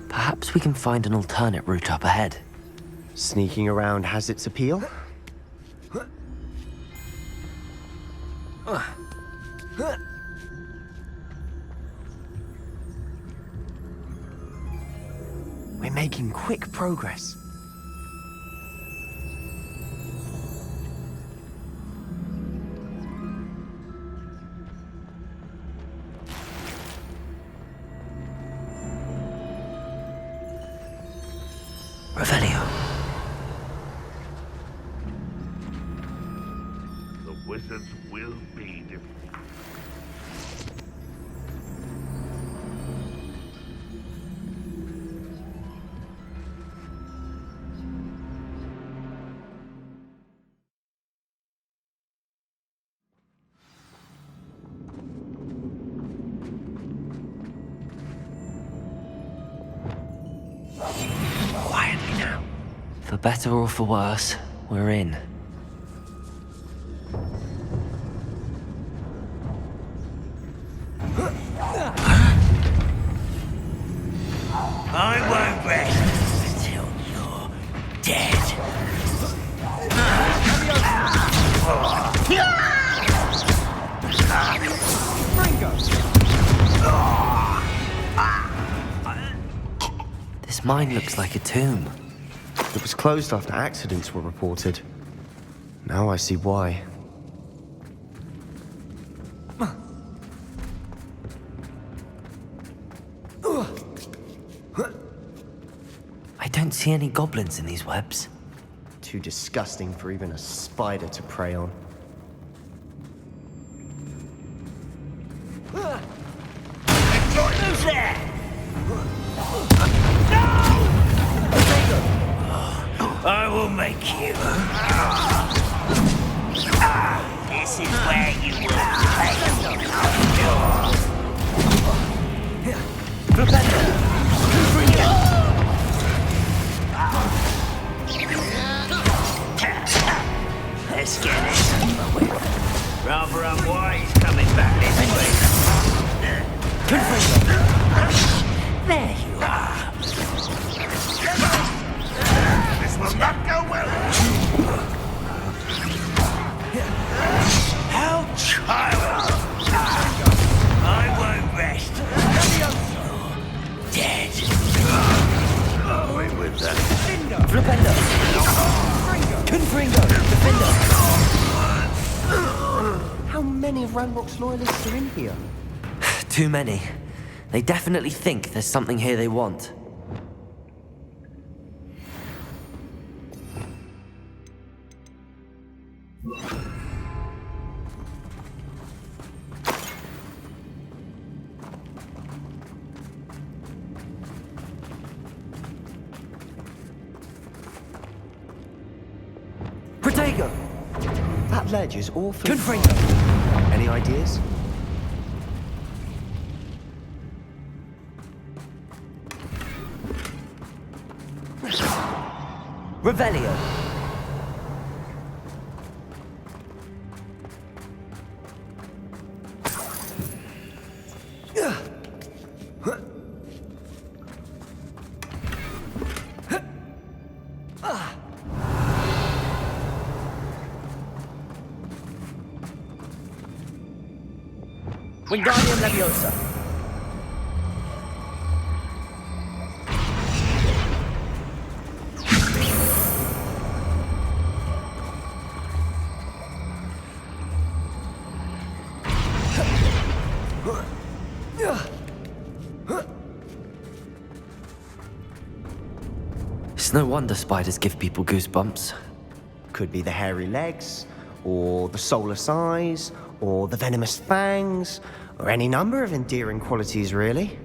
Perhaps we can find an alternate route up ahead. Sneaking around has its appeal. We're making quick progress. Revelio. The wizards will be defeated. Quietly now. For better or for worse, we're in. I won't rest until you're dead. This mine looks like a tomb. It was closed after accidents were reported. Now I see why. I don't see any goblins in these webs. Too disgusting for even a spider to prey on. Who's there? I will make you. This is where you will Let's get this over with. Rather unwise coming back this way. There you are. This will not go well. How child! I won't rest. You're dead. Away with that. Flipendo! Confringo! Defender! How many of Ranrock's loyalists are in here? Too many. They definitely think there's something here they want. Protego! That ledge is awfully... Confringo! Any ideas? Revelio! Wingardium Leviosa! It's no wonder spiders give people goosebumps. Could be the hairy legs, or the soulless eyes, or the venomous fangs, or any number of endearing qualities, really.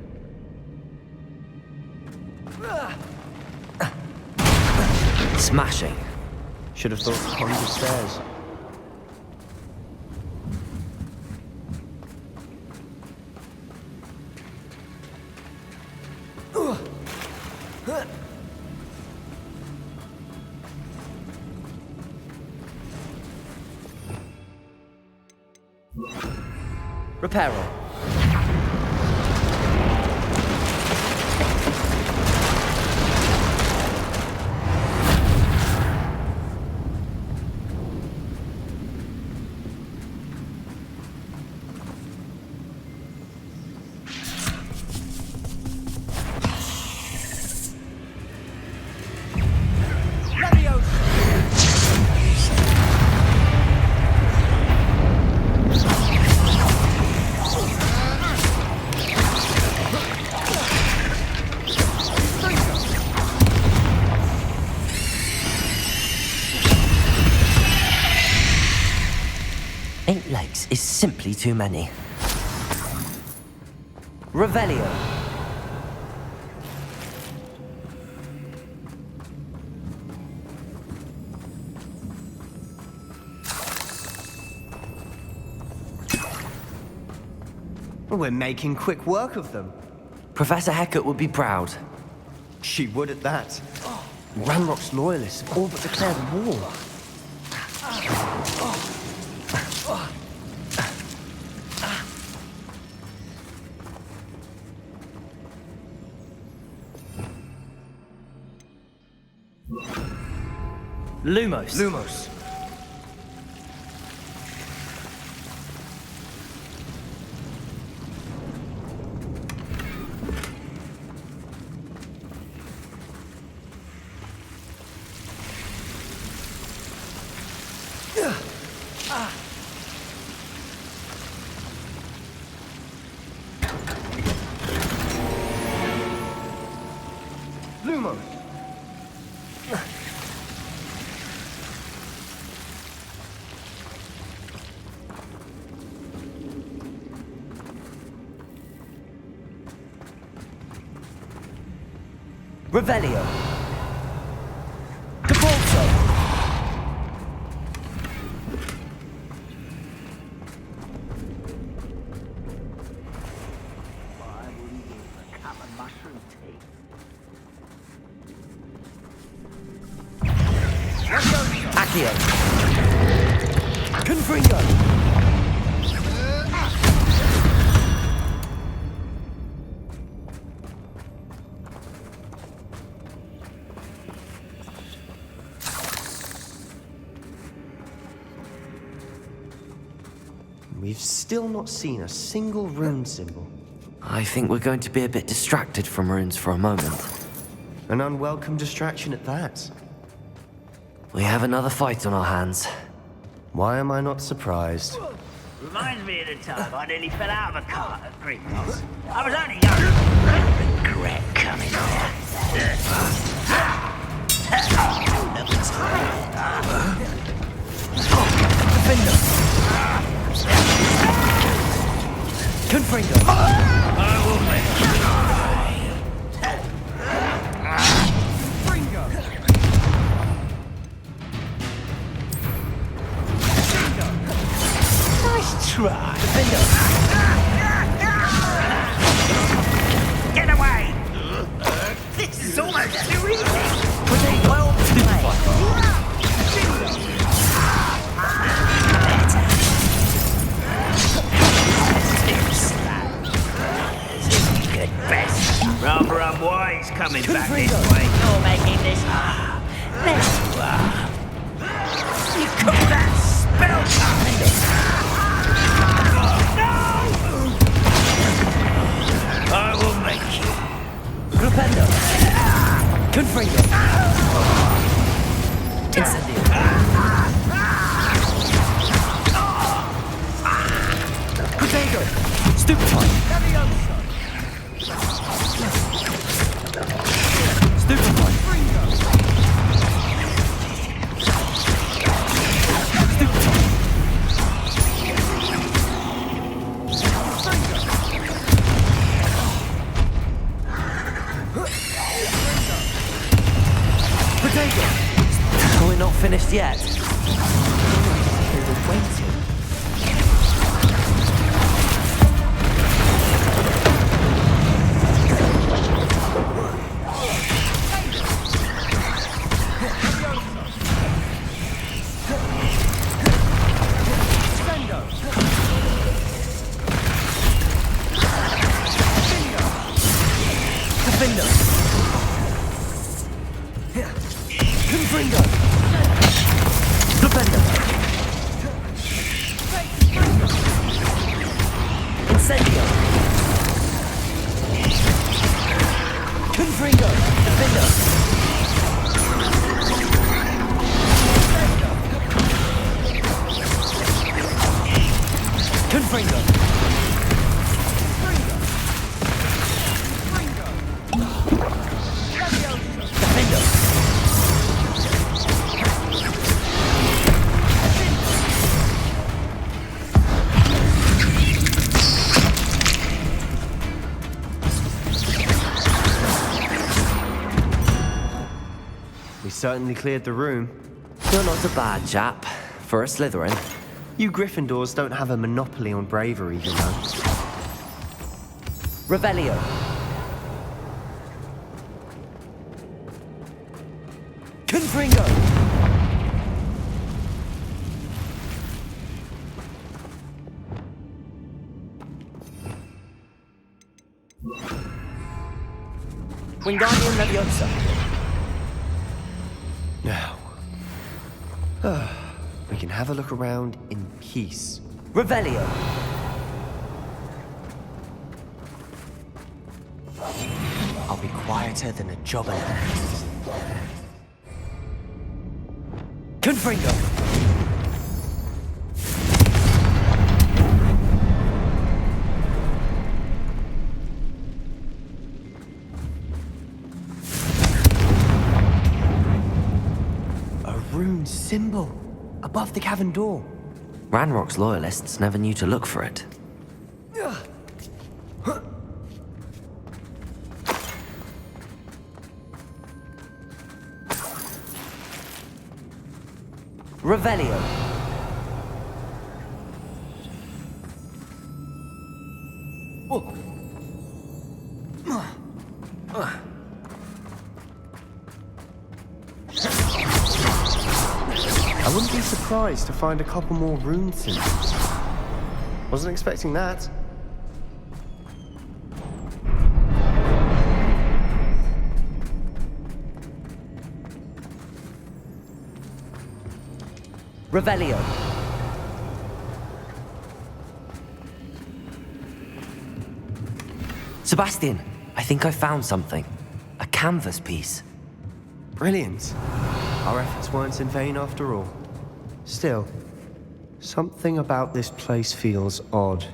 Smashing. Should have thought to climb the stairs. Reparo. Eight legs is simply too many. Revelio. We're making quick work of them. Professor Hecat would be proud. She would at that. Ranrock's loyalists have all but declared war. Lumos. Lumos. Lumos. Revelio. Cabalso. Accio. Confringo. We've still not seen a single rune symbol. I think we're going to be a bit distracted from runes for a moment. An unwelcome distraction at that. We have another fight on our hands. Why am I not surprised? Reminds me of the time I nearly fell out of a cart at Gryffindor. I was only young. I regret coming here. Confringo. I will make you Nice try. Get away! This is almost too easy. Well played. Good best. Rather unwise coming back this way. You're making this hard. There you are. You call that spellcasting? No! I will make you. Grupendo. Confringo. Incendio. Protego. Stupefy. Stupefy. We certainly cleared the room. You're not a bad chap. For a Slytherin. You Gryffindors don't have a monopoly on bravery, you know. Revelio. Confringo! Wingardium Leviosa. Now, we can have a look around in peace. Revelio. I'll be quieter than a job in hand. Confringo. A rune symbol above the cavern door. Ranrock's loyalists never knew to look for it. Revelio. I wouldn't be surprised to find a couple more rune symbols. Wasn't expecting that. Revelio. Sebastian, I think I found something. A canvas piece. Brilliant. Our efforts weren't in vain after all. Still, something about this place feels odd.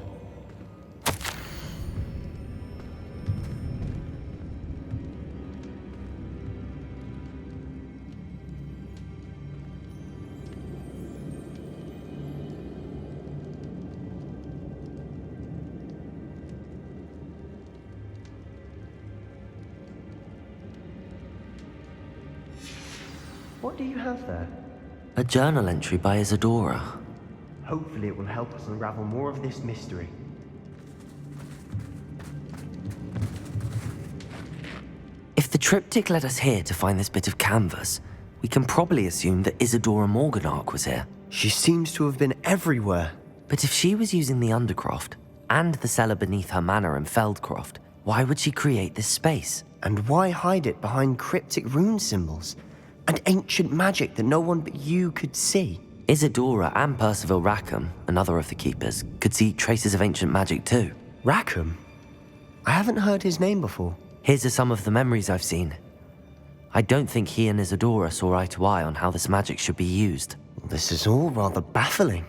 What do you have there? A journal entry by Isadora. Hopefully it will help us unravel more of this mystery. If the triptych led us here to find this bit of canvas, we can probably assume that Isadora Morganach was here. She seems to have been everywhere. But if she was using the Undercroft, and the cellar beneath her manor in Feldcroft, why would she create this space? And why hide it behind cryptic rune symbols? And ancient magic that no one but you could see? Isadora and Percival Rackham, another of the Keepers, could see traces of ancient magic too. Rackham? I haven't heard his name before. Here's are some of the memories I've seen. I don't think he and Isadora saw eye to eye on how this magic should be used. This is all rather baffling.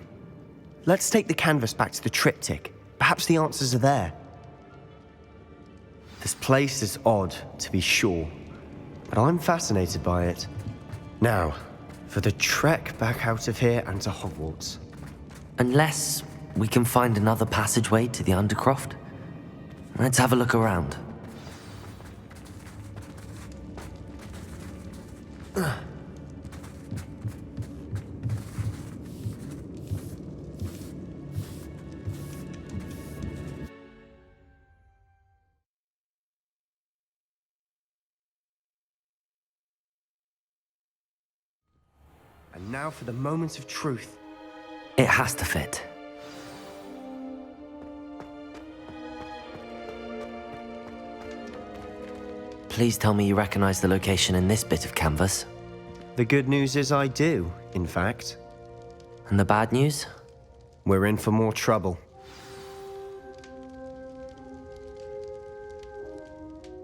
Let's take the canvas back to the triptych. Perhaps the answers are there. This place is odd, to be sure, but I'm fascinated by it. Now, for the trek back out of here and to Hogwarts. Unless we can find another passageway to the Undercroft. Let's have a look around. And now for the moment of truth. It has to fit. Please tell me you recognize the location in this bit of canvas. The good news is I do, in fact. And the bad news? We're in for more trouble.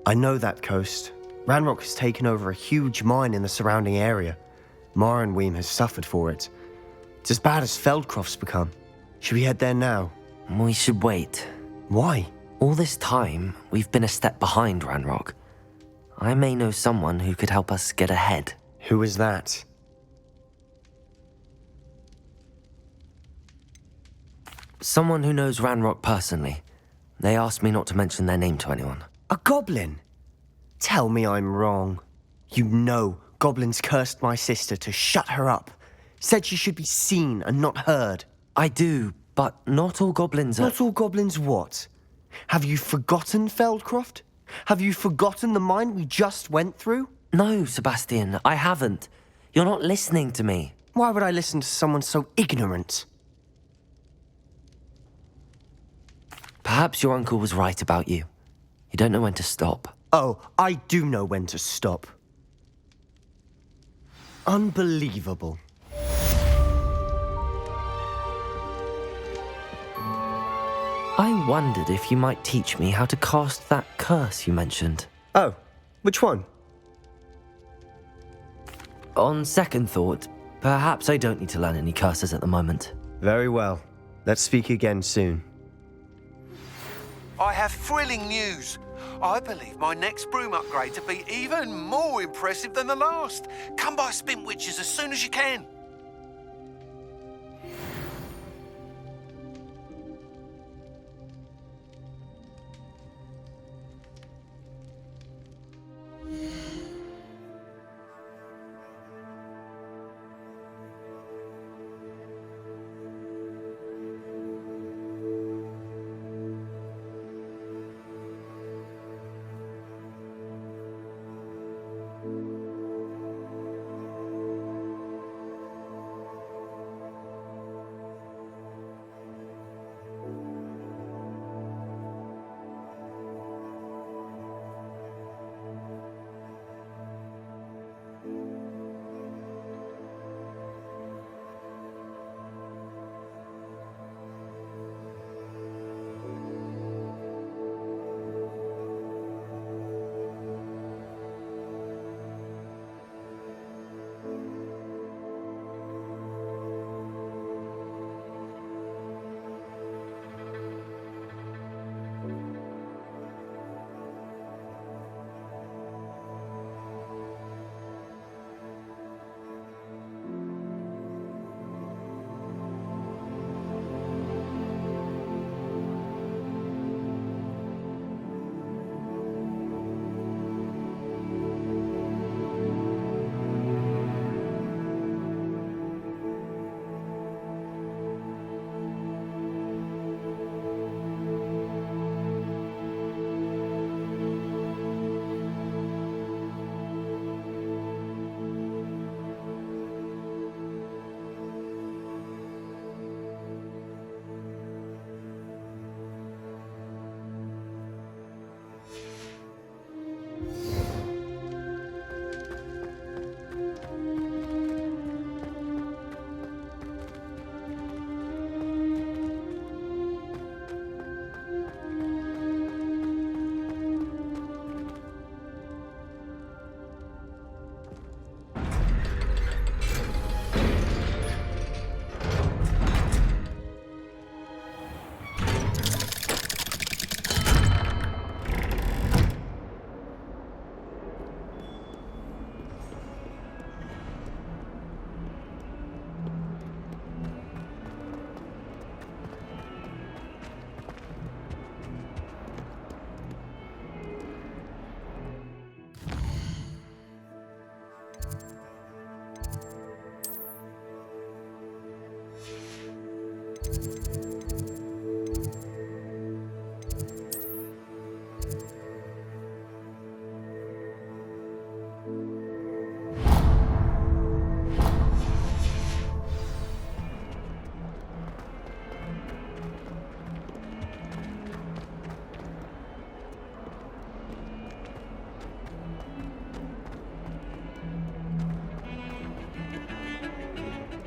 I know that coast. Ranrock has taken over a huge mine in the surrounding area. Marrenweem has suffered for it. It's as bad as Feldcroft's become. Should we head there now? We should wait. Why? All this time, we've been a step behind Ranrock. I may know someone who could help us get ahead. Who is that? Someone who knows Ranrock personally. They asked me not to mention their name to anyone. A goblin? Tell me I'm wrong. You know goblins cursed my sister to shut her up. Said she should be seen and not heard. I do, but not all goblins are... Not all goblins what? Have you forgotten Feldcroft? Have you forgotten the mine we just went through? No, Sebastian, I haven't. You're not listening to me. Why would I listen to someone so ignorant? Perhaps your uncle was right about you. You don't know when to stop. Oh, I do know when to stop. Unbelievable. I wondered if you might teach me how to cast that curse you mentioned. Oh, which one? On second thought, perhaps I don't need to learn any curses at the moment. Very well. Let's speak again soon. I have thrilling news. I believe my next broom upgrade to be even more impressive than the last. Come by Spintwitches as soon as you can.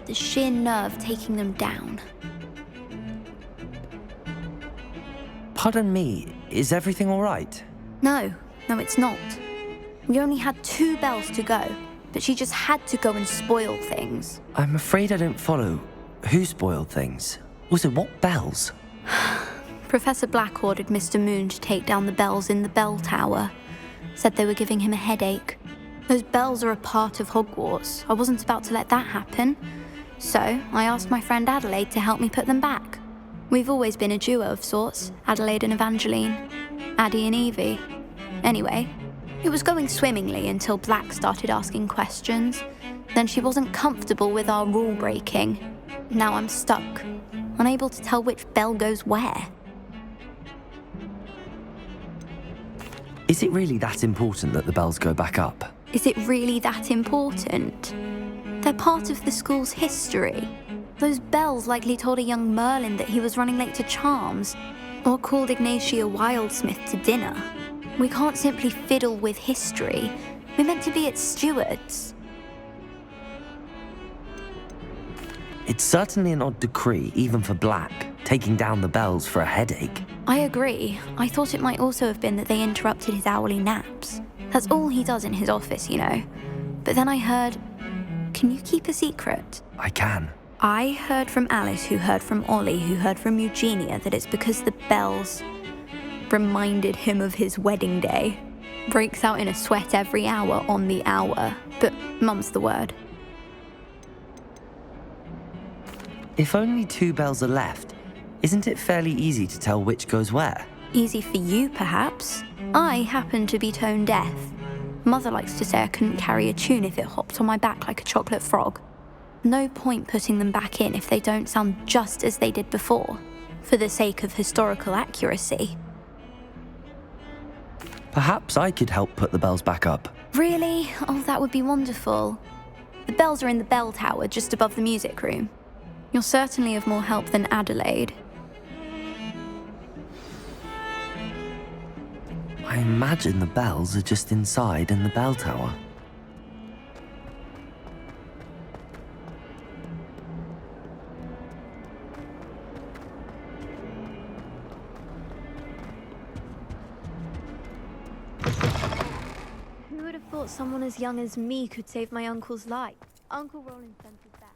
The sheer nerve taking them down. Pardon me, is everything all right? No, it's not. We only had 2 bells to go, but she just had to go and spoil things. I'm afraid I don't follow. Who spoiled things? Also, what bells? Professor Black ordered Mr. Moon to take down the bells in the bell tower. Said they were giving him a headache. Those bells are a part of Hogwarts. I wasn't about to let that happen. So I asked my friend Adelaide to help me put them back. We've always been a duo of sorts, Adelaide and Evangeline, Addie and Evie. Anyway, it was going swimmingly until Black started asking questions. Then she wasn't comfortable with our rule breaking. Now I'm stuck, unable to tell which bell goes where. Is it really that important that the bells go back up? Is it really that important? They're part of the school's history. Those bells likely told a young Merlin that he was running late to Charms, or called Ignatia Wildsmith to dinner. We can't simply fiddle with history. We're meant to be its stewards. It's certainly an odd decree, even for Black, taking down the bells for a headache. I agree. I thought it might also have been that they interrupted his hourly naps. That's all he does in his office, you know. But then I heard... Can you keep a secret? I can. I heard from Alice, who heard from Ollie, who heard from Eugenia, that it's because the bells reminded him of his wedding day. Breaks out in a sweat every hour on the hour. But mum's the word. If only 2 bells are left, isn't it fairly easy to tell which goes where? Easy for you, perhaps. I happen to be tone deaf. Mother likes to say I couldn't carry a tune if it hopped on my back like a chocolate frog. No point putting them back in if they don't sound just as they did before, for the sake of historical accuracy. Perhaps I could help put the bells back up. Really? Oh, that would be wonderful. The bells are in the bell tower just above the music room. You're certainly of more help than Adelaide. I imagine the bells are just inside in the bell tower. Who would have thought someone as young as me could save my uncle's life? Uncle Roland sent us back.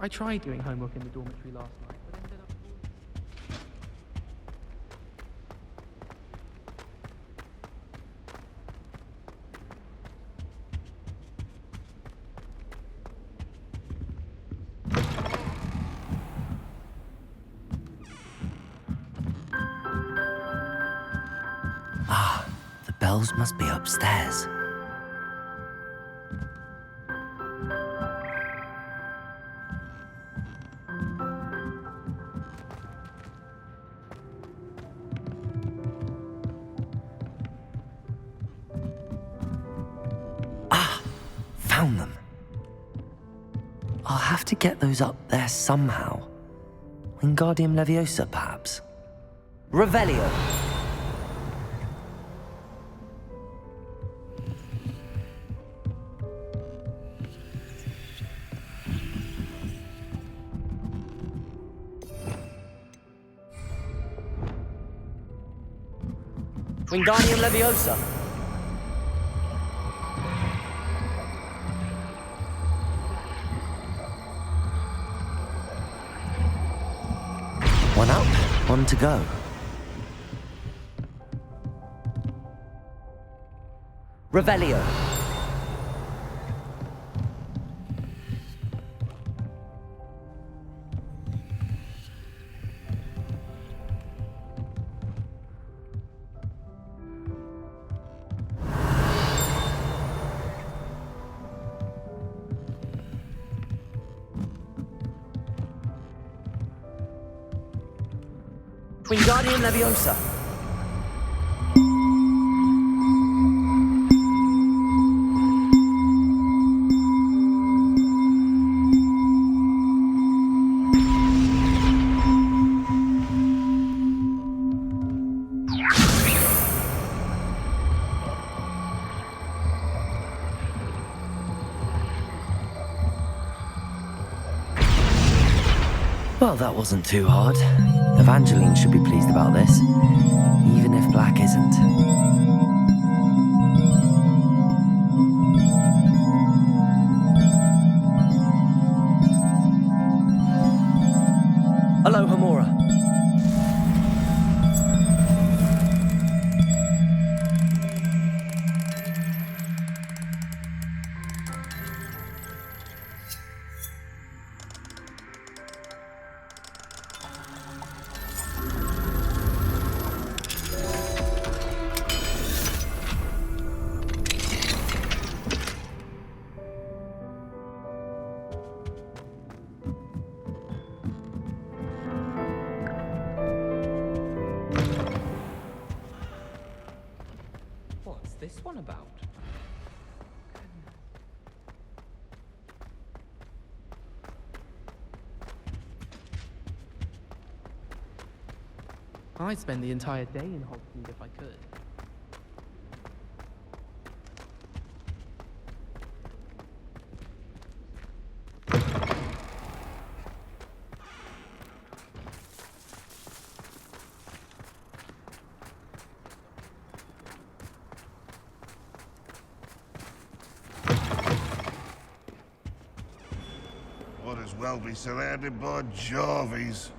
I tried doing homework in the dormitory last night, but ended up... Ah, the bells must be upstairs. Found them. I'll have to get those up there somehow. Wingardium Leviosa, perhaps. Revelio. Wingardium Leviosa. One up, one to go. Revelio. Wingardium Leviosa. Well, that wasn't too hard. Evangeline should be pleased about this, even if Black isn't. Hello, Hamora. What's this one about? I'd spend the entire day in Hogsmeade if I could. Might as well be surrounded by Jarvies.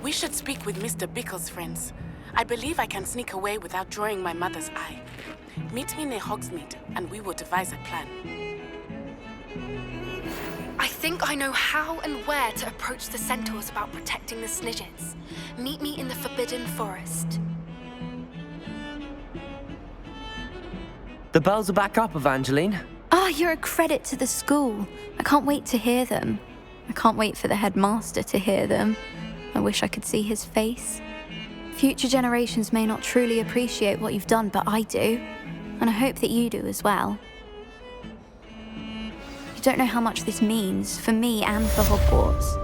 We should speak with Mr. Bickle's friends. I believe I can sneak away without drawing my mother's eye. Meet me near Hogsmeade, and we will devise a plan. I think I know how and where to approach the centaurs about protecting the Snidgets. Meet me in the Forbidden Forest. The bells are back up, Evangeline. Ah, you're a credit to the school. I can't wait to hear them. I can't wait for the headmaster to hear them. I wish I could see his face. Future generations may not truly appreciate what you've done, but I do. And I hope that you do as well. You don't know how much this means for me and for Hogwarts.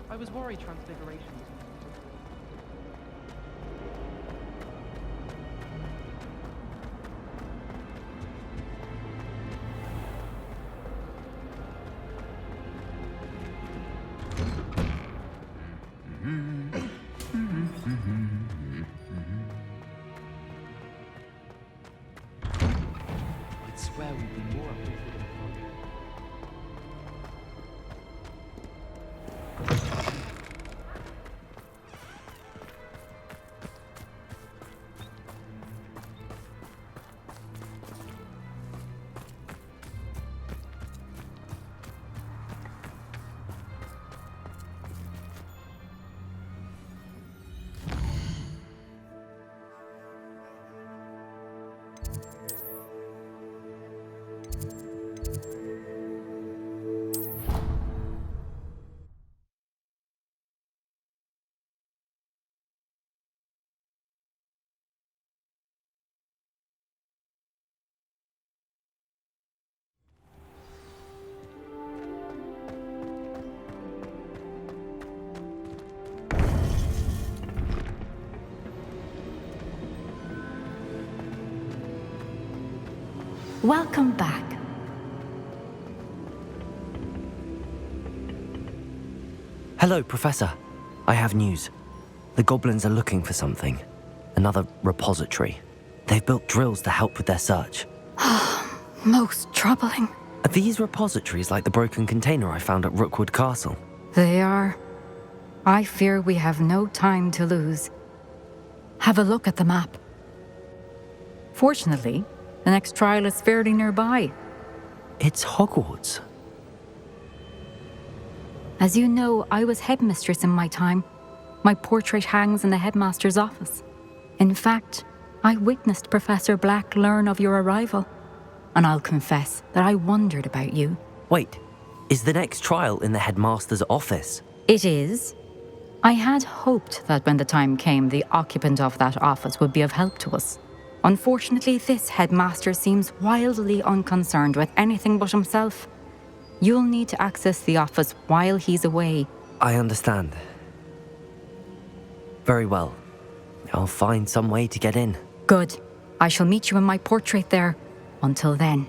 I was worried Transfiguration was... I'd swear we'd be more uplifted in front. Welcome back. Hello, Professor. I have news. The goblins are looking for something. Another repository. They've built drills to help with their search. Most troubling. Are these repositories like the broken container I found at Rookwood Castle? They are. I fear we have no time to lose. Have a look at the map. Fortunately, the next trial is fairly nearby. It's Hogwarts. As you know, I was headmistress in my time. My portrait hangs in the headmaster's office. In fact, I witnessed Professor Black learn of your arrival. And I'll confess that I wondered about you. Wait, is the next trial in the headmaster's office? It is. I had hoped that when the time came, the occupant of that office would be of help to us. Unfortunately, this headmaster seems wildly unconcerned with anything but himself. You'll need to access the office while he's away. I understand. Very well. I'll find some way to get in. Good. I shall meet you in my portrait there. Until then.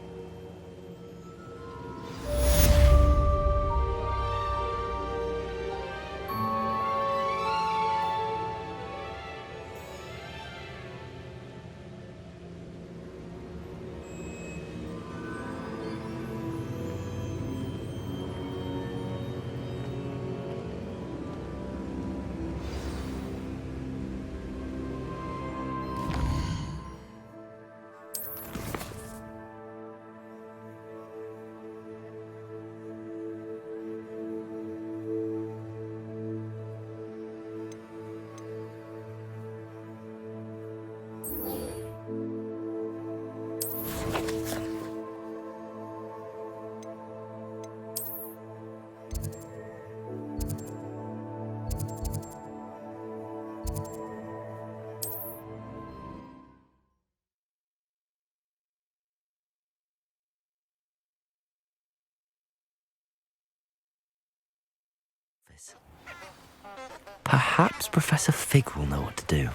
Perhaps Professor Fig will know what to do.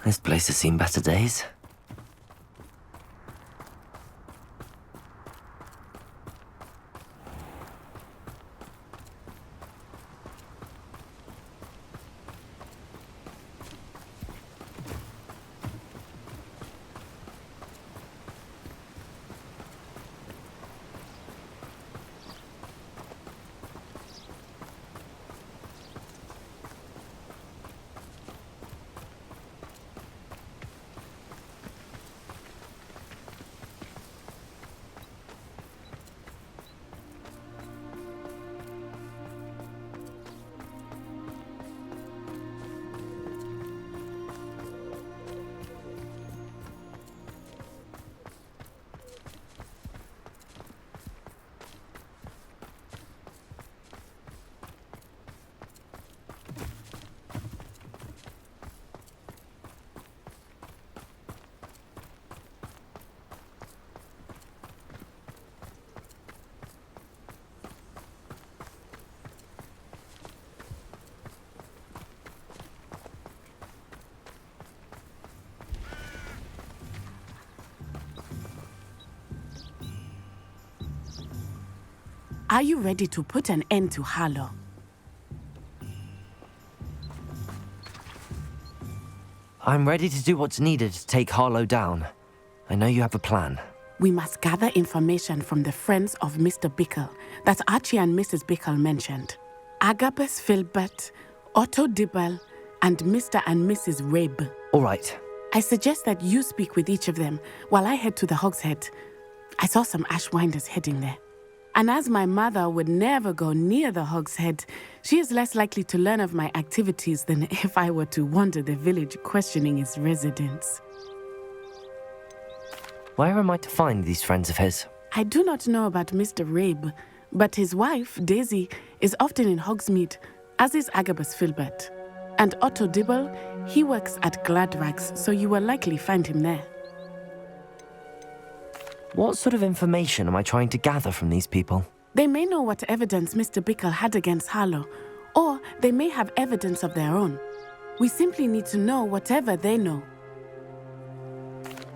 This place has seen better days. Are you ready to put an end to Harlow? I'm ready to do what's needed to take Harlow down. I know you have a plan. We must gather information from the friends of Mr. Bickle that Archie and Mrs. Bickle mentioned. Agabus Filbert, Otto Dibble, and Mr. and Mrs. Rabe. All right. I suggest that you speak with each of them while I head to the Hogshead. I saw some Ashwinders heading there. And as my mother would never go near the Hogshead, she is less likely to learn of my activities than if I were to wander the village questioning its residents. Where am I to find these friends of his? I do not know about Mr. Rabe, but his wife, Daisy, is often in Hogsmeade, as is Agabus Filbert. And Otto Dibble He works at Gladrags, so you will likely find him there. What sort of information am I trying to gather from these people? They may know what evidence Mr. Bickle had against Harlow, or they may have evidence of their own. We simply need to know whatever they know.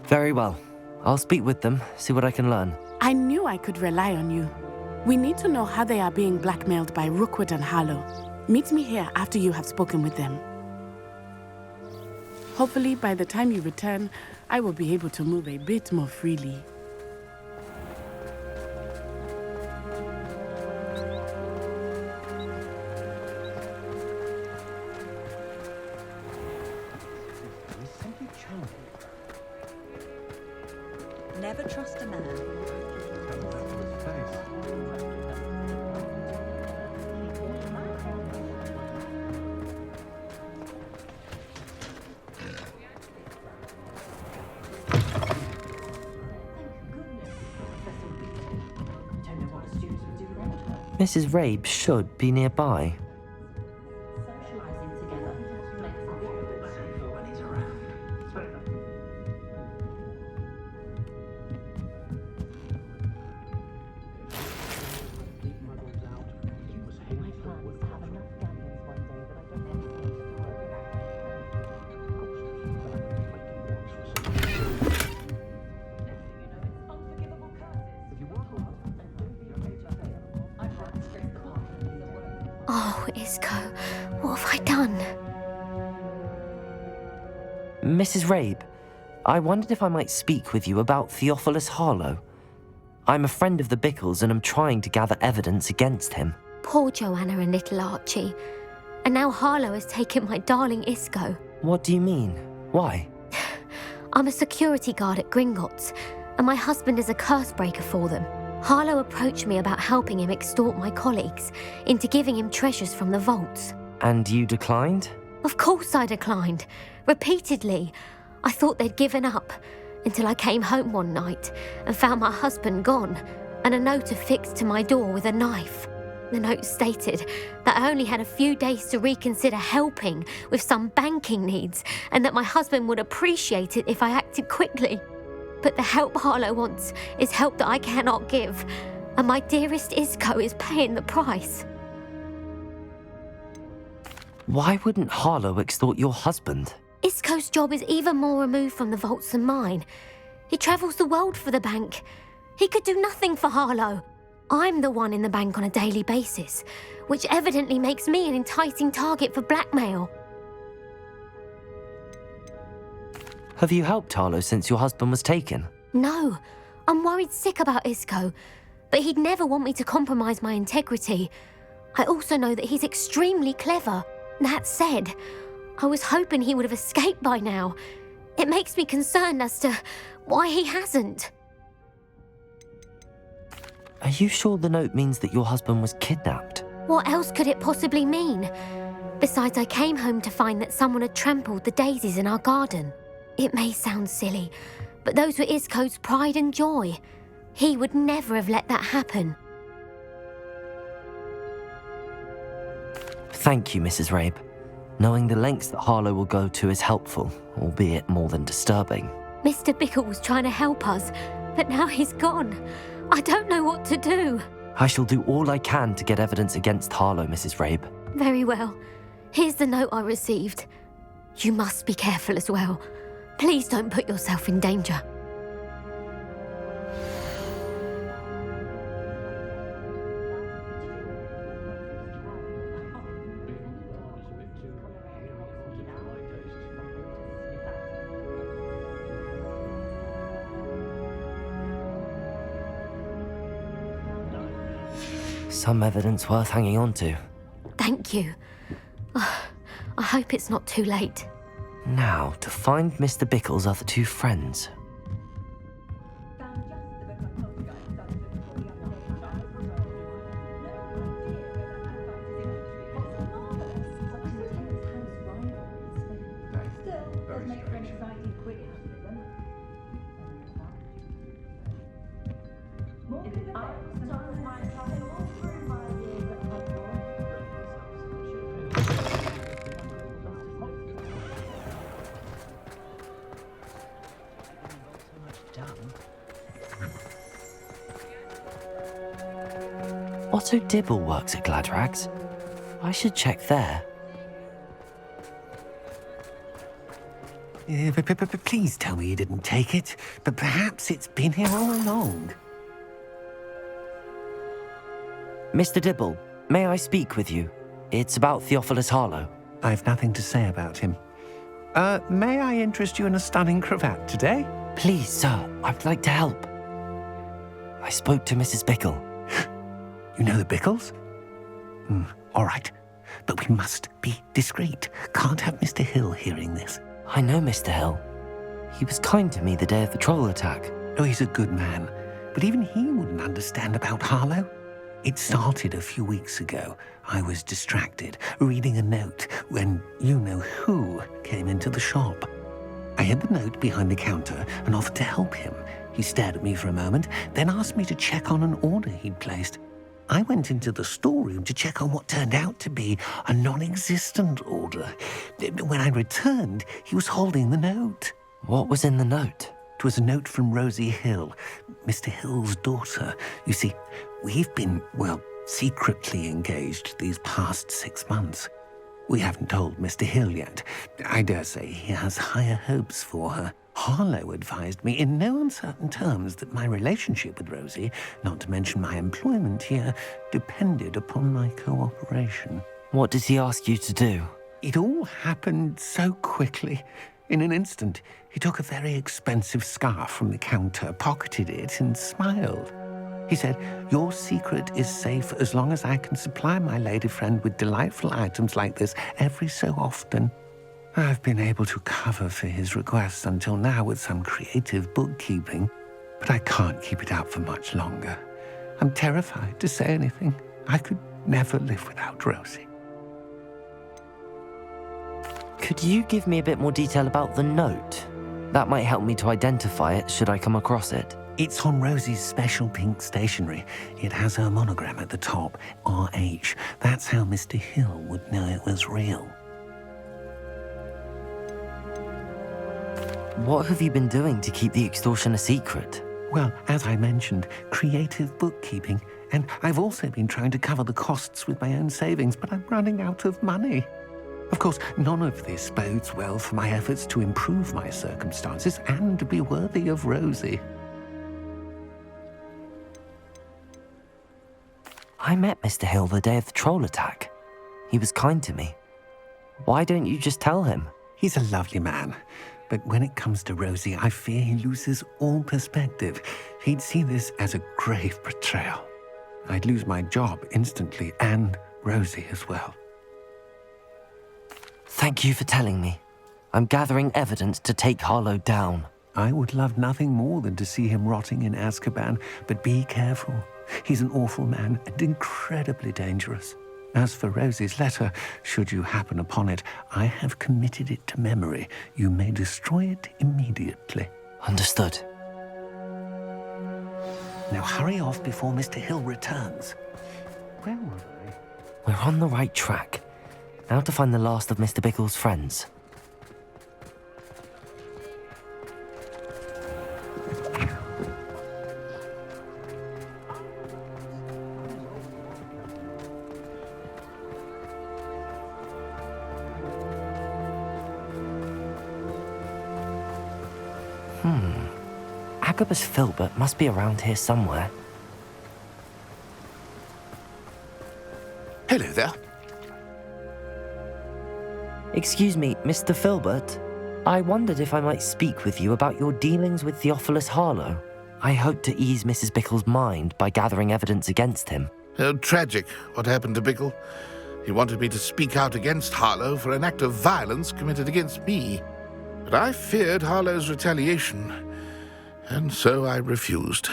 Very well. I'll speak with them, see what I can learn. I knew I could rely on you. We need to know how they are being blackmailed by Rookwood and Harlow. Meet me here after you have spoken with them. Hopefully, by the time you return, I will be able to move a bit more freely. Never trust a man. Mrs. Rabe should be nearby. Oh, Isco, what have I done? Mrs. Rabe, I wondered if I might speak with you about Theophilus Harlow. I'm a friend of the Bickles and am trying to gather evidence against him. Poor Joanna and little Archie. And now Harlow has taken my darling Isco. What do you mean? Why? I'm a security guard at Gringotts, and my husband is a curse breaker for them. Harlow approached me about helping him extort my colleagues into giving him treasures from the vaults. And you declined? Of course I declined. Repeatedly. I thought they'd given up, until I came home one night and found my husband gone, and a note affixed to my door with a knife. The note stated that I only had a few days to reconsider helping with some banking needs, and that my husband would appreciate it if I acted quickly. But the help Harlow wants is help that I cannot give, and my dearest Isco is paying the price. Why wouldn't Harlow extort your husband? Isco's job is even more removed from the vaults than mine. He travels the world for the bank. He could do nothing for Harlow. I'm the one in the bank on a daily basis, which evidently makes me an enticing target for blackmail. Have you helped Harlow since your husband was taken? No, I'm worried sick about Isco, but he'd never want me to compromise my integrity. I also know that he's extremely clever. That said, I was hoping he would have escaped by now. It makes me concerned as to why he hasn't. Are you sure the note means that your husband was kidnapped? What else could it possibly mean? Besides, I came home to find that someone had trampled the daisies in our garden. It may sound silly, but those were Isco's pride and joy. He would never have let that happen. Thank you, Mrs. Rabe. Knowing the lengths that Harlow will go to is helpful, albeit more than disturbing. Mr. Bickle was trying to help us, but now he's gone. I don't know what to do. I shall do all I can to get evidence against Harlow, Mrs. Rabe. Very well. Here's the note I received. You must be careful as well. Please don't put yourself in danger. Some evidence worth hanging on to. Thank you. I hope it's not too late. Now, to find Mr. Bickle's other two friends. Otto Dibble works at Gladrags. I should check there. Please tell me you didn't take it, but perhaps it's been here all along. Mr. Dibble, may I speak with you? It's about Theophilus Harlow. I've nothing to say about him. May I interest you in a stunning cravat today? Please, sir, I'd like to help. I spoke to Mrs. Bickle. You know the Bickles? All right, but we must be discreet. Can't have Mr. Hill hearing this. I know Mr. Hill. He was kind to me the day of the troll attack. Oh, he's a good man, but even he wouldn't understand about Harlow. It started a few weeks ago. I was distracted, reading a note, when you-know-who came into the shop. I hid the note behind the counter and offered to help him. He stared at me for a moment, then asked me to check on an order he'd placed. I went into the storeroom to check on what turned out to be a non-existent order. When I returned, he was holding the note. What was in the note? It was a note from Rosie Hill, Mr. Hill's daughter. You see, we've been, secretly engaged these past 6 months. We haven't told Mr. Hill yet. I dare say he has higher hopes for her. Harlow advised me in no uncertain terms that my relationship with Rosie, not to mention my employment here, depended upon my cooperation. What did he ask you to do? It all happened so quickly. In an instant, he took a very expensive scarf from the counter, pocketed it, and smiled. He said, "Your secret is safe as long as I can supply my lady friend with delightful items like this every so often." I've been able to cover for his requests until now with some creative bookkeeping, but I can't keep it up for much longer. I'm terrified to say anything. I could never live without Rosie. Could you give me a bit more detail about the note? That might help me to identify it should I come across it. It's on Rosie's special pink stationery. It has her monogram at the top, RH. That's how Mr. Hill would know it was real. What have you been doing to keep the extortion a secret? Well, as I mentioned, creative bookkeeping. And I've also been trying to cover the costs with my own savings, but I'm running out of money. Of course, none of this bodes well for my efforts to improve my circumstances and be worthy of Rosie. I met Mr. Hill the day of the troll attack. He was kind to me. Why don't you just tell him? He's a lovely man. But when it comes to Rosie, I fear he loses all perspective. He'd see this as a grave betrayal. I'd lose my job instantly, and Rosie as well. Thank you for telling me. I'm gathering evidence to take Harlow down. I would love nothing more than to see him rotting in Azkaban, but be careful. He's an awful man and incredibly dangerous. As for Rosie's letter, should you happen upon it, I have committed it to memory. You may destroy it immediately. Understood. Now hurry off before Mr. Hill returns. Where was I? We're on the right track. Now to find the last of Mr. Bickle's friends. Agabus Filbert must be around here somewhere. Hello there. Excuse me, Mr. Filbert. I wondered if I might speak with you about your dealings with Theophilus Harlow. I hope to ease Mrs. Bickle's mind by gathering evidence against him. Tragic, what happened to Bickle. He wanted me to speak out against Harlow for an act of violence committed against me. But I feared Harlow's retaliation, and so I refused.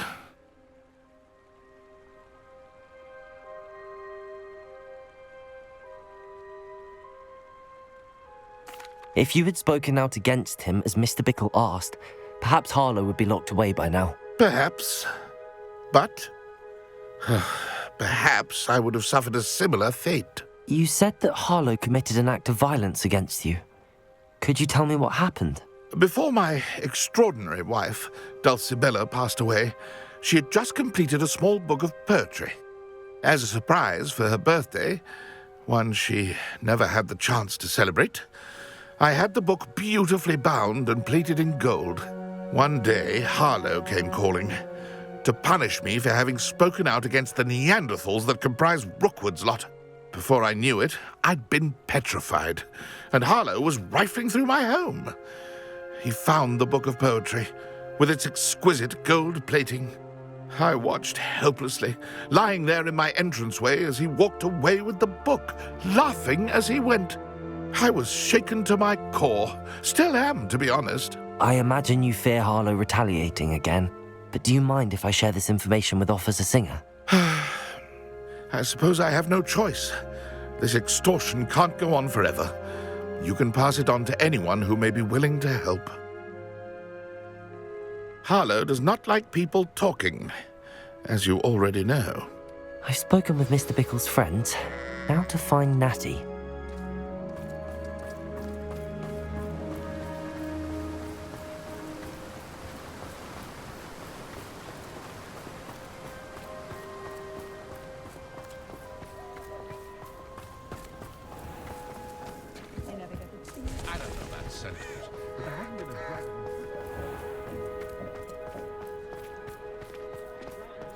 If you had spoken out against him as Mr. Bickle asked, perhaps Harlow would be locked away by now. Perhaps. But perhaps I would have suffered a similar fate. You said that Harlow committed an act of violence against you. Could you tell me what happened? Before my extraordinary wife, Dulcibella, passed away, she had just completed a small book of poetry. As a surprise for her birthday, one she never had the chance to celebrate, I had the book beautifully bound and plated in gold. One day, Harlow came calling to punish me for having spoken out against the Neanderthals that comprise Rookwood's lot. Before I knew it, I'd been petrified, and Harlow was rifling through my home. He found the book of poetry, with its exquisite gold plating. I watched helplessly, lying there in my entranceway as he walked away with the book, laughing as he went. I was shaken to my core. Still am, to be honest. I imagine you fear Harlow retaliating again, but do you mind if I share this information with Officer Singer? I suppose I have no choice. This extortion can't go on forever. You can pass it on to anyone who may be willing to help. Harlow does not like people talking, as you already know. I've spoken with Mr. Bickle's friends. Now to find Natty.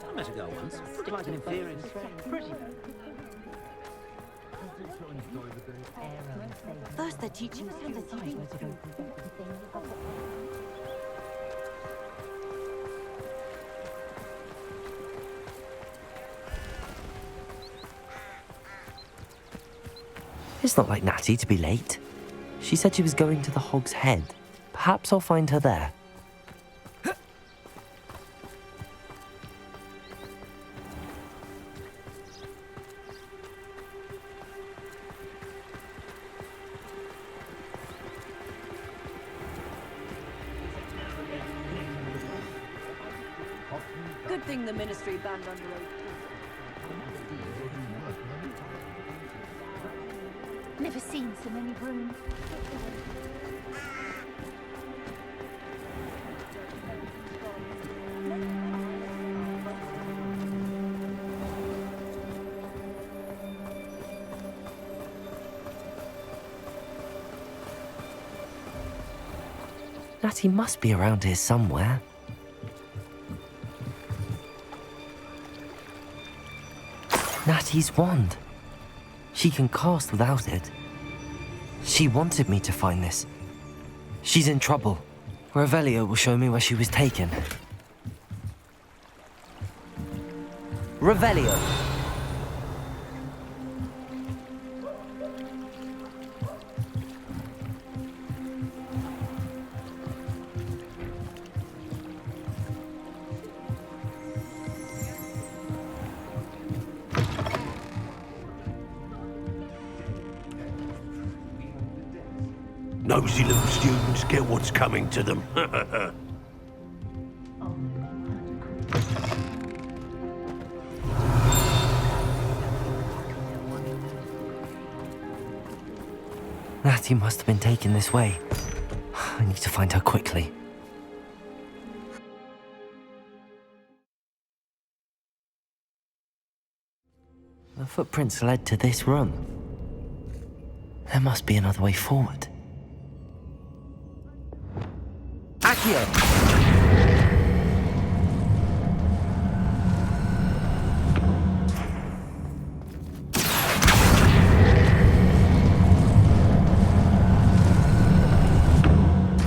I met a girl once. Looked like an inferior. Pretty. First they're teaching us how to fight. It's not like Natty to be late. She said she was going to the Hog's Head. Perhaps I'll find her there. Good thing the Ministry banned underage. Never seen so many brooms. Natty must be around here somewhere. Natty's wand. She can cast without it. She wanted me to find this. She's in trouble. Revelio will show me where she was taken. Revelio! Nosy little students get what's coming to them. Natty must have been taken this way. I need to find her quickly. The footprints led to this room. There must be another way forward. Accio!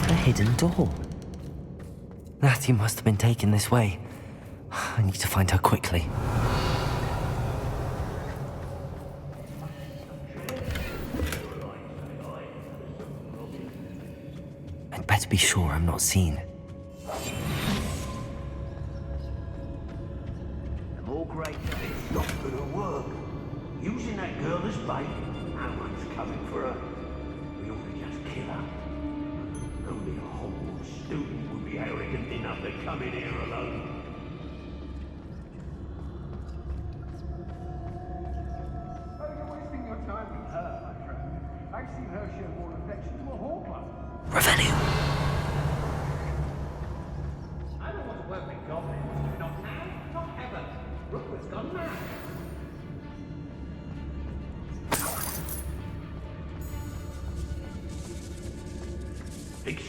A hidden door. Natty must have been taken this way. I need to find her quickly. I'd better be sure I'm not seen. The more great fish not gonna work. Using that girl as bait, how much coming for her? We ought to just kill her. Only a Hogwarts student would be arrogant enough to come in here alone. Oh, you're wasting your time with her, my friend. I've seen her show more affection to a Hogwarts. Revelio! I don't want to work with goblins. Not now, not ever. Rookwood's gone mad.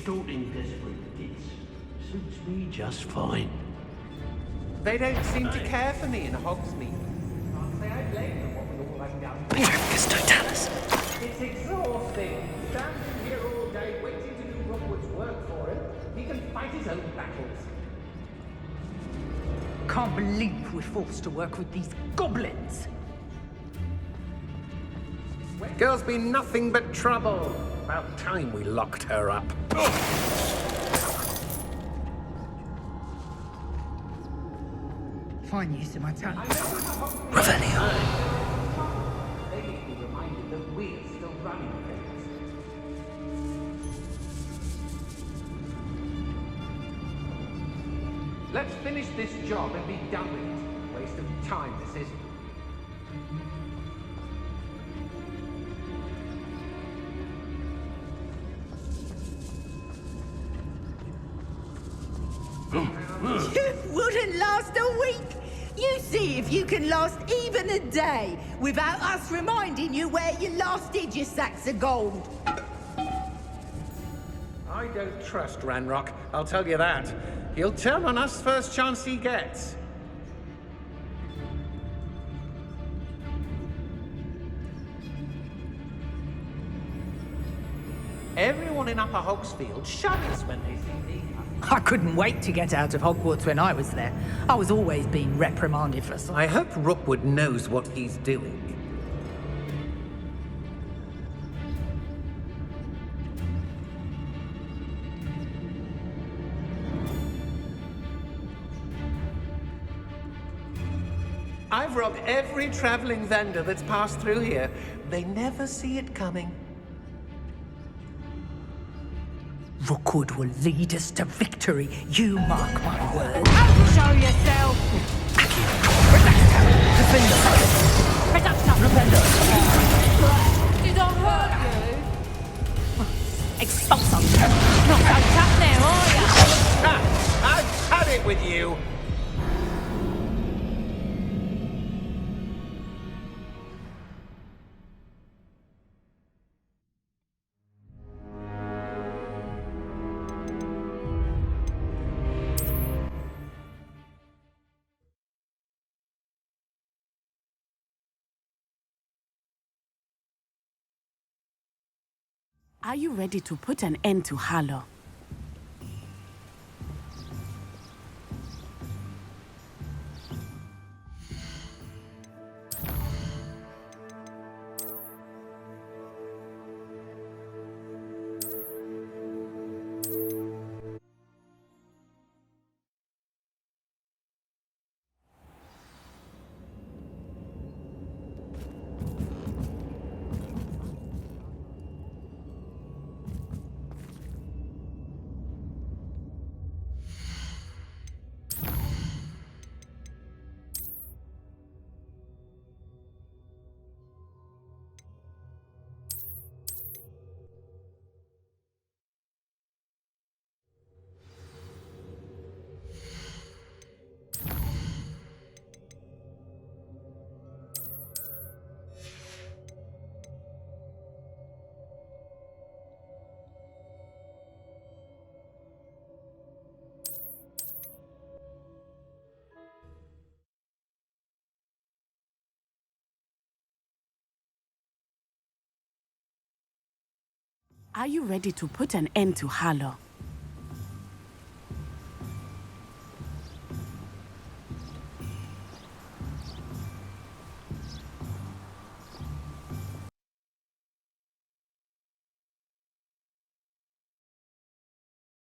extorting desperate kids suits me just fine. They don't seem to care for me in Hogsmeade. Can't say I blame them what with all I've done. Patroclus, don't tell us. It's exhausting. Standing here all day waiting to do Rookwood's work for him. He can fight his own battles. Can't believe we're forced to work with these goblins. Girl's been nothing but trouble. About time we locked her up. Fine use of my talent. Revelio. They need to be reminded that we're still running things. Let's finish this job and be done with it. Waste of time, this is. You wouldn't last a week. You see if you can last even a day without us reminding you where you last did your sacks of gold. I don't trust Ranrock, I'll tell you that. He'll turn on us first chance he gets. Everyone in Upper Hogsfield shudders when they see me. I couldn't wait to get out of Hogwarts when I was there. I was always being reprimanded for something. I hope Rookwood knows what he's doing. I've robbed every traveling vendor that's passed through here. They never see it coming. Rookwood will lead us to victory. You mark my words. Show yourself! Did I hurt you? Expulsum! Not so tough now, are you? I've had it with you! Are you ready to put an end to Harlow? Are you ready to put an end to Harlow?